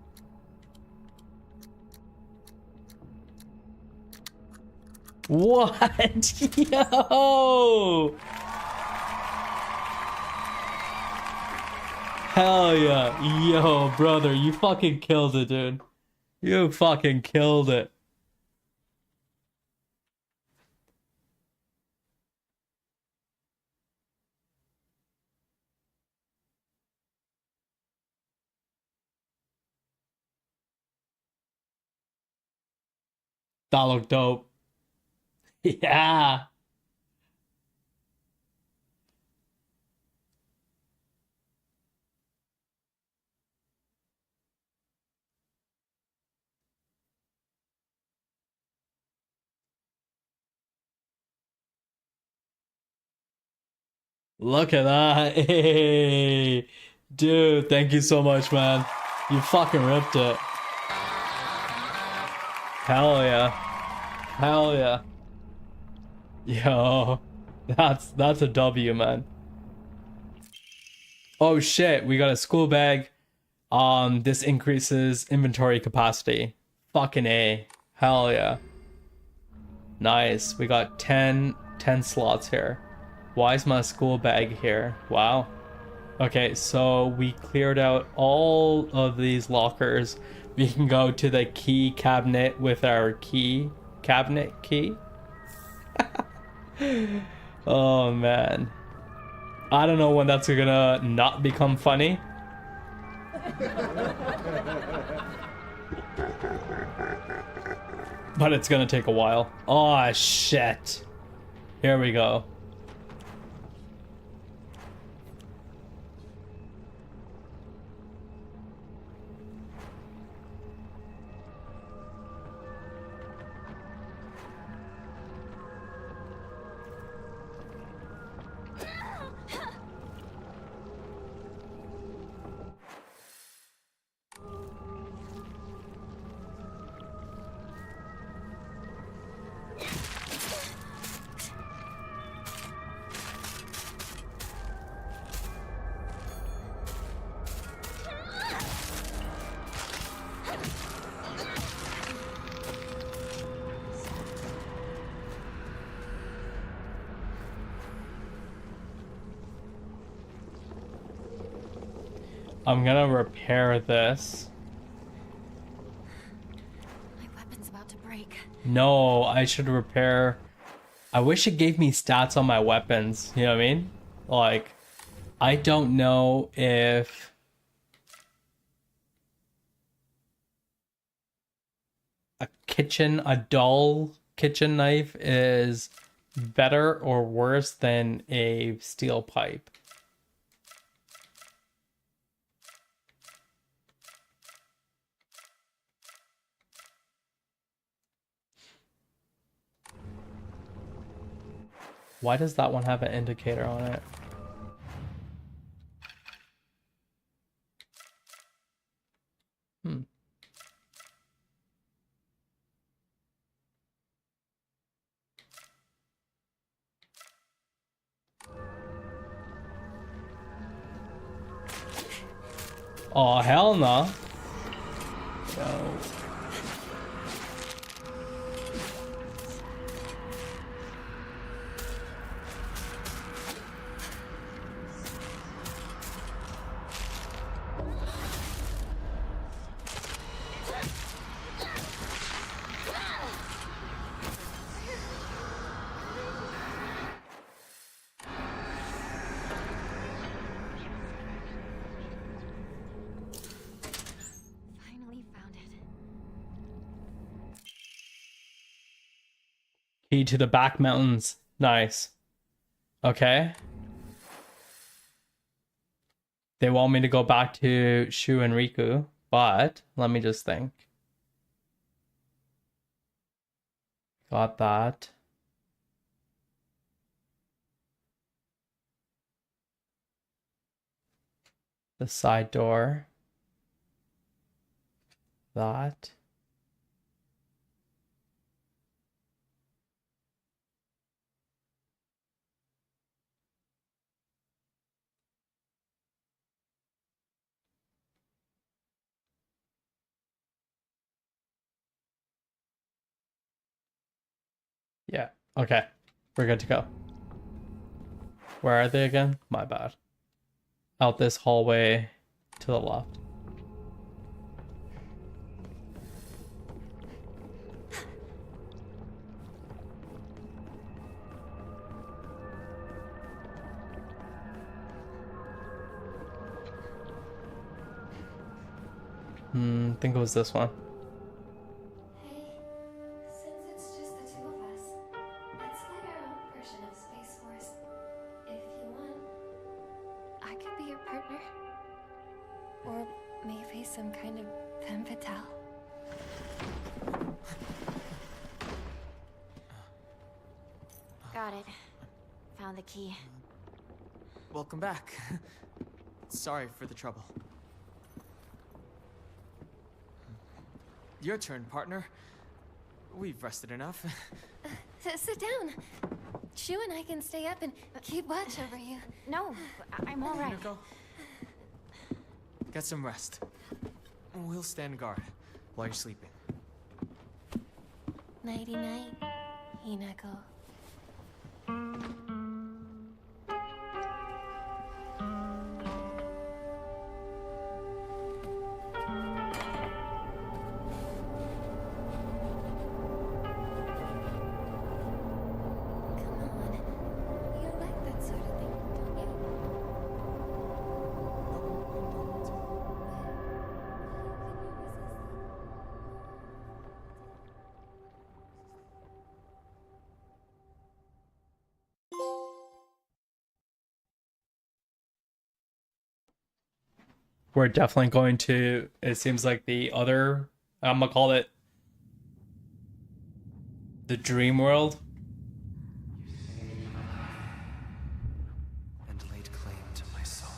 What? Yo! Hell yeah. Yo, brother, you fucking killed it, dude. You fucking killed it. That looked dope. Yeah. Look at that. Hey. Dude, thank you so much, man. You fucking ripped it. Hell yeah. Hell yeah. Yo. That's a W, man. Oh shit, we got a school bag. This increases inventory capacity. Fucking A. Hell yeah. Nice. We got 10 slots here. Why is my school bag here? Wow. Okay, so we cleared out all of these lockers. We can go to the key cabinet with our key cabinet key. Oh man. I don't know when that's gonna not become funny. But it's gonna take a while. Oh shit. Here we go. I'm gonna repair this. My weapon's about to break. No, I should repair. I wish it gave me stats on my weapons. You know what I mean? Like, I don't know if a dull kitchen knife is better or worse than a steel pipe. Why does that one have an indicator on it? Oh, hell no. No. Head to the back mountains. Nice. Okay. They want me to go back to Shu and Riku, but let me just think. Got that. The side door. That. Yeah, okay. We're good to go. Where are they again? My bad. Out this hallway to the left. I think it was this one. Hey, since it's just the two of us, let's play our own version of Space Force. If you want, I could be your partner. Or maybe some kind of femme fatale. Got it. Found the key. Welcome back. Sorry for the trouble. Your turn, partner. We've rested enough. Sit down. Shu and I can stay up and keep watch over you. No, I'm all right. Hinako, get some rest. We'll stand guard while you're sleeping. Nighty night, Hinako. We're definitely going to, it seems like the other, I'm gonna call it the dream world. And laid claim to my soul.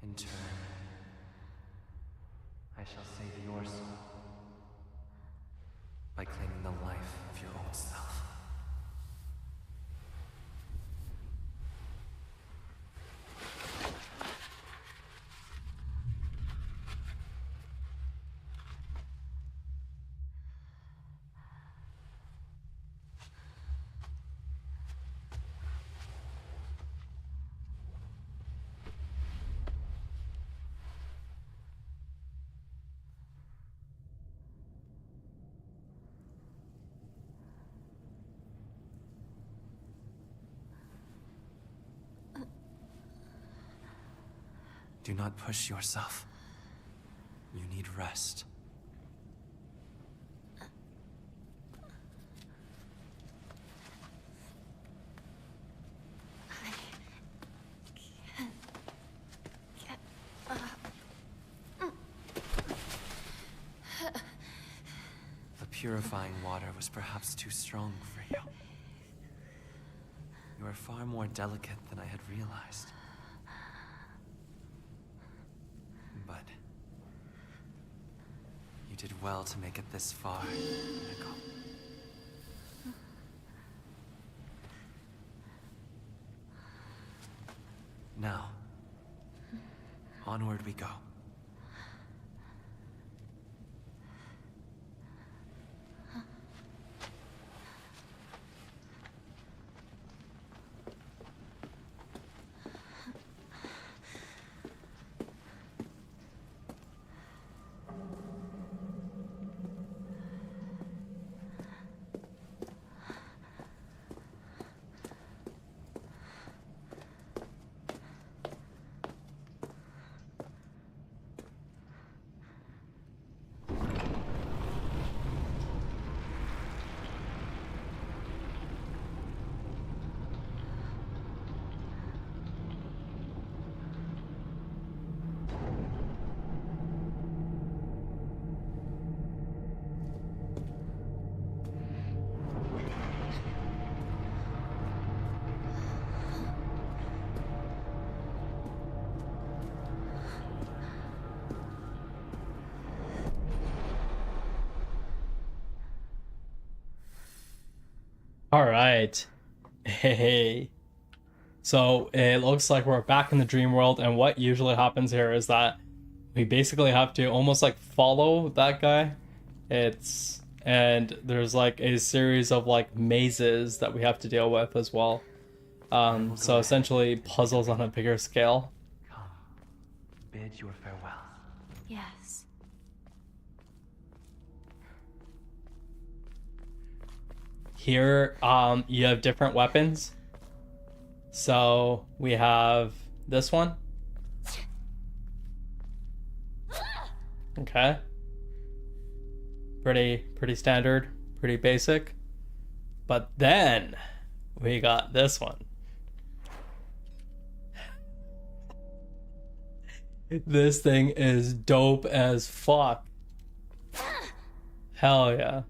In turn, I shall save your soul by claiming the life of your old self. Do not push yourself. You need rest. The purifying water was perhaps too strong for you. You are far more delicate than I had realized. But you did well to make it this far, Hinako. Now, onward we go. All right. Hey. So it looks like we're back in the dream world, and what usually happens here is that we basically have to almost like follow that guy. And there's like a series of like mazes that we have to deal with as well. So essentially puzzles on a bigger scale. Come, bid your farewell. Yes. Here, you have different weapons. So we have this one. Okay. Pretty standard, pretty basic. But then we got this one. This thing is dope as fuck. Hell yeah.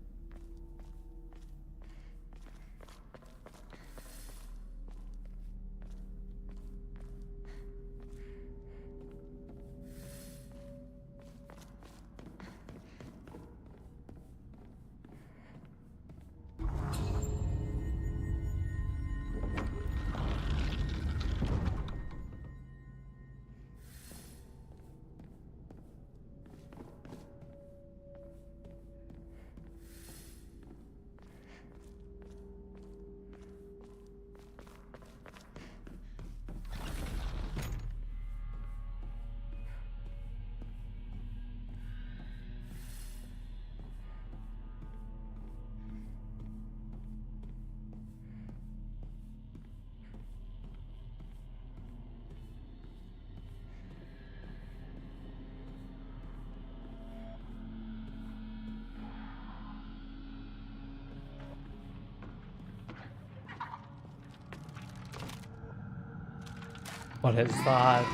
What is that?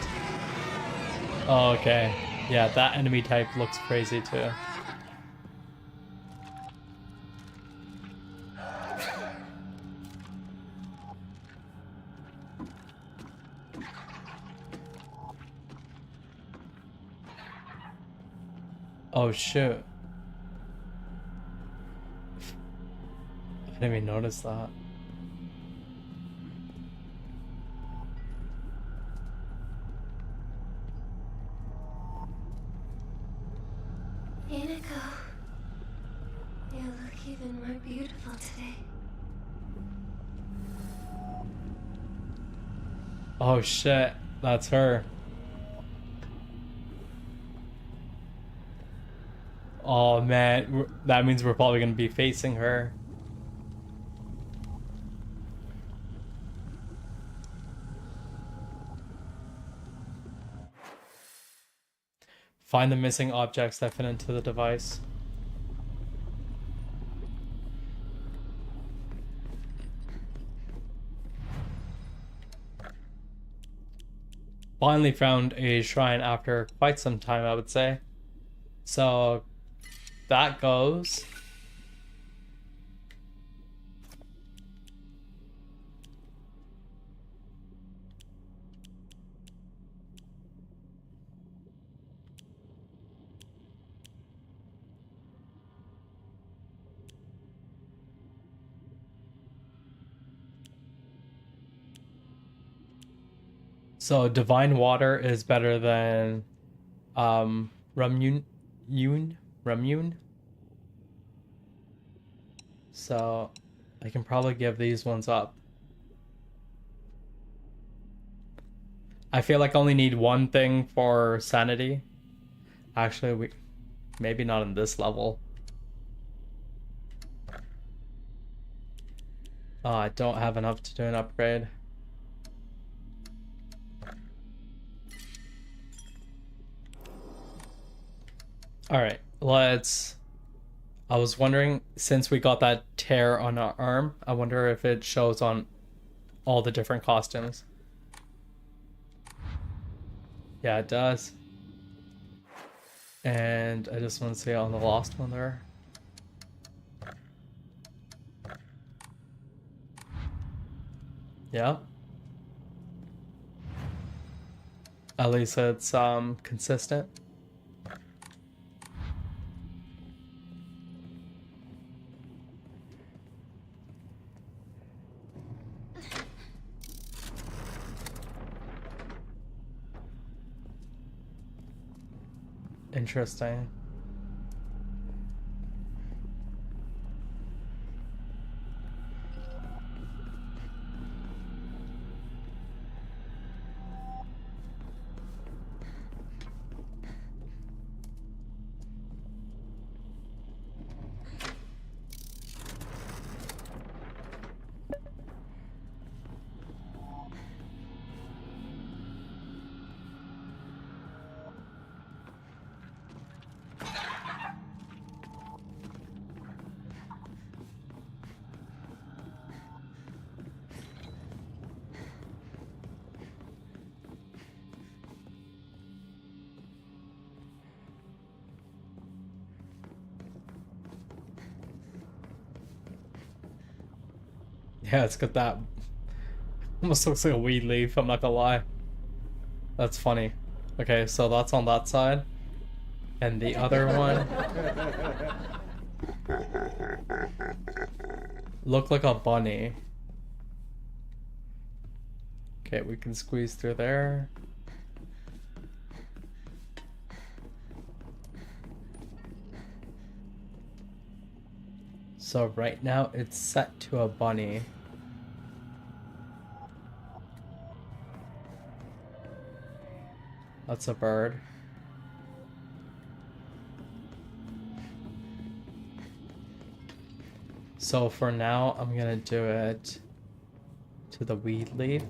Oh, okay. Yeah, that enemy type looks crazy too. Oh shoot. I didn't even notice that. Inako, you look even more beautiful today. Oh shit, that's her. Oh man, that means we're probably gonna be facing her. Find the missing objects that fit into the device. Finally found a shrine after quite some time, I would say. So that goes. So divine water is better than Ramune. So I can probably give these ones up. I feel like I only need one thing for sanity. Actually, maybe not in this level. Oh, I don't have enough to do an upgrade. Alright, let's... I was wondering, since we got that tear on our arm, I wonder if it shows on all the different costumes. Yeah, it does. And I just want to see on the lost one there. Yeah. At least it's consistent. Interesting. Yeah, it's got that. Almost looks like a weed leaf, I'm not gonna lie. That's funny. Okay, so that's on that side. And the other one look like a bunny. Okay, we can squeeze through there. So right now it's set to a bunny. That's a bird. So for now, I'm gonna do it to the weed leaf.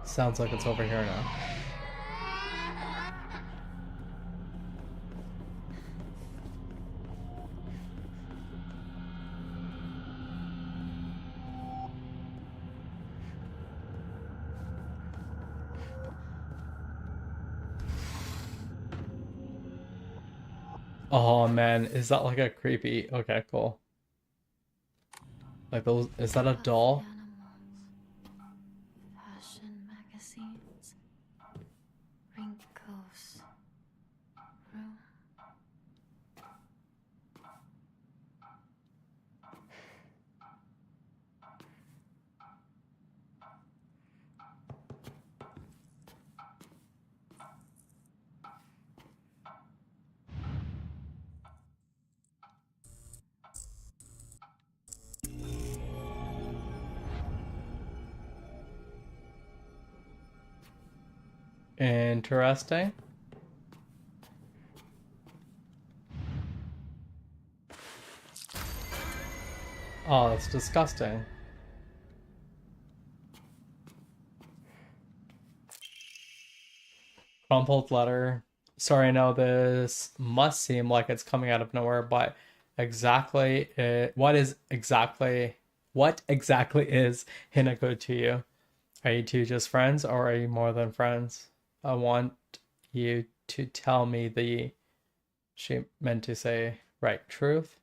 Sounds like it's over here now. Oh man, is that like a creepy? Okay, cool. Like those, is that a doll? Fashion magazines. Wrinkles. Room. Interesting. Oh, that's disgusting. Crumpled letter. Sorry, I know this must seem like it's coming out of nowhere, but what exactly is Hinako to you? Are you two just friends, or are you more than friends? I want you to tell me she meant to say right truth.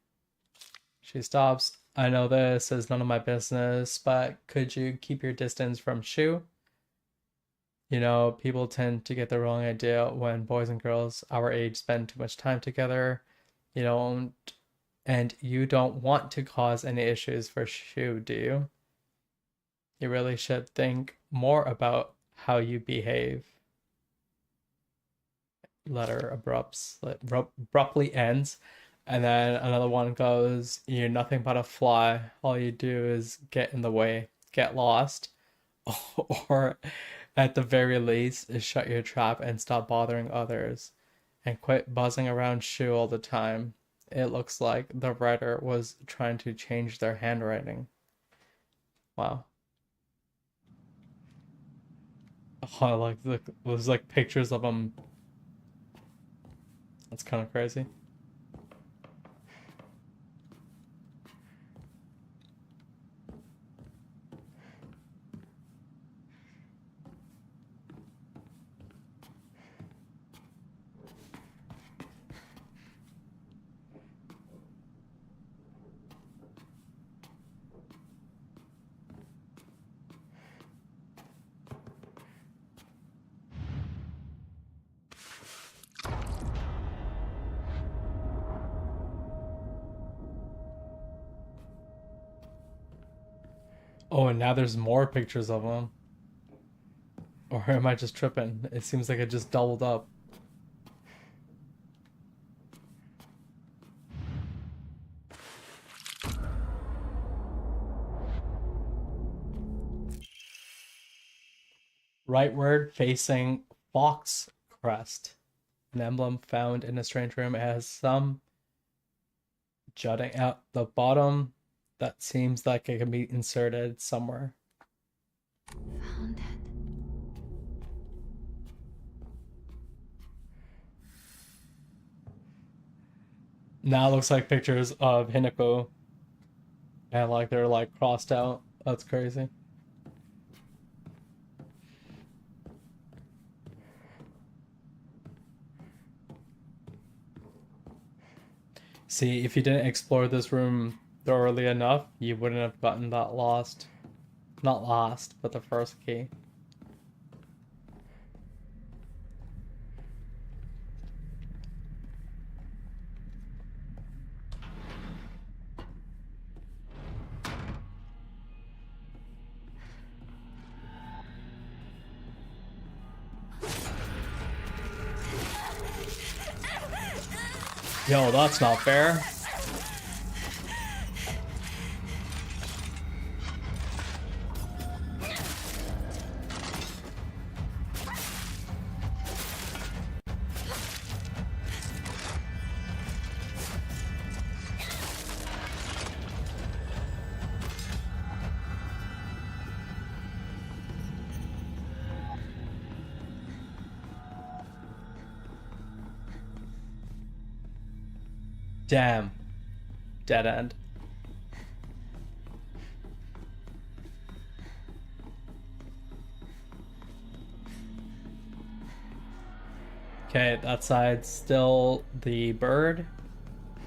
She stops. I know this is none of my business, but could you keep your distance from Shu? You know, people tend to get the wrong idea when boys and girls our age spend too much time together. And you don't want to cause any issues for Shu, do you? You really should think more about how you behave. Letter abruptly ends, and then another one goes, you're nothing but a fly. All you do is get in the way, get lost, or at the very least is shut your trap and stop bothering others, and quit buzzing around Shu all the time. It looks like the writer was trying to change their handwriting. Wow. Oh, like there's like pictures of them. That's kind of crazy. Oh, and now there's more pictures of him. Or am I just tripping? It seems like it just doubled up. Rightward facing Fox Crest. An emblem found in a strange room. It has some jutting out the bottom that seems like it can be inserted somewhere. Found it. Now it looks like pictures of Hinako. And like they're like crossed out. That's crazy. See, if you didn't explore this room thoroughly enough, you wouldn't have gotten that lost. Not lost, but the first key. Yo, that's not fair. Damn. Dead end. Okay, that side's still the bird.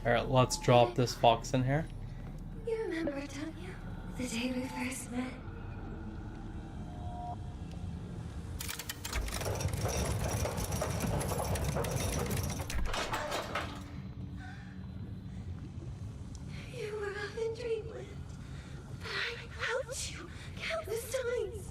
Alright, let's drop this fox in here. You remember, don't you? The day we first met. You were up in dreamland. But I helped you countless times.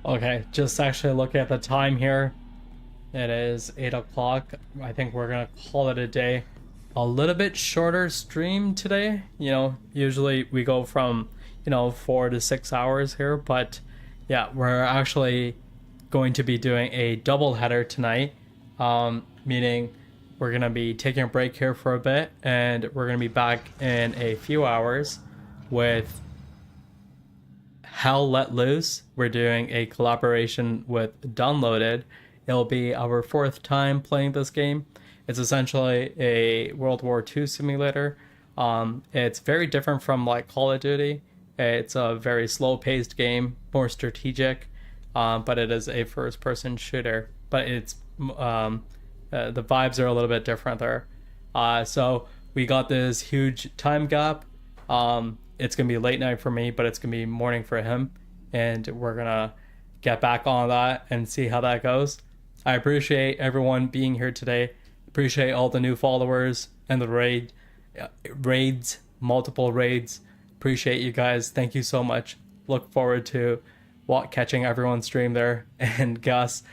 Okay, just actually looking at the time here. It is 8 o'clock. I think we're gonna call it a day. A little bit shorter stream today. You know, usually we go from, 4 to 6 hours here, but yeah, we're actually going to be doing a double header tonight. Meaning we're gonna be taking a break here for a bit, and we're gonna be back in a few hours with Hell Let Loose. We're doing a collaboration with Downloaded. It'll be our 4th time playing this game. It's essentially a World War II simulator. It's very different from like Call of Duty. It's a very slow-paced game, more strategic, but it is a first-person shooter. But it's the vibes are a little bit different there. So we got this huge time gap. It's gonna be late night for me, but it's gonna be morning for him, and we're gonna get back on that and see how that goes. I appreciate everyone being here today. Appreciate all the new followers and the raids, multiple raids. Appreciate you guys. Thank you so much. Look forward to catching everyone's stream there. And Gus,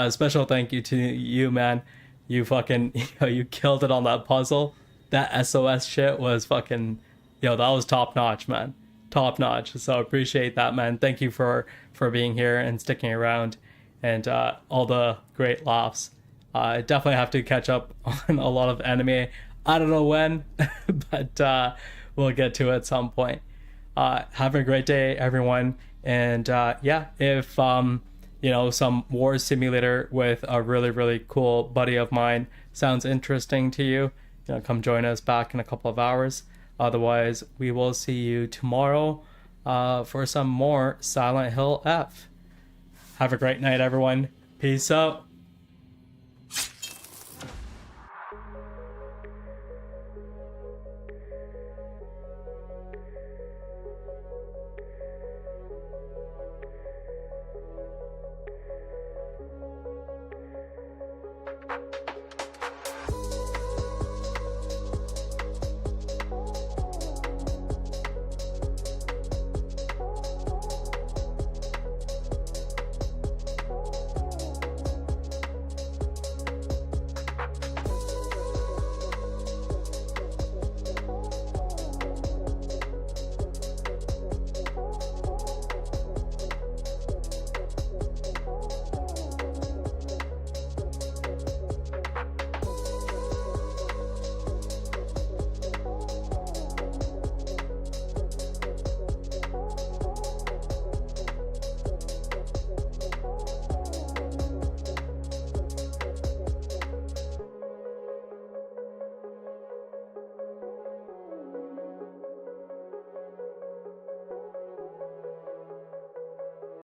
special thank you to you, man. You fucking you killed it on that puzzle. That SOS shit was fucking. That was top notch, man. Top notch. So appreciate that, man. Thank you for being here and sticking around, and all the great laughs. I definitely have to catch up on a lot of anime. I don't know when, but we'll get to it at some point. Have a great day, everyone. And yeah, if some war simulator with a really, really cool buddy of mine sounds interesting to you, come join us back in a couple of hours. Otherwise, we will see you tomorrow for some more Silent Hill F. Have a great night, everyone. Peace out.